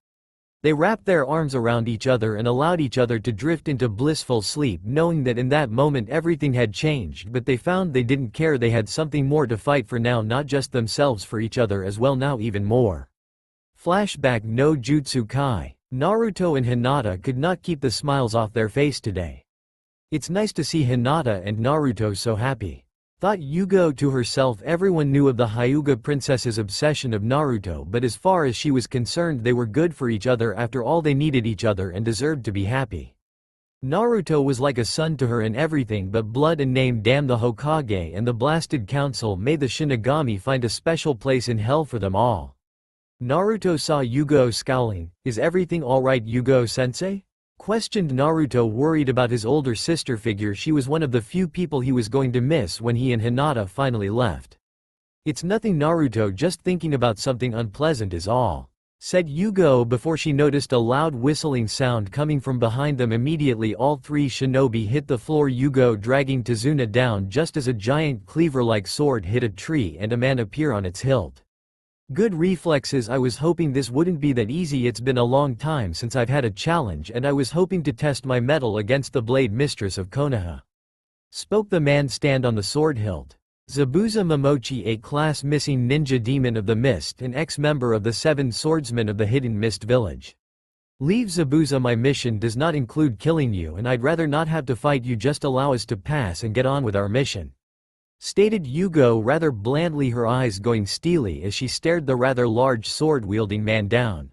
They wrapped their arms around each other and allowed each other to drift into blissful sleep, knowing that in that moment everything had changed, but they found they didn't care. They had something more to fight for now, not just themselves, for each other as well, now even more. Flashback no Jutsu Kai. Naruto and Hinata could not keep the smiles off their face today. It's nice to see Hinata and Naruto so happy. Thought Yugo to herself. Everyone knew of the Hyuga princess's obsession of Naruto, but as far as she was concerned they were good for each other. After all, they needed each other and deserved to be happy. Naruto was like a son to her in everything but blood and name. Damn the Hokage and the blasted council. May the Shinigami find a special place in hell for them all. Naruto saw Yugo scowling. Is everything alright, Yugo-sensei? Questioned Naruto, worried about his older sister figure. She was one of the few people he was going to miss when he and Hinata finally left. It's nothing Naruto, just thinking about something unpleasant is all. Said Yugo before she noticed a loud whistling sound coming from behind them. Immediately all three shinobi hit the floor, Yugo dragging Tazuna down just as a giant cleaver-like sword hit a tree and a man appear on its hilt. Good reflexes. I was hoping this wouldn't be that easy. It's been a long time since I've had a challenge and I was hoping to test my mettle against the blade mistress of Konoha. Spoke the man stand on the sword hilt. Zabuza Momochi, a class missing ninja demon of the mist and ex-member of the 7 swordsmen of the hidden mist village. Leave Zabuza, my mission does not include killing you and I'd rather not have to fight you, just allow us to pass and get on with our mission. Stated Yugo rather blandly, her eyes going steely as she stared the rather large sword-wielding man down.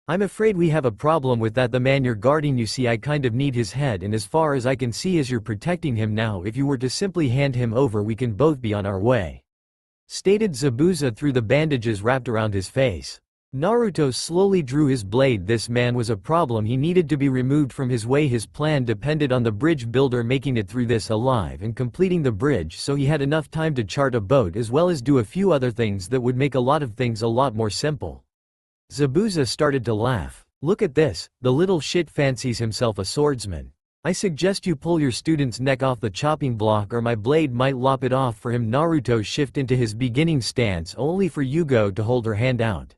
I'm afraid we have a problem with that. The man you're guarding, you see, I kind of need his head, and as far as I can see as you're protecting him now, if you were to simply hand him over we can both be on our way. Stated Zabuza through the bandages wrapped around his face. Naruto slowly drew his blade. This man was a problem. He needed to be removed from his way. His plan depended on the bridge builder making it through this alive and completing the bridge, so he had enough time to chart a boat as well as do a few other things that would make a lot of things a lot more simple. Zabuza started to laugh. Look at this, the little shit fancies himself a swordsman. I suggest you pull your student's neck off the chopping block or my blade might lop it off for him. Naruto shifted into his beginning stance only for Yugo to hold her hand out.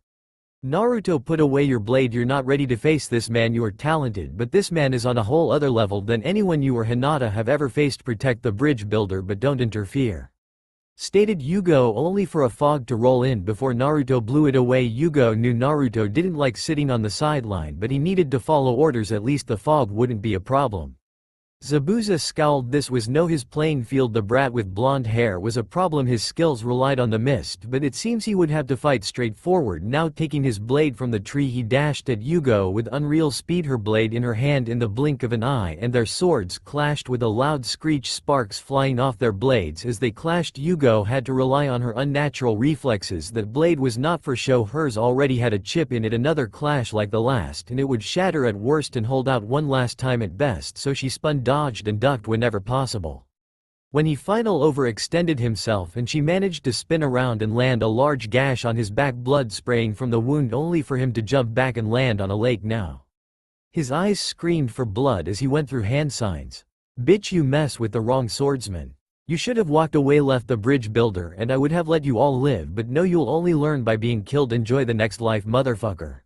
Naruto, put away your blade. You're not ready to face this man. You are talented, but this man is on a whole other level than anyone you or Hinata have ever faced. Protect the bridge builder but don't interfere. Stated Yugo only for a fog to roll in before Naruto blew it away. Yugo knew Naruto didn't like sitting on the sideline, but he needed to follow orders. At least the fog wouldn't be a problem. Zabuza scowled. This was no his playing field. The brat with blonde hair was a problem. His skills relied on the mist, but it seems he would have to fight straightforward. Now taking his blade from the tree, he dashed at Yugo with unreal speed, her blade in her hand in the blink of an eye, and their swords clashed with a loud screech, sparks flying off their blades. As they clashed, Yugo had to rely on her unnatural reflexes. That blade was not for show. Hers already had a chip in it. Another clash like the last and it would shatter at worst and hold out one last time at best, so she spun, dodged and ducked whenever possible. When he finally overextended himself and she managed to spin around and land a large gash on his back, blood spraying from the wound, only for him to jump back and land on a lake now. His eyes screamed for blood as he went through hand signs. Bitch, you mess with the wrong swordsman. You should have walked away, left the bridge builder, and I would have let you all live, but no, you'll only learn by being killed. Enjoy the next life, motherfucker.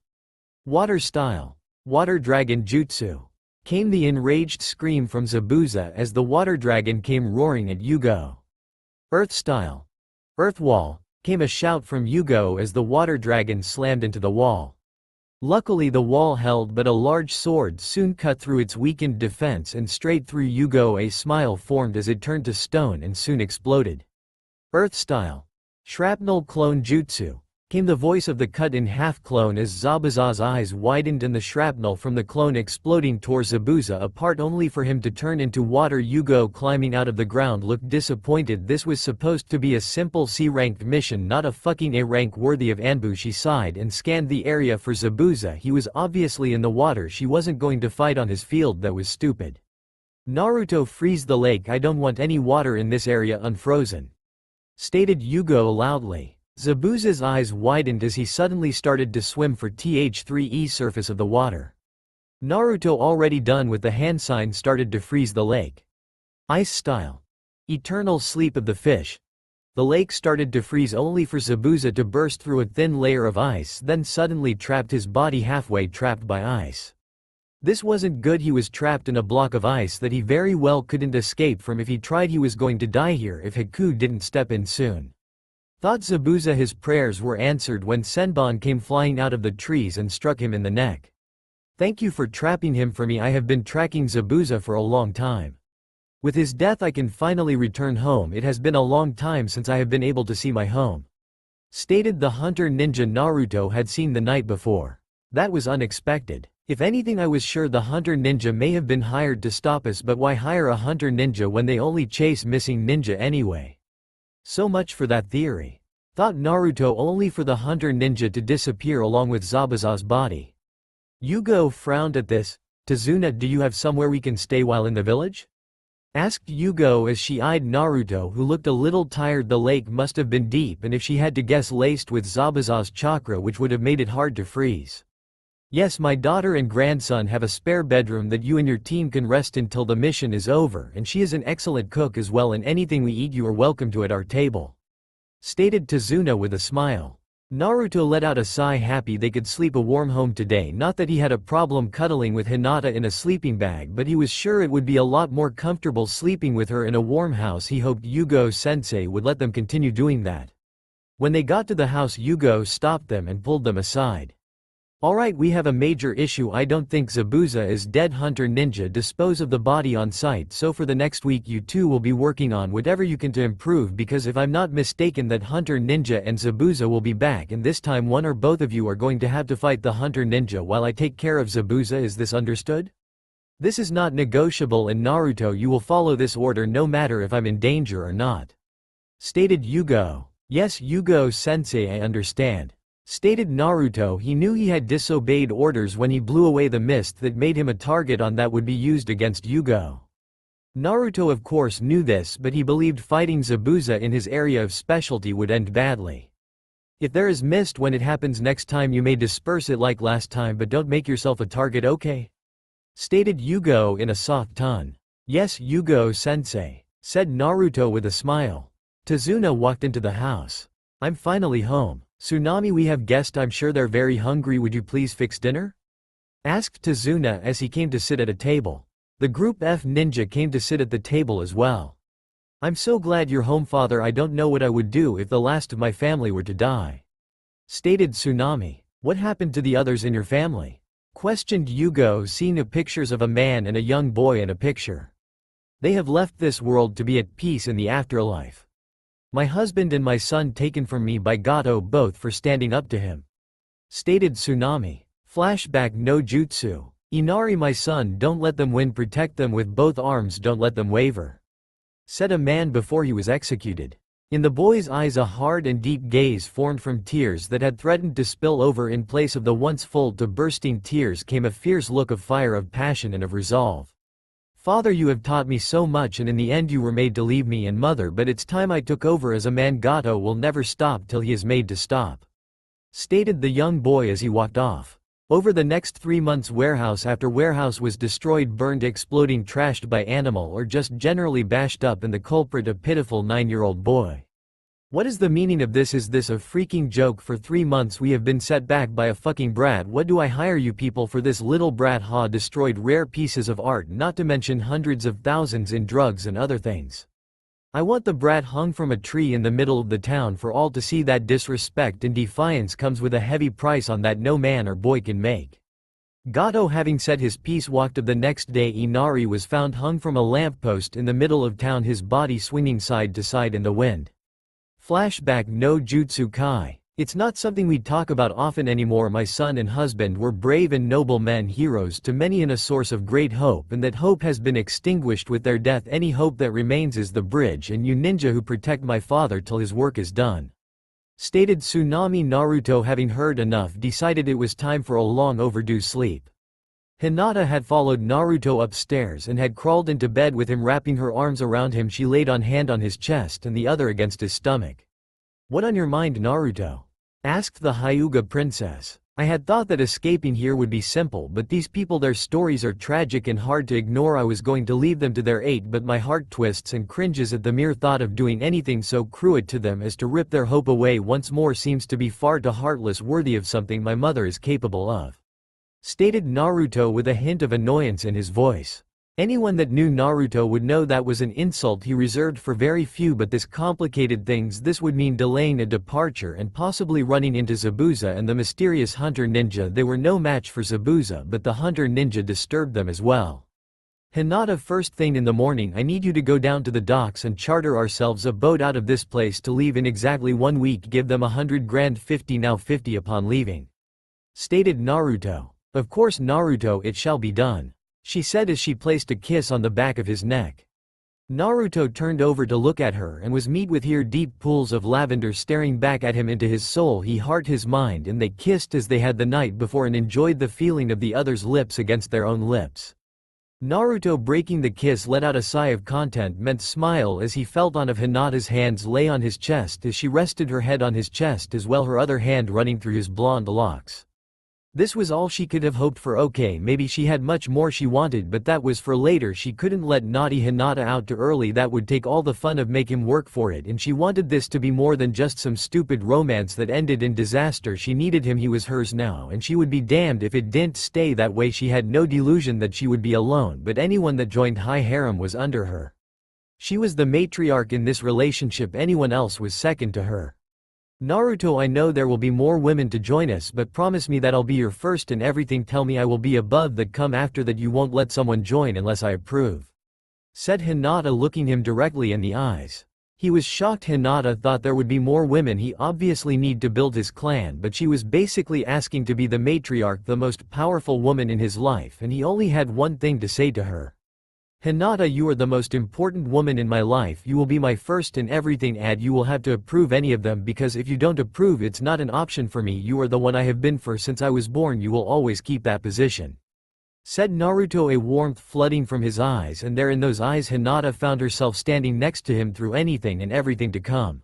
Water style. Water dragon jutsu. Came the enraged scream from Zabuza as the water dragon came roaring at Yugo. Earth style. Earth wall. Came a shout from Yugo as the water dragon slammed into the wall. Luckily the wall held, but a large sword soon cut through its weakened defense and straight through Yugo. A smile formed as it turned to stone and soon exploded. Earth style. Shrapnel clone jutsu. Came the voice of the cut-in-half clone as Zabuza's eyes widened and the shrapnel from the clone exploding tore Zabuza apart, only for him to turn into water. Yugo, climbing out of the ground, looked disappointed. This was supposed to be a simple C-ranked mission, not a fucking A rank worthy of Anbu. She sighed and scanned the area for Zabuza. He was obviously in the water. She wasn't going to fight on his field. That was stupid. Naruto, freeze the lake. I don't want any water in this area unfrozen, stated Yugo loudly. Zabuza's eyes widened as he suddenly started to swim for th3e surface of the water. Naruto, already done with the hand sign, started to freeze the lake. Ice style. Eternal sleep of the fish. The lake started to freeze, only for Zabuza to burst through a thin layer of ice, then suddenly trapped his body halfway, trapped by ice. This wasn't good. He was trapped in a block of ice that he very well couldn't escape from. If he tried, he was going to die here if Haku didn't step in soon. Thought Zabuza. His prayers were answered when Senbon came flying out of the trees and struck him in the neck. Thank you for trapping him for me. I have been tracking Zabuza for a long time. With his death I can finally return home. It has been a long time since I have been able to see my home, stated the hunter ninja Naruto had seen the night before. That was unexpected. If anything, I was sure the hunter ninja may have been hired to stop us, but why hire a hunter ninja when they only chase missing ninja anyway? So much for that theory, thought Naruto, only for the hunter ninja to disappear along with Zabuza's body. Yugo frowned at this. Tazuna, do you have somewhere we can stay while in the village? Asked Yugo as she eyed Naruto, who looked a little tired. The lake must have been deep, and if she had to guess, laced with Zabuza's chakra, which would have made it hard to freeze. Yes, my daughter and grandson have a spare bedroom that you and your team can rest until the mission is over, and she is an excellent cook as well, and anything we eat you are welcome to at our table, stated Tazuna with a smile. Naruto let out a sigh, happy they could sleep a warm home today. Not that he had a problem cuddling with Hinata in a sleeping bag, but he was sure it would be a lot more comfortable sleeping with her in a warm house. He hoped Yugo-sensei would let them continue doing that. When they got to the house, Yugo stopped them and pulled them aside. Alright, we have a major issue. I don't think Zabuza is dead. Hunter ninja, dispose of the body on site. So for the next week you two will be working on whatever you can to improve, because if I'm not mistaken that hunter ninja and Zabuza will be back, and this time one or both of you are going to have to fight the hunter ninja while I take care of Zabuza. Is this understood? This is not negotiable, and Naruto, you will follow this order no matter if I'm in danger or not, stated Yugo. Yes, Yugo-sensei, I understand, stated Naruto. He knew he had disobeyed orders when he blew away the mist that made him a target on that would be used against Yugo. Naruto of course knew this, but he believed fighting Zabuza in his area of specialty would end badly. If there is mist when it happens next time, you may disperse it like last time, but don't make yourself a target, okay? Stated Yugo in a soft tone. Yes, Yugo-sensei, said Naruto with a smile. Tazuna walked into the house. I'm finally home. Tsunami, we have guests. I'm sure they're very hungry. Would you please fix dinner? Asked Tazuna as he came to sit at a table. The Group F ninja came to sit at the table as well. I'm so glad you're home, father. I don't know what I would do if the last of my family were to die, stated Tsunami. What happened to the others in your family? Questioned Yugo, seeing pictures of a man and a young boy in a picture. They have left this world to be at peace in the afterlife. My husband and my son taken from me by Gato both for standing up to him. Stated Tsunami. Flashback no jutsu. Inari my son, don't let them win, protect them with both arms, don't let them waver. Said a man before he was executed. In the boy's eyes a hard and deep gaze formed from tears that had threatened to spill over. In place of the once full to bursting tears came a fierce look of fire, of passion and of resolve. Father, you have taught me so much, and in the end you were made to leave me and mother, but it's time I took over as a man. Gato will never stop till he is made to stop. Stated the young boy as he walked off. Over the next 3 months, warehouse after warehouse was destroyed, burned, exploding, trashed by animal or just generally bashed up, and the culprit a pitiful 9-year-old boy. What is the meaning of this? Is this a freaking joke? For 3 months we have been set back by a fucking brat. What do I hire you people for? This little brat ha destroyed rare pieces of art, not to mention hundreds of thousands in drugs and other things. I want the brat hung from a tree in the middle of the town for all to see. That disrespect and defiance comes with a heavy price on that no man or boy can make. Gato, having said his piece, walked of the next day. Inari was found hung from a lamppost in the middle of town, his body swinging side to side in the wind. Flashback no jutsu kai. It's not something we talk about often anymore. My son and husband were brave and noble men, heroes to many and a source of great hope, and that hope has been extinguished with their death. Any hope that remains is the bridge and you ninja who protect my father till his work is done. Stated Tsunami. Naruto, having heard enough, decided it was time for a long overdue sleep. Hinata had followed Naruto upstairs and had crawled into bed with him, wrapping her arms around him. She laid one hand on his chest and the other against his stomach. What on your mind, Naruto? Asked the Hyuga princess. I had thought that escaping here would be simple, but these people, their stories are tragic and hard to ignore. I was going to leave them to their fate, but my heart twists and cringes at the mere thought of doing anything so cruel to them as to rip their hope away once more. Seems to be far too heartless, worthy of something my mother is capable of. Stated Naruto with a hint of annoyance in his voice. Anyone that knew Naruto would know that was an insult he reserved for very few, but this complicated things. This would mean delaying a departure and possibly running into Zabuza and the mysterious hunter ninja. They were no match for Zabuza, but the hunter ninja disturbed them as well. Hinata, first thing in the morning I need you to go down to the docks and charter ourselves a boat out of this place to leave in exactly 1 week. Give them 100 grand, 50 now, 50 upon leaving. Stated Naruto. Of course Naruto, it shall be done, she said as she placed a kiss on the back of his neck. Naruto turned over to look at her and was met with here deep pools of lavender staring back at him into his soul, his heart, his mind, and they kissed as they had the night before and enjoyed the feeling of the other's lips against their own lips. Naruto, breaking the kiss, let out a sigh of content-meant smile as he felt one of Hinata's hands lay on his chest as she rested her head on his chest as well, her other hand running through his blonde locks. This was all she could have hoped for. Okay, maybe she had much more she wanted, but that was for later. She couldn't let naughty Hinata out too early. That would take all the fun of make him work for it, and she wanted this to be more than just some stupid romance that ended in disaster. She needed him, he was hers now, and she would be damned if it didn't stay that way. She had no delusion that she would be alone, but anyone that joined High Harem was under her. She was the matriarch in this relationship, anyone else was second to her. Naruto, I know there will be more women to join us, but promise me that I'll be your first in everything. Tell me I will be above that. Come after that, you won't let someone join unless I approve. Said Hinata, looking him directly in the eyes. He was shocked. Hinata thought there would be more women. He obviously need to build his clan, but she was basically asking to be the matriarch, the most powerful woman in his life, and he only had one thing to say to her. Hinata, you are the most important woman in my life. You will be my first in everything. Add, you will have to approve any of them, because if you don't approve, it's not an option for me. You are the one I have been for since I was born. You will always keep that position. Said Naruto, a warmth flooding from his eyes, and there in those eyes Hinata found herself standing next to him through anything and everything to come.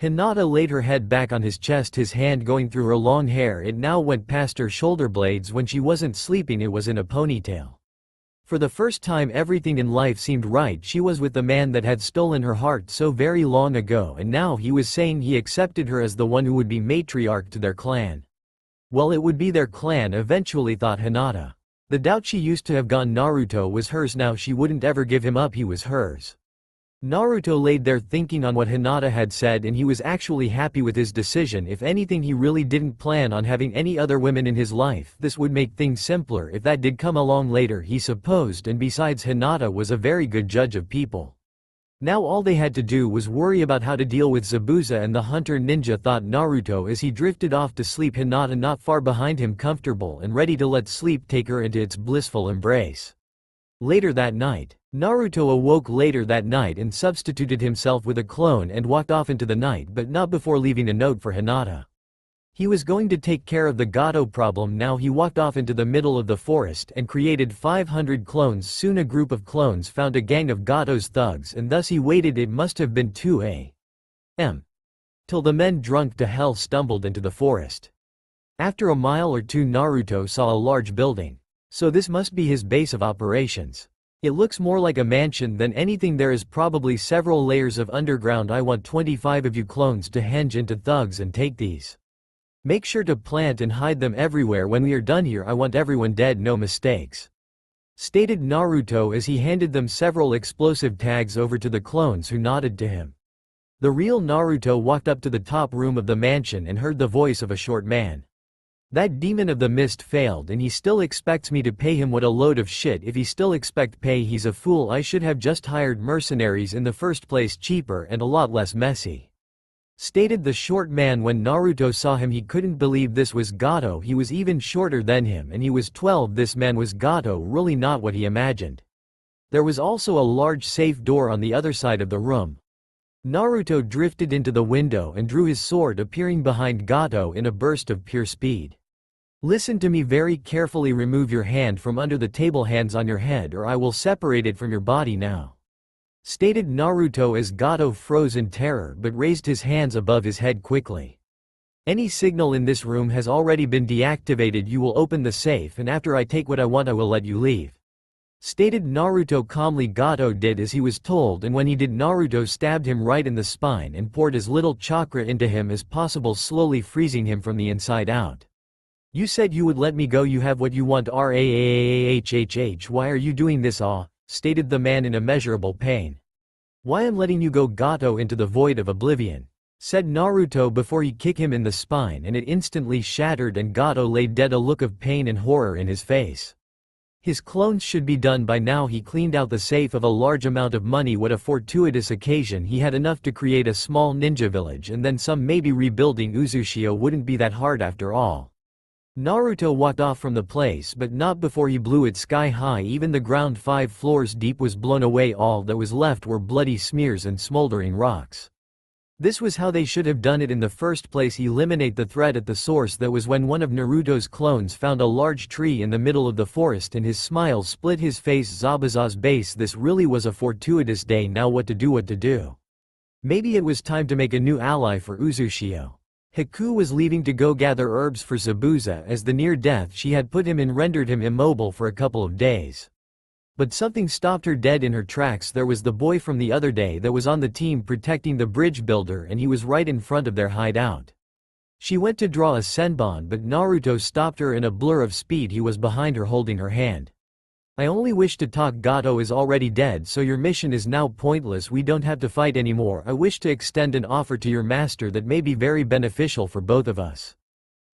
Hinata laid her head back on his chest, his hand going through her long hair. It now went past her shoulder blades. When she wasn't sleeping, it was in a ponytail. For the first time everything in life seemed right. She was with the man that had stolen her heart so very long ago, and now he was saying he accepted her as the one who would be matriarch to their clan. Well, it would be their clan eventually, thought Hinata. The doubt she used to have gone Naruto was hers now. She wouldn't ever give him up, he was hers. Naruto laid there thinking on what Hinata had said, and he was actually happy with his decision. If anything, he really didn't plan on having any other women in his life. This would make things simpler if that did come along later, he supposed, and besides, Hinata was a very good judge of people. Now all they had to do was worry about how to deal with Zabuza and the hunter ninja, thought Naruto as he drifted off to sleep, Hinata not far behind him, comfortable and ready to let sleep take her into its blissful embrace. Later that night, Naruto awoke later that night and substituted himself with a clone and walked off into the night, but not before leaving a note for Hinata. He was going to take care of the Gato problem now. He walked off into the middle of the forest and created 500 clones. Soon a group of clones found a gang of Gato's thugs, and thus he waited, it must have been 2 a.m. till the men drunk to hell stumbled into the forest. After a mile or two, Naruto saw a large building. So this must be his base of operations. It looks more like a mansion than anything. There is probably several layers of underground. I want 25 of you clones to henge into thugs and take these. Make sure to plant and hide them everywhere. When we are done here, I want everyone dead, no mistakes," stated Naruto as he handed them several explosive tags over to the clones, who nodded to him. The real Naruto walked up to the top room of the mansion and heard the voice of a short man. "That demon of the mist failed, and he still expects me to pay him. What a load of shit. If he still expect pay, he's a fool. I should have just hired mercenaries in the first place, cheaper and a lot less messy," stated the short man. When Naruto saw him, he couldn't believe this was Gato. He was even shorter than him and he was 12. This man was Gato, really not what he imagined. There was also a large safe door on the other side of the room. Naruto drifted into the window and drew his sword, appearing behind Gato in a burst of pure speed. "Listen to me very carefully. Remove your hand from under the table, hands on your head, or I will separate it from your body now," stated Naruto as Gato froze in terror but raised his hands above his head quickly. "Any signal in this room has already been deactivated. You will open the safe, and after I take what I want, I will let you leave," stated Naruto calmly. Gato did as he was told, and when he did, Naruto stabbed him right in the spine and poured as little chakra into him as possible, slowly freezing him from the inside out. "You said you would let me go. You have what you want. Rahhhh. Why are you doing this? Stated the man in immeasurable pain. "Why I'm letting you go, Gato, into the void of oblivion," said Naruto before he kicked him in the spine, and it instantly shattered and Gato lay dead, a look of pain and horror in his face. His clones should be done by now. He cleaned out the safe of a large amount of money. What a fortuitous occasion. He had enough to create a small ninja village and then some. Maybe rebuilding Uzushio wouldn't be that hard after all. Naruto walked off from the place, but not before he blew it sky high. Even the ground 5 floors deep was blown away. All that was left were bloody smears and smoldering rocks. This was how they should have done it in the first place. Eliminate the threat at the source. That was when one of Naruto's clones found a large tree in the middle of the forest, and his smile split his face. Zabuza's base. This really was a fortuitous day. Now what to do? Maybe it was time to make a new ally for Uzushio. Haku was leaving to go gather herbs for Zabuza, as the near death she had put him in rendered him immobile for a couple of days. But something stopped her dead in her tracks. There was the boy from the other day that was on the team protecting the bridge builder, and he was right in front of their hideout. She went to draw a senbon, but Naruto stopped her in a blur of speed. He was behind her holding her hand. "I only wish to talk. Gato is already dead, so your mission is now pointless. We don't have to fight anymore. I wish to extend an offer to your master that may be very beneficial for both of us,"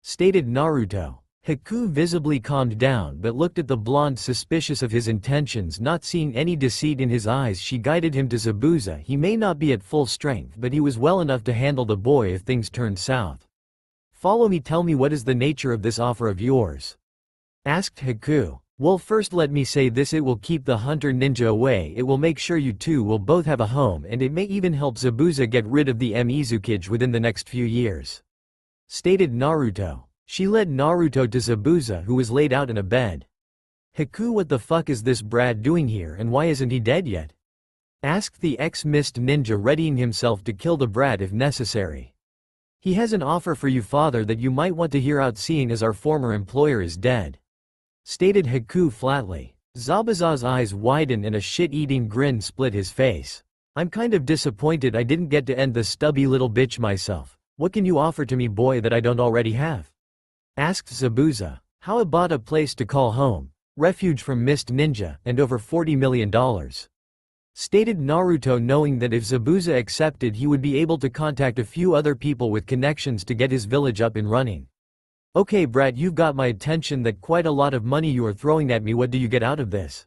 stated Naruto. Haku visibly calmed down but looked at the blonde, suspicious of his intentions. Not seeing any deceit in his eyes, she guided him to Zabuza. He may not be at full strength, but he was well enough to handle the boy if things turned south. "Follow me. Tell me, what is the nature of this offer of yours?" asked Haku. "Well, first let me say this, it will keep the hunter ninja away. It will make sure you two will both have a home, and it may even help Zabuza get rid of the Mizukage within the next few years," stated Naruto. She led Naruto to Zabuza, who was laid out in a bed. "Haku, what the fuck is this Brad doing here, and why isn't he dead yet?" asked the ex-mist ninja, readying himself to kill the brat if necessary. "He has an offer for you, father, that you might want to hear out, seeing as our former employer is dead," stated Haku flatly. Zabuza's eyes widened and a shit-eating grin split his face. "I'm kind of disappointed I didn't get to end the stubby little bitch myself. What can you offer to me, boy, that I don't already have?" asked Zabuza. "How about a place to call home, refuge from Mist Ninja, and over $40 million?" stated Naruto, knowing that if Zabuza accepted he would be able to contact a few other people with connections to get his village up and running. Okay brat, you've got my attention. That quite a lot of money you are throwing at me. What do you get out of this?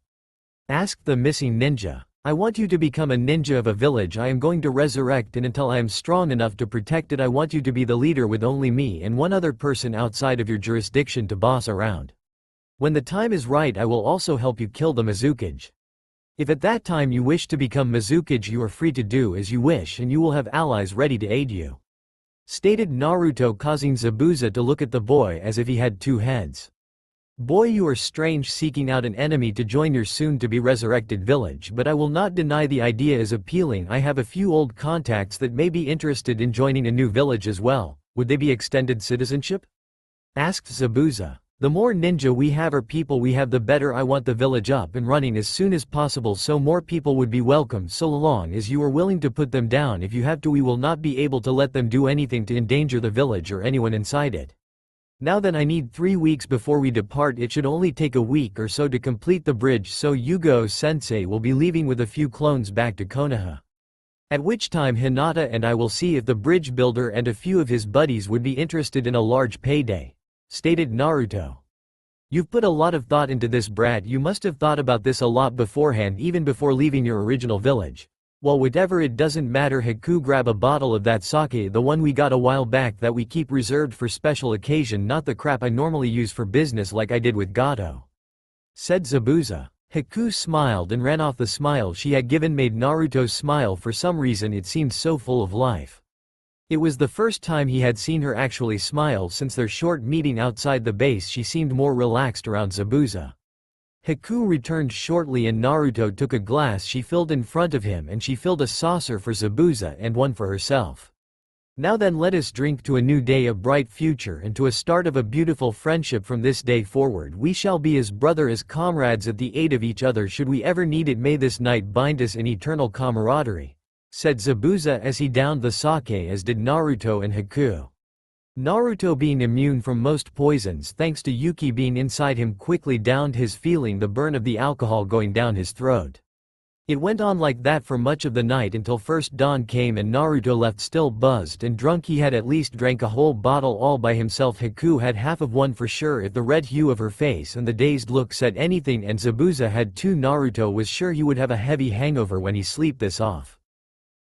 Asked the missing ninja. I want you to become a ninja of a village I am going to resurrect, and until I am strong enough to protect it I want you to be the leader with only me and one other person outside of your jurisdiction to boss around. When the time is right I will also help you kill the Mizukage. If at that time you wish to become Mizukage you are free to do as you wish and you will have allies ready to aid you. Stated Naruto, causing Zabuza to look at the boy as if he had two heads. Boy, you are strange, seeking out an enemy to join your soon-to-be resurrected village, but I will not deny the idea is appealing. I have a few old contacts that may be interested in joining a new village as well. Would they be extended citizenship? Asked Zabuza. The more ninja we have or people we have the better. I want the village up and running as soon as possible so more people would be welcome, so long as you are willing to put them down if you have to. We will not be able to let them do anything to endanger the village or anyone inside it. Now then, I need 3 weeks before we depart. It should only take a week or so to complete the bridge, so Yugo-sensei will be leaving with a few clones back to Konoha. At which time Hinata and I will see if the bridge builder and a few of his buddies would be interested in a large payday. Stated Naruto. You've put a lot of thought into this brat. You must have thought about this a lot beforehand, even before leaving your original village. Well, whatever, it doesn't matter. Haku, grab a bottle of that sake, the one we got a while back that we keep reserved for special occasion, not the crap I normally use for business like I did with Gato. Said Zabuza. Haku smiled and ran off. The smile she had given made Naruto smile. For some reason it seemed so full of life. It was the first time he had seen her actually smile since their short meeting outside the base. She seemed more relaxed around Zabuza. Haku returned shortly and Naruto took a glass she filled in front of him, and she filled a saucer for Zabuza and one for herself. Now then, let us drink to a new day, a bright future, and to a start of a beautiful friendship. From this day forward we shall be as brother, as comrades, at the aid of each other should we ever need it. May this night bind us in eternal camaraderie. Said Zabuza as he downed the sake, as did Naruto and Haku. Naruto, being immune from most poisons thanks to Yuki being inside him, quickly downed his, feeling the burn of the alcohol going down his throat. It went on like that for much of the night until first dawn came and Naruto left still buzzed and drunk. He had at least drank a whole bottle all by himself. Haku had half of one for sure if the red hue of her face and the dazed look said anything, and Zabuza had two. Naruto was sure he would have a heavy hangover when he slept this off.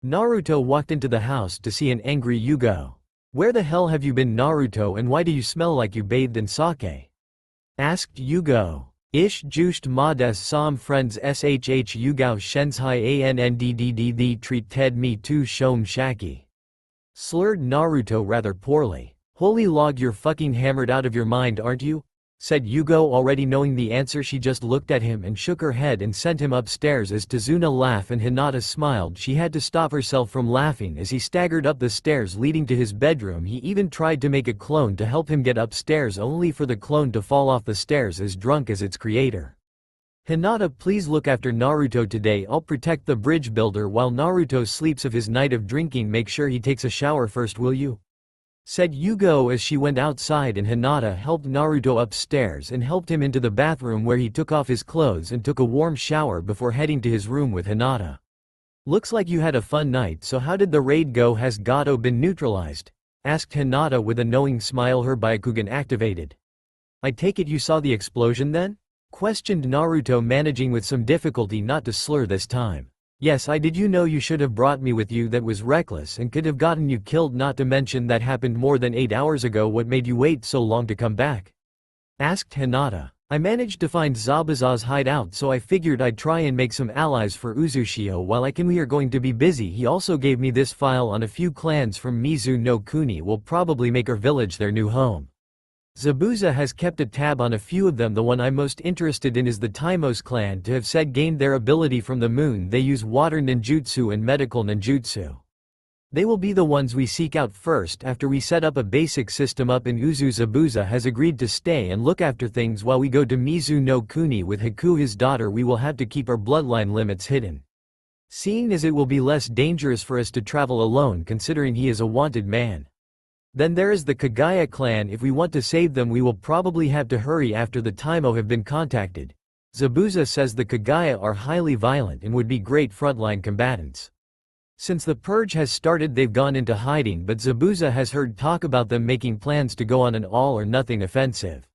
Naruto walked into the house to see an angry Yugo. Where the hell have you been, Naruto, and why do you smell like you bathed in sake? Asked Yugo. Ish juiced ma des som friends shh Yugao shenzhai anndd the treat ted me too shom shaki. Slurred Naruto rather poorly. Holy log, you're fucking hammered out of your mind, aren't you? Said Yugo, already knowing the answer. She just looked at him and shook her head and sent him upstairs. As Tazuna laughed and Hinata smiled, she had to stop herself from laughing as he staggered up the stairs leading to his bedroom. He even tried to make a clone to help him get upstairs, only for the clone to fall off the stairs as drunk as its creator. Hinata, please look after Naruto today. I'll protect the bridge builder while Naruto sleeps of his night of drinking. Make sure he takes a shower first, will you? Said Yugo as she went outside, and Hinata helped Naruto upstairs and helped him into the bathroom where he took off his clothes and took a warm shower before heading to his room with Hinata. Looks like you had a fun night, so how did the raid go? Has Gato been neutralized? Asked Hinata with a knowing smile, her Byakugan activated. I take it you saw the explosion then? Questioned Naruto, managing with some difficulty not to slur this time. Yes, I did. You know you should have brought me with you. That was reckless and could have gotten you killed, not to mention that happened more than 8 hours ago. What made you wait so long to come back? Asked Hinata. I managed to find Zabuza's hideout, so I figured I'd try and make some allies for Uzushio while I can. We are going to be busy. He also gave me this file on a few clans from Mizu no Kuni. Will probably make our village their new home. Zabuza has kept a tab on a few of them. The one I'm most interested in is the Taimos clan, to have said gained their ability from the moon. They use water ninjutsu and medical ninjutsu. They will be the ones we seek out first after we set up a basic system up in Uzu. Zabuza has agreed to stay and look after things while we go to Mizu no Kuni with Haku, his daughter. We will have to keep our bloodline limits hidden, seeing as it will be less dangerous for us to travel alone considering he is a wanted man. Then there is the Kagaya clan. If we want to save them we will probably have to hurry after the Taimo have been contacted. Zabuza says the Kagaya are highly violent and would be great frontline combatants. Since the purge has started, they've gone into hiding, but Zabuza has heard talk about them making plans to go on an all-or-nothing offensive.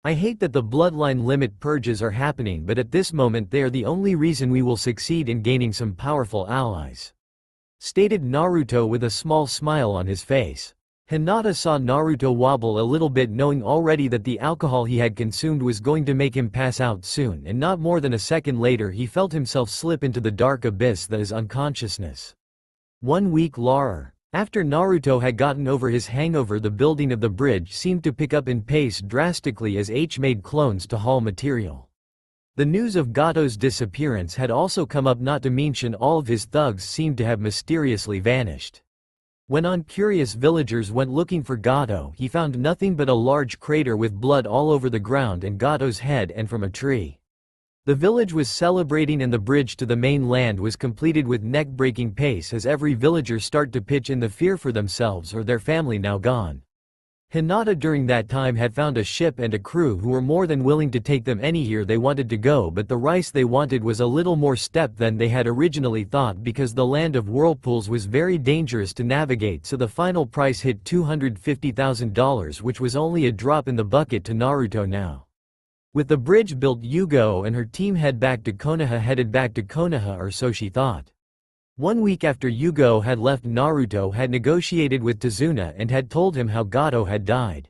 I hate that the bloodline limit purges are happening, but at this moment they are the only reason we will succeed in gaining some powerful allies," stated Naruto with a small smile on his face. Hinata saw Naruto wobble a little bit, knowing already that the alcohol he had consumed was going to make him pass out soon, and not more than a second later he felt himself slip into the dark abyss that is unconsciousness. 1 week later, after Naruto had gotten over his hangover, the building of the bridge seemed to pick up in pace drastically as H made clones to haul material. The news of Gato's disappearance had also come up, not to mention all of his thugs seemed to have mysteriously vanished. When curious villagers went looking for Gato, he found nothing but a large crater with blood all over the ground and Gato's head and from a tree. The village was celebrating and the bridge to the mainland was completed with neck-breaking pace as every villager start to pitch in the fear for themselves or their family now gone. Hinata during that time had found a ship and a crew who were more than willing to take them anywhere they wanted to go, but the rice they wanted was a little more step than they had originally thought because the land of whirlpools was very dangerous to navigate, so the final price hit $250,000, which was only a drop in the bucket to Naruto now. With the bridge built, Yugo and her team headed back to Konoha, or so she thought. 1 week after Yugo had left, Naruto had negotiated with Tazuna and had told him how Gato had died.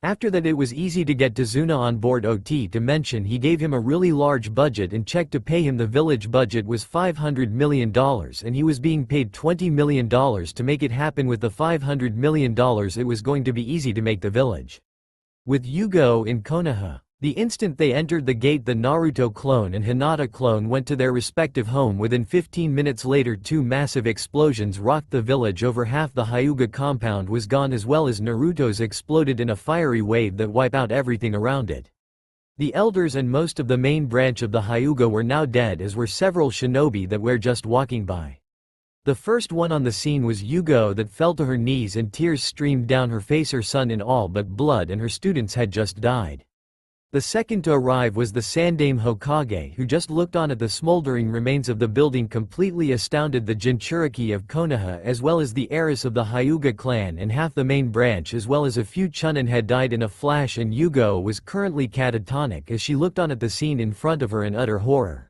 After that, it was easy to get Tazuna on board. To mention, he gave him a really large budget and check to pay him. The village budget was $500 million and he was being paid $20 million to make it happen. With the $500 million it was going to be easy to make the village. With Yugo in Konoha, the instant they entered the gate, the Naruto clone and Hinata clone went to their respective home. Within 15 minutes later, 2 massive explosions rocked the village. Over half the Hyuga compound was gone, as well as Naruto's exploded in a fiery wave that wiped out everything around it. The elders and most of the main branch of the Hyuga were now dead, as were several shinobi that were just walking by. The first one on the scene was Yugo, that fell to her knees and tears streamed down her face. Her son in all but blood and her students had just died. The second to arrive was the Sandaime Hokage, who just looked on at the smoldering remains of the building, completely astounded. The Jinchuriki of Konoha, as well as the heiress of the Hyuga clan and half the main branch, as well as a few chunin, had died in a flash, and Yugo was currently catatonic as she looked on at the scene in front of her in utter horror.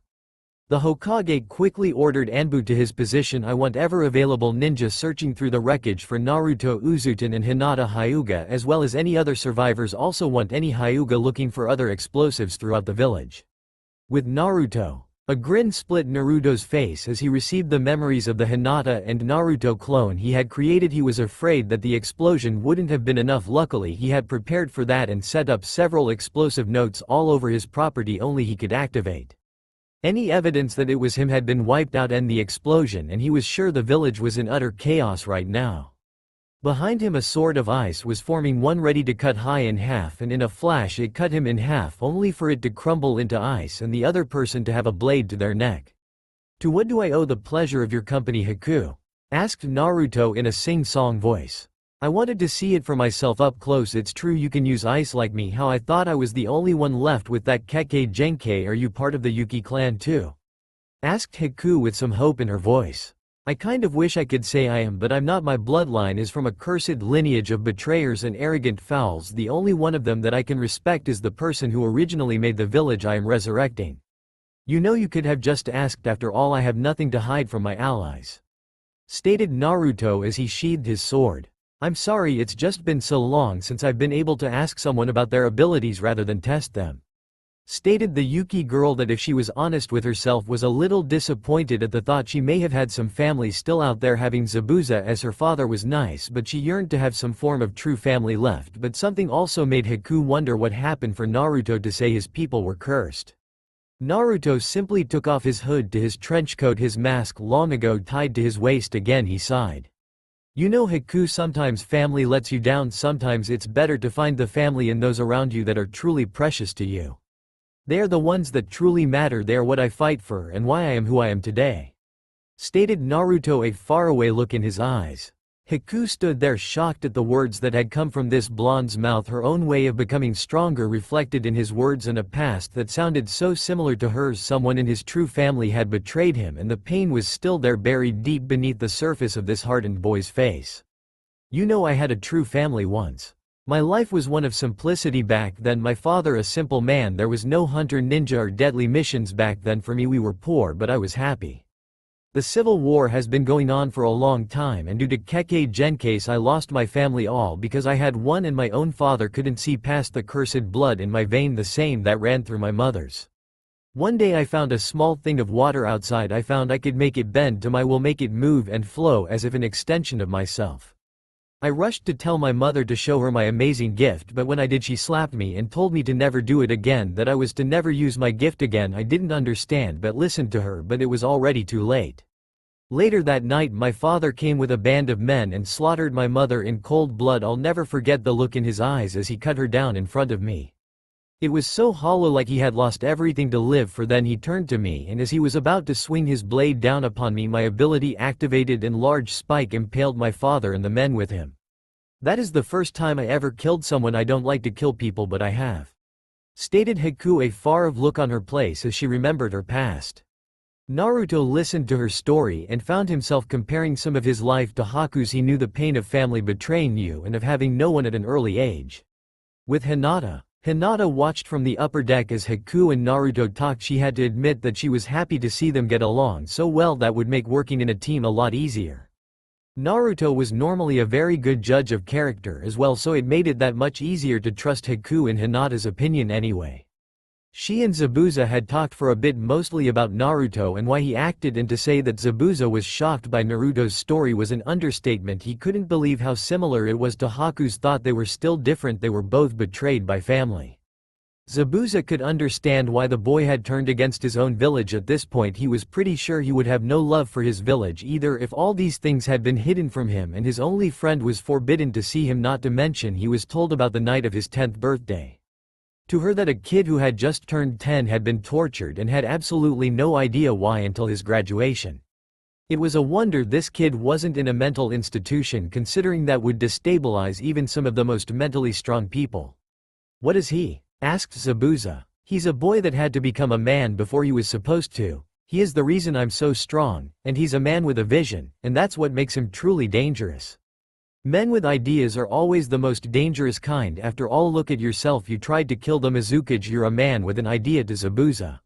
The Hokage quickly ordered Anbu to his position. I want ever available ninja searching through the wreckage for Naruto Uzuten and Hinata Hyuga, as well as any other survivors. Also want any Hyuga looking for other explosives throughout the village. With Naruto. A grin split Naruto's face as he received the memories of the Hinata and Naruto clone he had created. He was afraid that the explosion wouldn't have been enough. Luckily, he had prepared for that and set up several explosive notes all over his property only he could activate. Any evidence that it was him had been wiped out in the explosion, and he was sure the village was in utter chaos right now. Behind him a sword of ice was forming, one ready to cut Hai in half, and in a flash it cut him in half, only for it to crumble into ice and the other person to have a blade to their neck. "To what do I owe the pleasure of your company, Haku?" asked Naruto in a sing-song voice. "I wanted to see it for myself up close. It's true you can use ice like me. How I thought I was the only one left with that Kekkei Genkei. Are you part of the Yuki clan too?" asked Haku with some hope in her voice. "I kind of wish I could say I am, but I'm not. My bloodline is from a cursed lineage of betrayers and arrogant fowls. The only one of them that I can respect is the person who originally made the village I am resurrecting. You know, you could have just asked. After all, I have nothing to hide from my allies," stated Naruto as he sheathed his sword. "I'm sorry, it's just been so long since I've been able to ask someone about their abilities rather than test them," stated the Yuki girl, that if she was honest with herself was a little disappointed at the thought she may have had some family still out there, having Zabuza as her father was nice, but she yearned to have some form of true family left. But something also made Haku wonder what happened for Naruto to say his people were cursed. Naruto simply took off his hood to his trenchcoat, his mask long ago tied to his waist. Again he sighed. "You know, Haku, sometimes family lets you down. Sometimes it's better to find the family in those around you that are truly precious to you. They are the ones that truly matter. They are what I fight for and why I am who I am today," stated Naruto, a faraway look in his eyes. Hiku stood there shocked at the words that had come from this blonde's mouth. Her own way of becoming stronger reflected in his words, and a past that sounded so similar to hers. Someone in his true family had betrayed him, and the pain was still there, buried deep beneath the surface of this hardened boy's face. "You know, I had a true family once. My life was one of simplicity back then. My father a simple man. There was no hunter, ninja or deadly missions back then. For me, we were poor, but I was happy. The civil war has been going on for a long time, and due to Kekkei Genkase I lost my family, all because I had one, and my own father couldn't see past the cursed blood in my vein, the same that ran through my mother's. One day I found a small thing of water outside. I found I could make it bend to my will, make it move and flow as if an extension of myself. I rushed to tell my mother to show her my amazing gift, but when I did, she slapped me and told me to never do it again, that I was to never use my gift again. I didn't understand but listened to her, but it was already too late. Later that night my father came with a band of men and slaughtered my mother in cold blood. I'll never forget the look in his eyes as he cut her down in front of me. It was so hollow, like he had lost everything to live for. Then he turned to me, and as he was about to swing his blade down upon me, my ability activated and large spike impaled my father and the men with him. That is the first time I ever killed someone. I don't like to kill people, but I have," stated Hiku, a far-off look on her place as she remembered her past. Naruto listened to her story and found himself comparing some of his life to Haku's. He knew the pain of family betraying you and of having no one at an early age. With Hinata watched from the upper deck as Hiku and Naruto talked. She had to admit that she was happy to see them get along so well. That would make working in a team a lot easier. Naruto was normally a very good judge of character as well, so it made it that much easier to trust Hiku and Hinata's opinion anyway. She and Zabuza had talked for a bit, mostly about Naruto and why he acted, and to say that Zabuza was shocked by Naruto's story was an understatement. He couldn't believe how similar it was to Haku's thought. They were still different. They were both betrayed by family. Zabuza could understand why the boy had turned against his own village. At this point he was pretty sure he would have no love for his village either if all these things had been hidden from him and his only friend was forbidden to see him, not to mention he was told about the night of his 10th birthday. To her, that a kid who had just turned 10 had been tortured and had absolutely no idea why until his graduation. It was a wonder this kid wasn't in a mental institution, considering that would destabilize even some of the most mentally strong people. "What is he?" asked Zabuza. "He's a boy that had to become a man before he was supposed to. He is the reason I'm so strong, and he's a man with a vision, and that's what makes him truly dangerous. Men with ideas are always the most dangerous kind. After all, look at yourself. You tried to kill the Mizukage. You're a man with an idea," to Zabuza,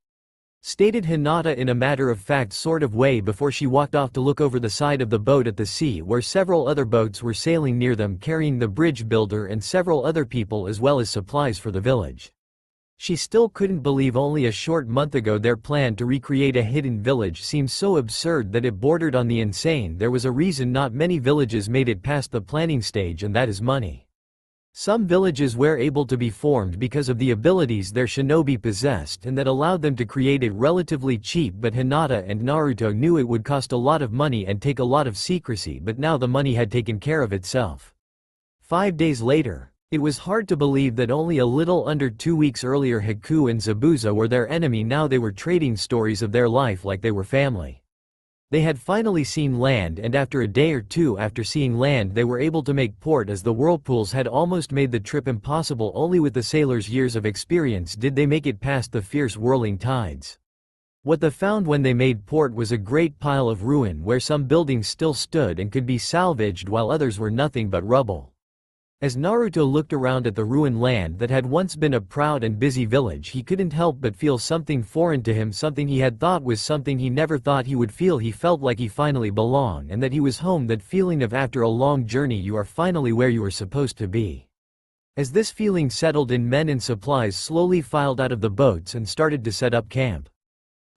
stated Hinata in a matter-of-fact sort of way before she walked off to look over the side of the boat at the sea, where several other boats were sailing near them, carrying the bridge builder and several other people as well as supplies for the village. She still couldn't believe only a short month ago their plan to recreate a hidden village seemed so absurd that it bordered on the insane. There was a reason not many villages made it past the planning stage, and that is money. Some villages were able to be formed because of the abilities their shinobi possessed and that allowed them to create it relatively cheap, but Hinata and Naruto knew it would cost a lot of money and take a lot of secrecy, but now the money had taken care of itself. 5 days later. It was hard to believe that only a little under 2 weeks earlier Hiku and Zabuza were their enemy. Now they were trading stories of their life like they were family. They had finally seen land, and after a day or two after seeing land they were able to make port, as the whirlpools had almost made the trip impossible. Only with the sailors' years of experience did they make it past the fierce whirling tides. What they found when they made port was a great pile of ruin where some buildings still stood and could be salvaged while others were nothing but rubble. As Naruto looked around at the ruined land that had once been a proud and busy village, he couldn't help but feel something foreign to him, something he had thought was something he never thought he would feel. He felt like he finally belonged and that he was home, that feeling of after a long journey you are finally where you are supposed to be. As this feeling settled in, men and supplies slowly filed out of the boats and started to set up camp.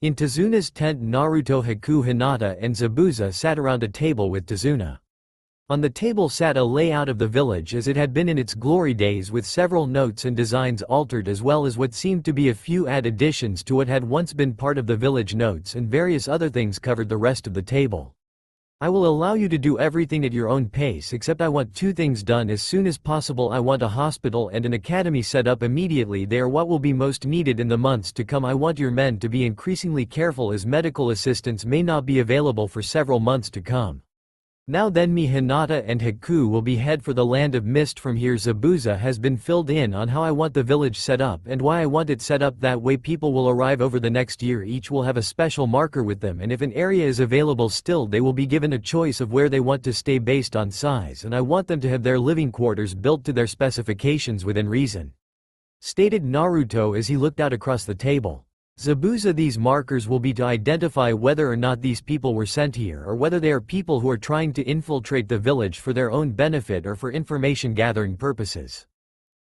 In Tazuna's tent, Naruto, Hiku, Hinata and Zabuza sat around a table with Tazuna. On the table sat a layout of the village as it had been in its glory days, with several notes and designs altered, as well as what seemed to be a few additions to what had once been part of the village. Notes and various other things covered the rest of the table. "I will allow you to do everything at your own pace, except I want 2 things done as soon as possible. I want a hospital and an academy set up immediately. They are what will be most needed in the months to come. I want your men to be increasingly careful as medical assistance may not be available for several months to come." Now then Hinata and Haku will be head for the land of mist from here. Zabuza has been filled in on how I want the village set up and why I want it set up that way. People will arrive over the next year, each will have a special marker with them, and if an area is available still they will be given a choice of where they want to stay based on size, and I want them to have their living quarters built to their specifications within reason," stated Naruto as he looked out across the table. Zabuza, these markers will be to identify whether or not these people were sent here or whether they are people who are trying to infiltrate the village for their own benefit or for information gathering purposes.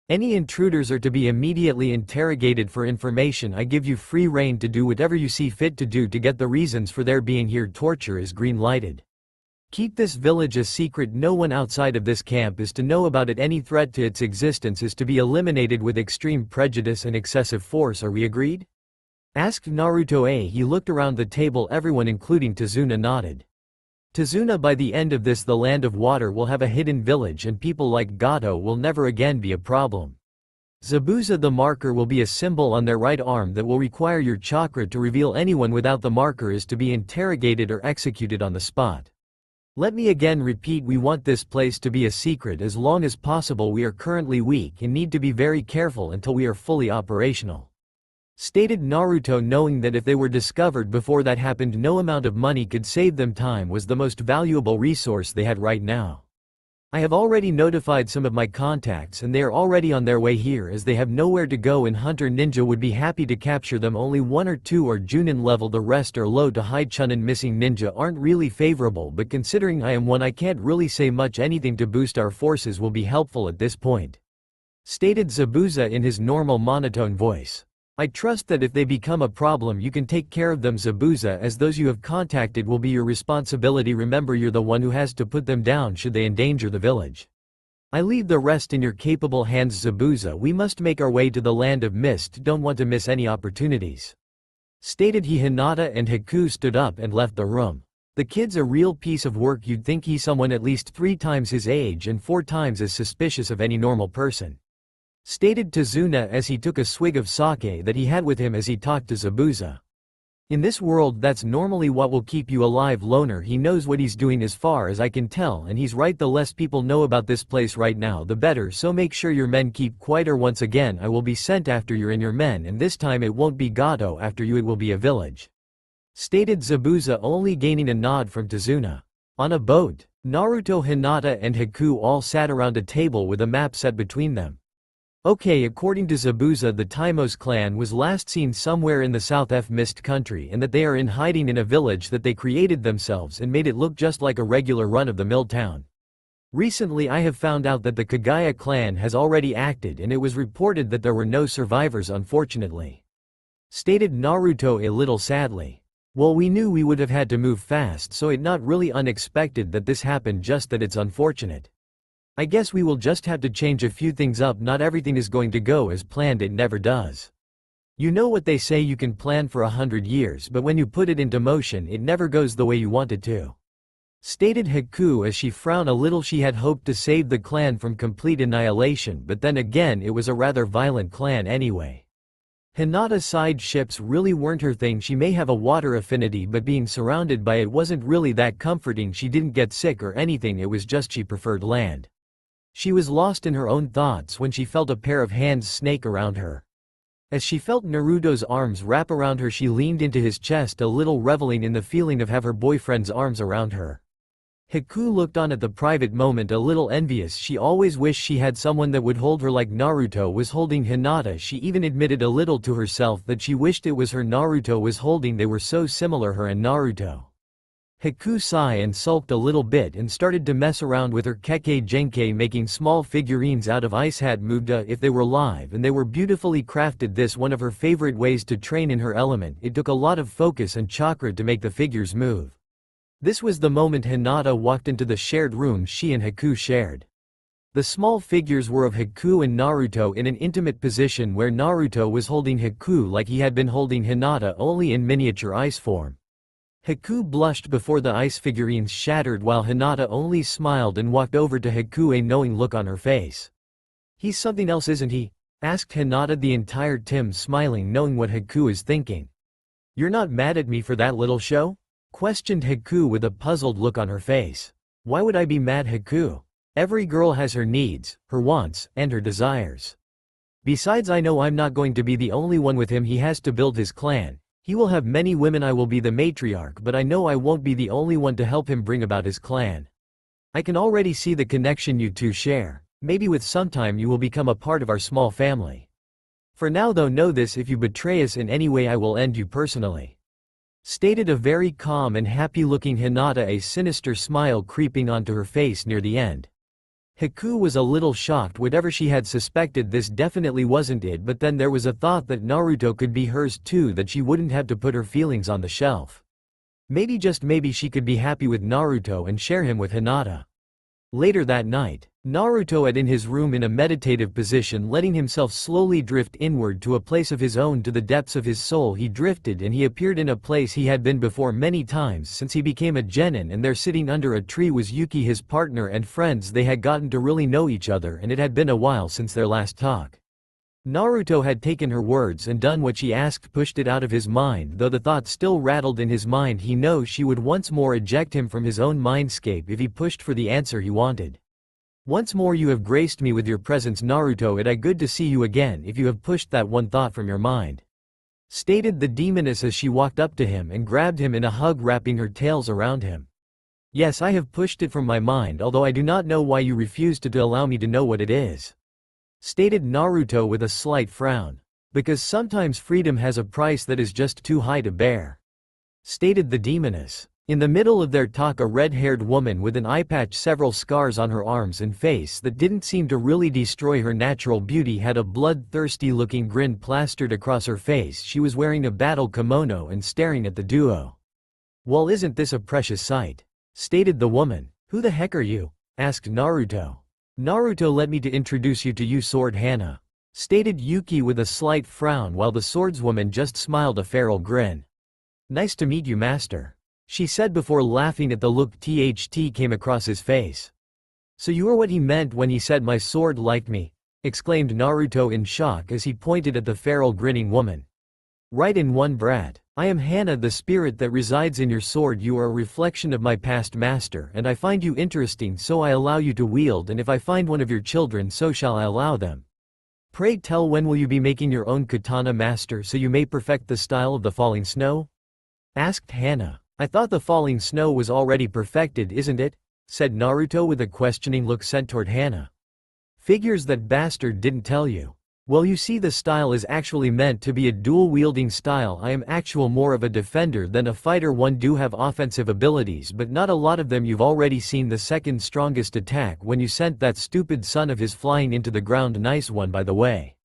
Any intruders are to be immediately interrogated for information. I give you free rein to do whatever you see fit to do to get the reasons for their being here. Torture is green-lighted. Keep this village a secret. No one outside of this camp is to know about it. Any threat to its existence is to be eliminated with extreme prejudice and excessive force. Are we agreed?" asked Naruto. He looked around the table. Everyone including Tazuna nodded. Tazuna, by the end of this the land of water will have a hidden village and people like Gato will never again be a problem. Zabuza, the marker will be a symbol on their right arm that will require your chakra to reveal. Anyone without the marker is to be interrogated or executed on the spot. Let me again repeat, we want this place to be a secret as long as possible. We are currently weak and need to be very careful until we are fully operational," stated Naruto, knowing that if they were discovered before that happened no amount of money could save them. Time was the most valuable resource they had right now. "I have already notified some of my contacts and they are already on their way here as they have nowhere to go and Hunter Ninja would be happy to capture them. Only 1 or 2 are Junin level, the rest are low to high. Chunin missing ninja aren't really favorable, but considering I am one I can't really say much. Anything to boost our forces will be helpful at this point," stated Zabuza in his normal monotone voice. "I trust that if they become a problem you can take care of them, Zabuza, as those you have contacted will be your responsibility. Remember, you're the one who has to put them down should they endanger the village. I leave the rest in your capable hands, Zabuza. We must make our way to the land of mist. Don't want to miss any opportunities," stated he. Hinata and Haku stood up and left the room. "The kid's a real piece of work. You'd think he's someone at least 3 times his age and 4 times as suspicious of any normal person," stated Tazuna as he took a swig of sake that he had with him as he talked to Zabuza. "In this world that's normally what will keep you alive, loner. He knows what he's doing as far as I can tell, and he's right. The less people know about this place right now the better, so make sure your men keep quiet or once again I will be sent after you and your men, and this time it won't be Gato after you, it will be a village," stated Zabuza, only gaining a nod from Tazuna. On a boat, Naruto, Hinata and Haku all sat around a table with a map set between them. Okay, according to Zabuza, the Taimos clan was last seen somewhere in the South F Mist country and that they are in hiding in a village that they created themselves and made it look just like a regular run-of-the-mill town. Recently I have found out that the Kagaya clan has already acted and it was reported that there were no survivors, unfortunately," stated Naruto a little sadly. "Well, we knew we would have had to move fast, so it's not really unexpected that this happened, just that it's unfortunate. I guess we will just have to change a few things up. Not everything is going to go as planned, it never does. You know what they say, you can plan for 100 years but when you put it into motion it never goes the way you want it to," stated Haku as she frowned a little. She had hoped to save the clan from complete annihilation, but then again it was a rather violent clan anyway. Hinata sighed. Ships really weren't her thing. She may have a water affinity but being surrounded by it wasn't really that comforting. She didn't get sick or anything, it was just she preferred land. She was lost in her own thoughts when she felt a pair of hands snake around her. As she felt Naruto's arms wrap around her she leaned into his chest a little, reveling in the feeling of have her boyfriend's arms around her. Haku looked on at the private moment a little envious. She always wished she had someone that would hold her like Naruto was holding Hinata. She even admitted a little to herself that she wished it was her Naruto was holding. They were so similar, her and Naruto. Haku sighed and sulked a little bit and started to mess around with her Kekkei Genkai, making small figurines out of ice. Had moved if they were live and they were beautifully crafted. This one of her favorite ways to train in her element. It took a lot of focus and chakra to make the figures move. This was the moment Hinata walked into the shared room she and Haku shared. The small figures were of Haku and Naruto in an intimate position where Naruto was holding Haku like he had been holding Hinata, only in miniature ice form. Haku blushed before the ice figurines shattered while Hinata only smiled and walked over to Haku, a knowing look on her face. "He's something else, isn't he?" asked Hinata, the entire time smiling, knowing what Haku is thinking. "You're not mad at me for that little show?" questioned Haku with a puzzled look on her face. Why would I be mad, Haku? Every girl has her needs, her wants, and her desires. Besides, I know I'm not going to be the only one with him. He has to build his clan. He will have many women. I will be the matriarch, but I know I won't be the only one to help him bring about his clan. I can already see the connection you two share. Maybe with some time you will become a part of our small family. For now though, know this: if you betray us in any way, I will end you personally. Stated a very calm and happy-looking Hinata, a sinister smile creeping onto her face near the end. Haku was a little shocked. Whatever she had suspected, this definitely wasn't it, but then there was a thought that Naruto could be hers too, that she wouldn't have to put her feelings on the shelf. Maybe, just maybe, she could be happy with Naruto and share him with Hinata. Later that night, Naruto at in his room in a meditative position, letting himself slowly drift inward to a place of his own. To the depths of his soul he drifted, and he appeared in a place he had been before many times since he became a genin, and there sitting under a tree was Yuki, his partner and friends. They had gotten to really know each other, and it had been a while since their last talk. Naruto had taken her words and done what she asked, pushed it out of his mind. Though the thought still rattled in his mind, he knows she would once more eject him from his own mindscape if he pushed for the answer he wanted. Once more you have graced me with your presence, Naruto. It is good to see you again if you have pushed that one thought from your mind. Stated the demoness as she walked up to him and grabbed him in a hug, wrapping her tails around him. Yes, I have pushed it from my mind, although I do not know why you refuse to allow me to know what it is. Stated Naruto with a slight frown. Because sometimes freedom has a price that is just too high to bear. Stated the demoness. In the middle of their talk, a red-haired woman with an eye patch, several scars on her arms and face that didn't seem to really destroy her natural beauty, had a bloodthirsty looking grin plastered across her face. She was wearing a battle kimono and staring at the duo. Well, isn't this a precious sight? Stated the woman. Who the heck are you? Asked Naruto. Naruto, let me to introduce you to you, Sword Hana. Stated Yuki with a slight frown, while the swordswoman just smiled a feral grin. Nice to meet you, master, she said before laughing at the look THT came across his face. So you are what he meant when he said my sword liked me, exclaimed Naruto in shock as he pointed at the feral grinning woman. Right in one, brat. I am Hana, the spirit that resides in your sword. You are a reflection of my past, master, and I find you interesting, so I allow you to wield, and if I find one of your children, so shall I allow them. Pray tell, when will you be making your own katana, master, so you may perfect the style of the falling snow? Asked Hana. I thought the falling snow was already perfected, isn't it? Said Naruto with a questioning look sent toward Hana. Figures that bastard didn't tell you. Well, you see, the style is actually meant to be a dual-wielding style. I am actual more of a defender than a fighter. One do have offensive abilities, but not a lot of them. You've already seen the second strongest attack when you sent that stupid son of his flying into the ground. Nice one, by the way,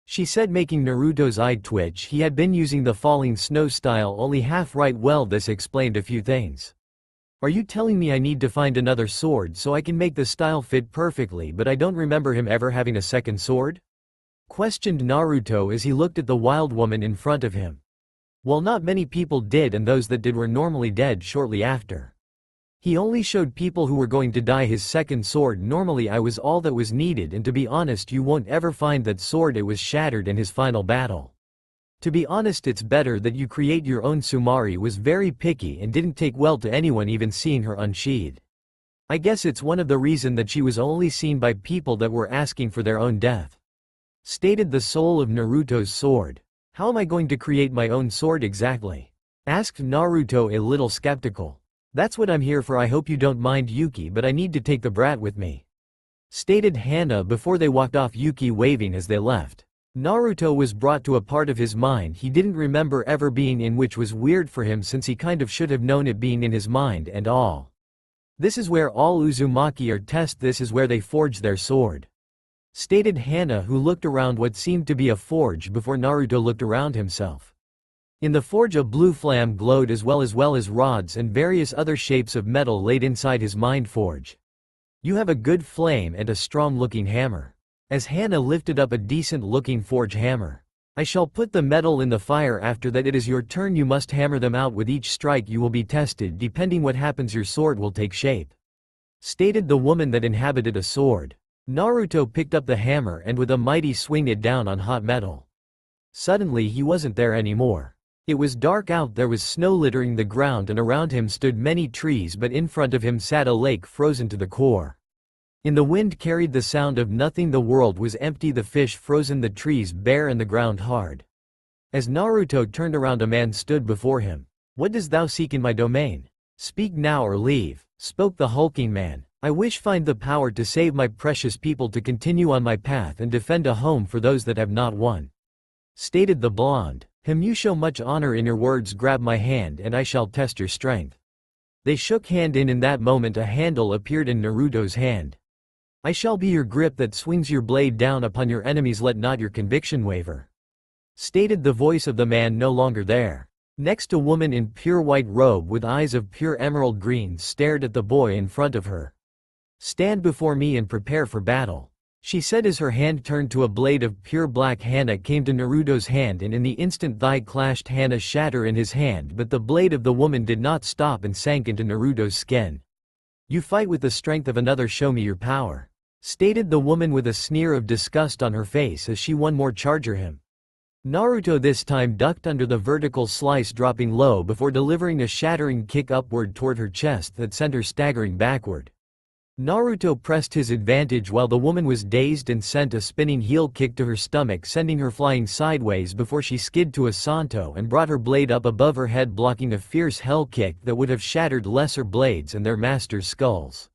she said, making Naruto's eye twitch. He had been using the falling snow style only half right. Well, this explained a few things. Are you telling me I need to find another sword so I can make the style fit perfectly? But I don't remember him ever having a second sword? Questioned Naruto as he looked at the wild woman in front of him. Well, not many people did, and those that did were normally dead shortly after. He only showed people who were going to die his second sword. Normally I was all that was needed, and to be honest, you won't ever find that sword. It was shattered in his final battle. To be honest, it's better that you create your own. Sumari was very picky and didn't take well to anyone even seeing her unsheathed. I guess it's one of the reason that she was only seen by people that were asking for their own death. Stated the soul of Naruto's sword. How am I going to create my own sword exactly? Asked Naruto, a little skeptical. That's what I'm here for. I hope you don't mind, Yuki, but I need to take the brat with me. Stated Hana before they walked off, Yuki waving as they left. Naruto was brought to a part of his mind he didn't remember ever being in, which was weird for him since he kind of should have known it being in his mind and all. This is where all Uzumaki are tested. This is where they forge their sword. Stated Hana, who looked around what seemed to be a forge before Naruto looked around himself. In the forge a blue flame glowed as well as rods and various other shapes of metal laid inside his mind forge. You have a good flame and a strong looking hammer. As Hana lifted up a decent looking forge hammer. I shall put the metal in the fire. After that it is your turn. You must hammer them out. With each strike you will be tested. Depending what happens, your sword will take shape. Stated the woman that inhabited a sword. Naruto picked up the hammer and with a mighty swing it down on hot metal. Suddenly he wasn't there anymore. It was dark out, there was snow littering the ground, and around him stood many trees, but in front of him sat a lake frozen to the core. In the wind carried the sound of nothing, the world was empty, the fish frozen, the trees bare, and the ground hard. As Naruto turned around, a man stood before him. "What dost thou seek in my domain? Speak now or leave," spoke the hulking man. "I wish find the power to save my precious people, to continue on my path and defend a home for those that have not one," stated the blonde. "You show much honor in your words, grab my hand and I shall test your strength." They shook hand. In that moment a handle appeared in Naruto's hand. "I shall be your grip that swings your blade down upon your enemies, let not your conviction waver," stated the voice of the man no longer there. Next, a woman in pure white robe with eyes of pure emerald green stared at the boy in front of her. "Stand before me and prepare for battle," she said as her hand turned to a blade of pure black. Hana came to Naruto's hand, and in the instant thigh clashed, Hana shatter in his hand, but the blade of the woman did not stop and sank into Naruto's skin. "You fight with the strength of another, show me your power," stated the woman with a sneer of disgust on her face as she one more charger him. Naruto this time ducked under the vertical slice, dropping low before delivering a shattering kick upward toward her chest that sent her staggering backward. Naruto pressed his advantage while the woman was dazed and sent a spinning heel kick to her stomach, sending her flying sideways before she skid to a santo and brought her blade up above her head, blocking a fierce hell kick that would have shattered lesser blades and their masters' skulls.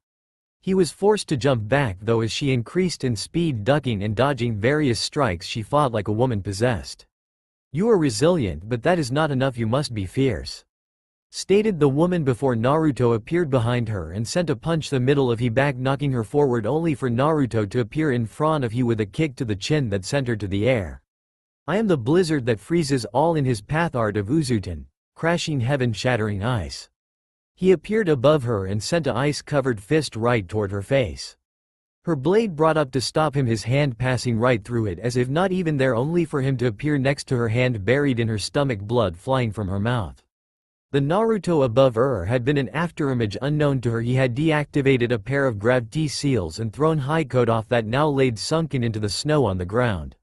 He was forced to jump back though as she increased in speed, ducking and dodging various strikes. She fought like a woman possessed. "You are resilient, but that is not enough, you must be fierce," stated the woman before Naruto appeared behind her and sent a punch the middle of he back, knocking her forward only for Naruto to appear in front of he with a kick to the chin that sent her to the air. "I am the blizzard that freezes all in his path, art of Uzuten, crashing heaven, shattering ice." He appeared above her and sent a ice-covered fist right toward her face. Her blade brought up to stop him, his hand passing right through it as if not even there, only for him to appear next to her, hand buried in her stomach, blood flying from her mouth. The Naruto above her had been an afterimage unknown to her. He had deactivated a pair of gravity seals and thrown Hikoto off that now laid sunken into the snow on the ground.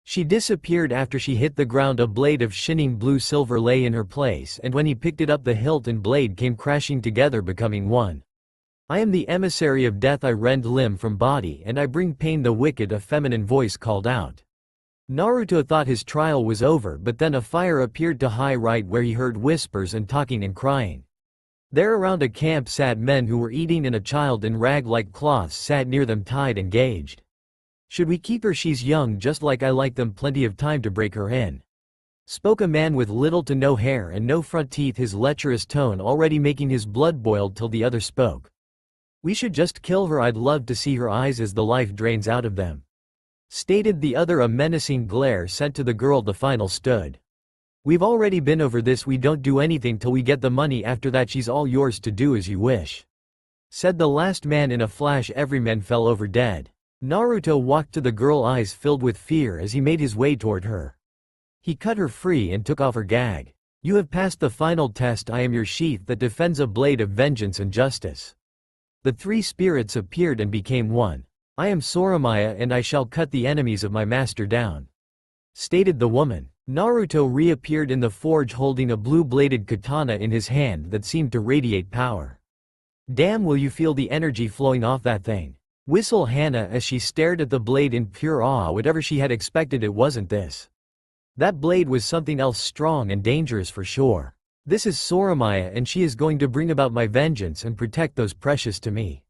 She disappeared after she hit the ground. A blade of shining blue silver lay in her place, and when he picked it up the hilt and blade came crashing together, becoming one. "I am the emissary of death, I rend limb from body and I bring pain," the wicked, a feminine voice called out. Naruto thought his trial was over, but then a fire appeared to high right where he heard whispers and talking and crying. There around a camp sat men who were eating, and a child in rag-like cloths sat near them, tied and gauged. "Should we keep her? She's young just like I like them, plenty of time to break her in," spoke a man with little to no hair and no front teeth, his lecherous tone already making his blood boil till the other spoke. "We should just kill her, I'd love to see her eyes as the life drains out of them," stated the other, a menacing glare sent to the girl. The final stood. "We've already been over this, we don't do anything till we get the money, after that she's all yours to do as you wish," said the last man. In a flash every man fell over dead. Naruto walked to the girl, eyes filled with fear as he made his way toward her. He cut her free and took off her gag. "You have passed the final test, I am your sheath that defends, a blade of vengeance and justice." The three spirits appeared and became one. "I am Soramiya and I shall cut the enemies of my master down," stated the woman. Naruto reappeared in the forge holding a blue-bladed katana in his hand that seemed to radiate power. "Damn, will you feel the energy flowing off that thing?" whistled Hana as she stared at the blade in pure awe. Whatever she had expected, it wasn't this. That blade was something else, strong and dangerous for sure. "This is Soramiya and she is going to bring about my vengeance and protect those precious to me,"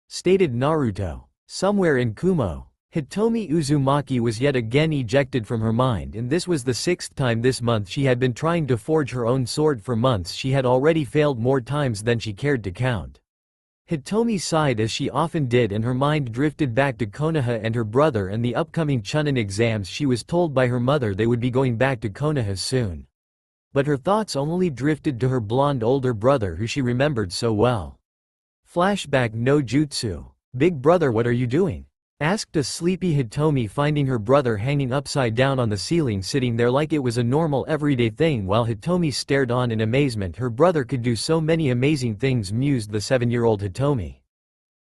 stated Naruto. Somewhere in Kumo, Hitomi Uzumaki was yet again ejected from her mind, and this was the 6th time this month. She had been trying to forge her own sword for months. She had already failed more times than she cared to count. Hitomi sighed as she often did, and her mind drifted back to Konoha and her brother and the upcoming Chunin exams. She was told by her mother they would be going back to Konoha soon. But her thoughts only drifted to her blonde older brother who she remembered so well. Flashback no jutsu. "Big brother, what are you doing?" asked a sleepy Hitomi, finding her brother hanging upside down on the ceiling, sitting there like it was a normal everyday thing while Hitomi stared on in amazement. Her brother could do so many amazing things, mused the 7-year-old Hitomi.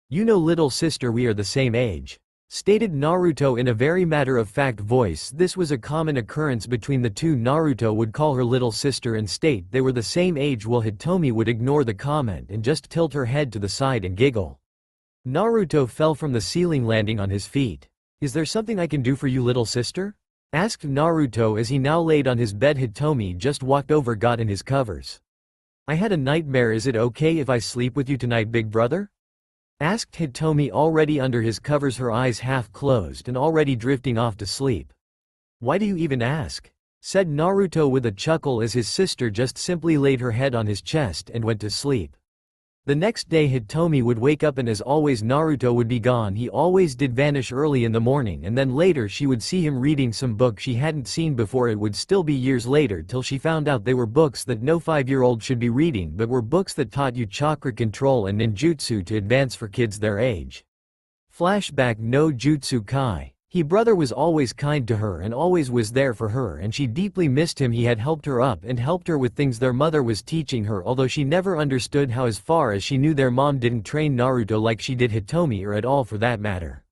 "You know, little sister, we are the same age. Stated Naruto in a very matter-of-fact voice. This was a common occurrence between the two. Naruto would call her little sister and state they were the same age, while Hitomi would ignore the comment and just tilt her head to the side and giggle. Naruto fell from the ceiling, landing on his feet. "Is there something I can do for you, little sister?" asked Naruto as he now laid on his bed. Hitomi just walked over, got in his covers. "I had a nightmare. Is it okay if I sleep with you tonight, big brother?" asked Hitomi, already under his covers, her eyes half closed and already drifting off to sleep. "Why do you even ask?" said Naruto with a chuckle as his sister just simply laid her head on his chest and went to sleep. The next day Hitomi would wake up and as always Naruto would be gone. He always did vanish early in the morning, and then later she would see him reading some book she hadn't seen before. It would still be years later till she found out they were books that no 5-year-old should be reading, but were books that taught you chakra control and ninjutsu to advance for kids their age. Flashback: no Jutsu Kai. His brother was always kind to her and always was there for her, and she deeply missed him. He had helped her up and helped her with things their mother was teaching her, although she never understood how. As far as she knew, their mom didn't train Naruto like she did Hitomi, or at all for that matter.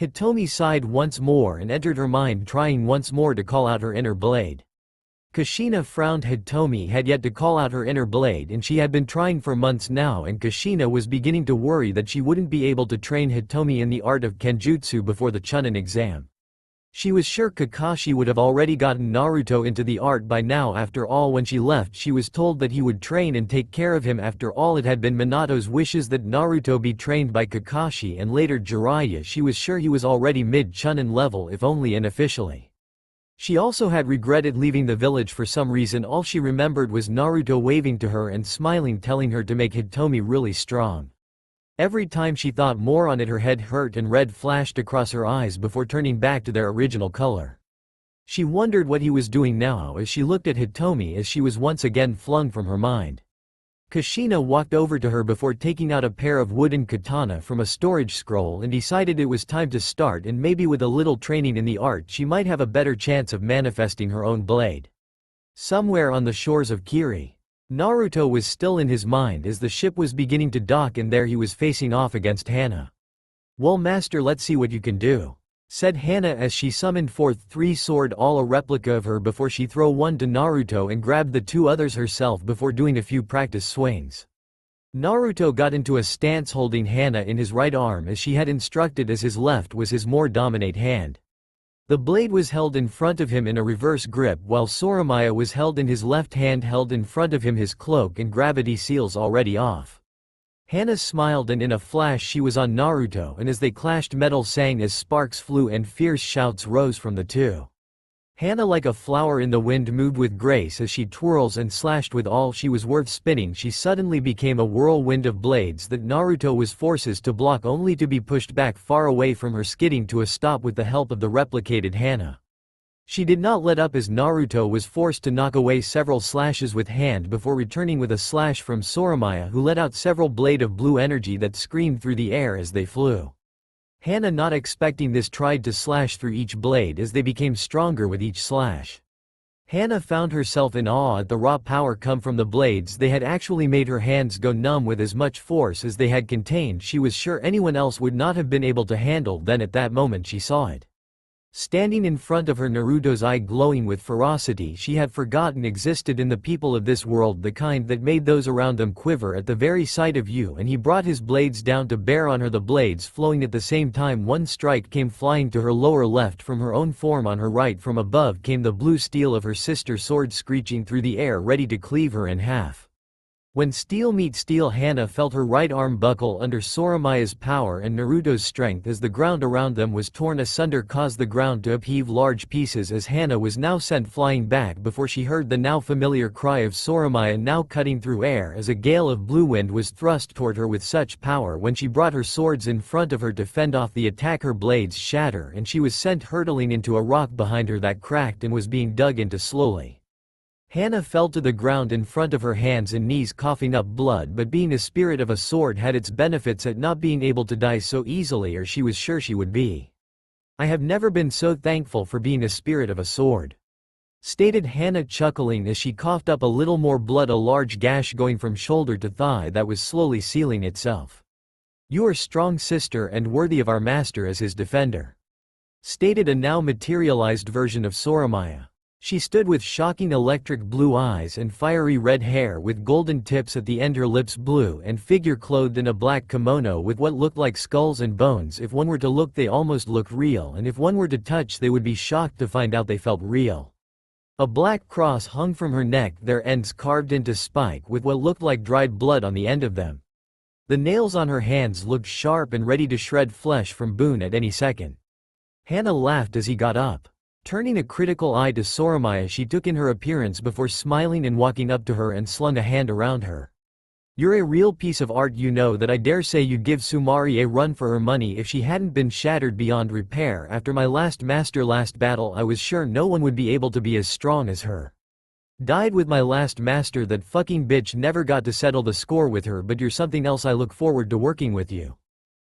Hitomi sighed once more and entered her mind, trying once more to call out her inner blade. Kushina frowned. Hitomi had yet to call out her inner blade, and she had been trying for months now, and Kushina was beginning to worry that she wouldn't be able to train Hitomi in the art of Kenjutsu before the Chunin exam. She was sure Kakashi would have already gotten Naruto into the art by now. After all, when she left she was told that he would train and take care of him. After all, it had been Minato's wishes that Naruto be trained by Kakashi and later Jiraiya. She was sure he was already mid-Chunin level, if only unofficially. She also had regretted leaving the village for some reason. All she remembered was Naruto waving to her and smiling, telling her to make Hitomi really strong. Every time she thought more on it, her head hurt and red flashed across her eyes before turning back to their original color. She wondered what he was doing now as she looked at Hitomi, as she was once again flung from her mind. Kushina walked over to her before taking out a pair of wooden katana from a storage scroll and decided it was time to start, and maybe with a little training in the art she might have a better chance of manifesting her own blade. Somewhere on the shores of Kiri, Naruto was still in his mind as the ship was beginning to dock, and there he was facing off against Hana. "Well, master, let's see what you can do," said Hana as she summoned forth 3 swords, all a replica of her, before she threw one to Naruto and grabbed the 2 others herself before doing a few practice swings. Naruto got into a stance holding Hana in his right arm as she had instructed, as his left was his more dominant hand. The blade was held in front of him in a reverse grip, while Soromaya was held in his left hand, held in front of him, his cloak and gravity seals already off. Hana smiled and in a flash she was on Naruto, and as they clashed metal sang as sparks flew and fierce shouts rose from the two. Hana, like a flower in the wind, moved with grace as she twirls and slashed with all she was worth. Spinning, she suddenly became a whirlwind of blades that Naruto was forced to block, only to be pushed back far away from her, skidding to a stop with the help of the replicated Hana. She did not let up as Naruto was forced to knock away several slashes with hand before returning with a slash from Soromaya, who let out several blades of blue energy that screamed through the air as they flew. Hana, not expecting this, tried to slash through each blade as they became stronger with each slash. Hana found herself in awe at the raw power come from the blades. They had actually made her hands go numb with as much force as they had contained. She was sure anyone else would not have been able to handle. Then at that moment she saw it. Standing in front of her, Naruto's eye glowing with ferocity she had forgotten existed in the people of this world, the kind that made those around them quiver at the very sight of you, and he brought his blades down to bear on her, the blades flowing at the same time. One strike came flying to her lower left from her own form. On her right from above came the blue steel of her sister's sword, screeching through the air, ready to cleave her in half. When steel meets steel, Hana felt her right arm buckle under Soromaya's power and Naruto's strength as the ground around them was torn asunder, caused the ground to upheave large pieces as Hana was now sent flying back before she heard the now familiar cry of Soromaya, now cutting through air as a gale of blue wind was thrust toward her with such power. When she brought her swords in front of her to fend off the attack, her blades shatter and she was sent hurtling into a rock behind her that cracked and was being dug into slowly. Hana fell to the ground in front of her, hands and knees, coughing up blood, but being a spirit of a sword had its benefits at not being able to die so easily, or she was sure she would be. "I have never been so thankful for being a spirit of a sword," stated Hana, chuckling as she coughed up a little more blood, a large gash going from shoulder to thigh that was slowly sealing itself. You are strong sister and worthy of our master as his defender," stated a now materialized version of Soromaya. She stood with shocking electric blue eyes and fiery red hair with golden tips at the end, her lips blue, and figure clothed in a black kimono with what looked like skulls and bones. If one were to look, they almost looked real, and if one were to touch, they would be shocked to find out they felt real. A black cross hung from her neck, their ends carved into spike with what looked like dried blood on the end of them. The nails on her hands looked sharp and ready to shred flesh from bone at any second. Hana laughed as he got up. Turning a critical eye to Soromaya, she took in her appearance before smiling and walking up to her and slung a hand around her. "You're a real piece of art. You know that. I dare say you'd give Sumari a run for her money if she hadn't been shattered beyond repair. After my last battle, I was sure no one would be able to be as strong as her. Died with my last master. That fucking bitch never got to settle the score with her, but you're something else. I look forward to working with you,"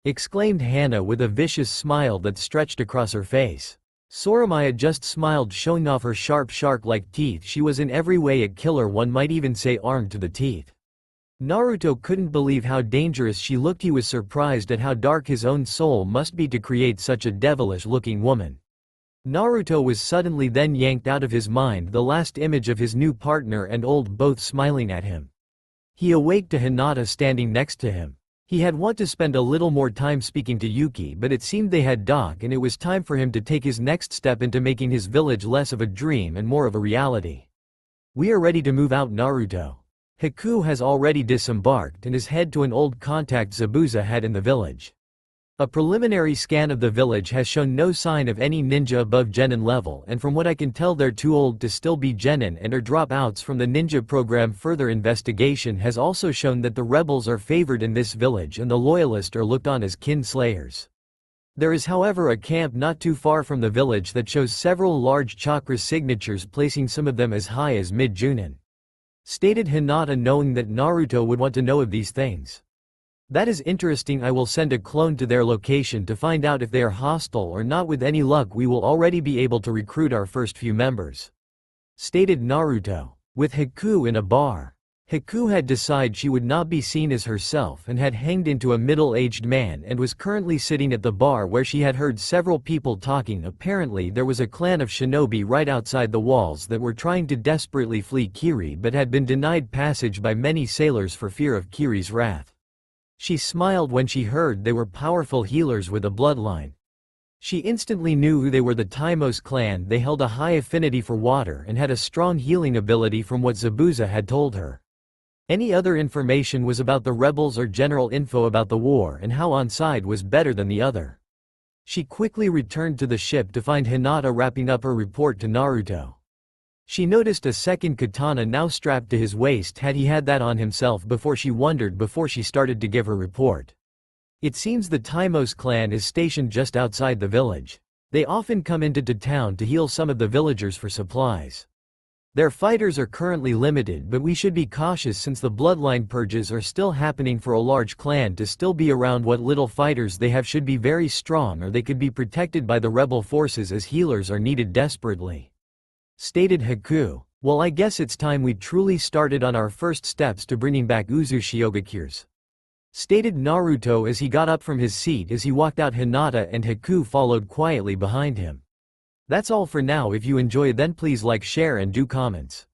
exclaimed Hana with a vicious smile that stretched across her face. Soromaya just smiled, showing off her sharp shark-like teeth. She was in every way a killer, one might even say armed to the teeth. Naruto couldn't believe how dangerous she looked. He was surprised at how dark his own soul must be to create such a devilish-looking woman. Naruto was suddenly then yanked out of his mind the last image of his new partner and old both smiling at him. He awaked to Hinata standing next to him. He had wanted to spend a little more time speaking to Yuki, but it seemed they had dock and it was time for him to take his next step into making his village less of a dream and more of a reality. "We are ready to move out, Naruto. Haku has already disembarked and is head to an old contact Zabuza had in the village. A preliminary scan of the village has shown no sign of any ninja above genin level, and from what I can tell they're too old to still be genin and are dropouts from the ninja program. Further investigation has also shown that the rebels are favored in this village and the loyalists are looked on as kin slayers. There is however a camp not too far from the village that shows several large chakra signatures, placing some of them as high as mid-junin," stated Hinata, knowing that Naruto would want to know of these things. "That is interesting. I will send a clone to their location to find out if they are hostile or not. With any luck we will already be able to recruit our first few members," stated Naruto. With Haku in a bar. Haku had decided she would not be seen as herself and had hanged into a middle-aged man and was currently sitting at the bar where she had heard several people talking. Apparently there was a clan of shinobi right outside the walls that were trying to desperately flee Kiri but had been denied passage by many sailors for fear of Kiri's wrath. She smiled when she heard they were powerful healers with a bloodline. She instantly knew who they were, the Taimos clan. They held a high affinity for water and had a strong healing ability from what Zabuza had told her. Any other information was about the rebels or general info about the war and how on side was better than the other. She quickly returned to the ship to find Hinata wrapping up her report to Naruto. She noticed a second katana now strapped to his waist. Had he had that on himself before? She wondered before she started to give her report. It seems the Taimos clan is stationed just outside the village. They often come into town to heal some of the villagers for supplies. Their fighters are currently limited, but we should be cautious since the bloodline purges are still happening. For a large clan to still be around, what little fighters they have should be very strong, or they could be protected by the rebel forces as healers are needed desperately," stated Haku. "Well, I guess it's time we truly started on our first steps to bringing back Uzushiogakures," stated Naruto as he got up from his seat. As he walked out, Hinata and Haku followed quietly behind him. That's all for now. If you enjoy, then please like, share and do comments.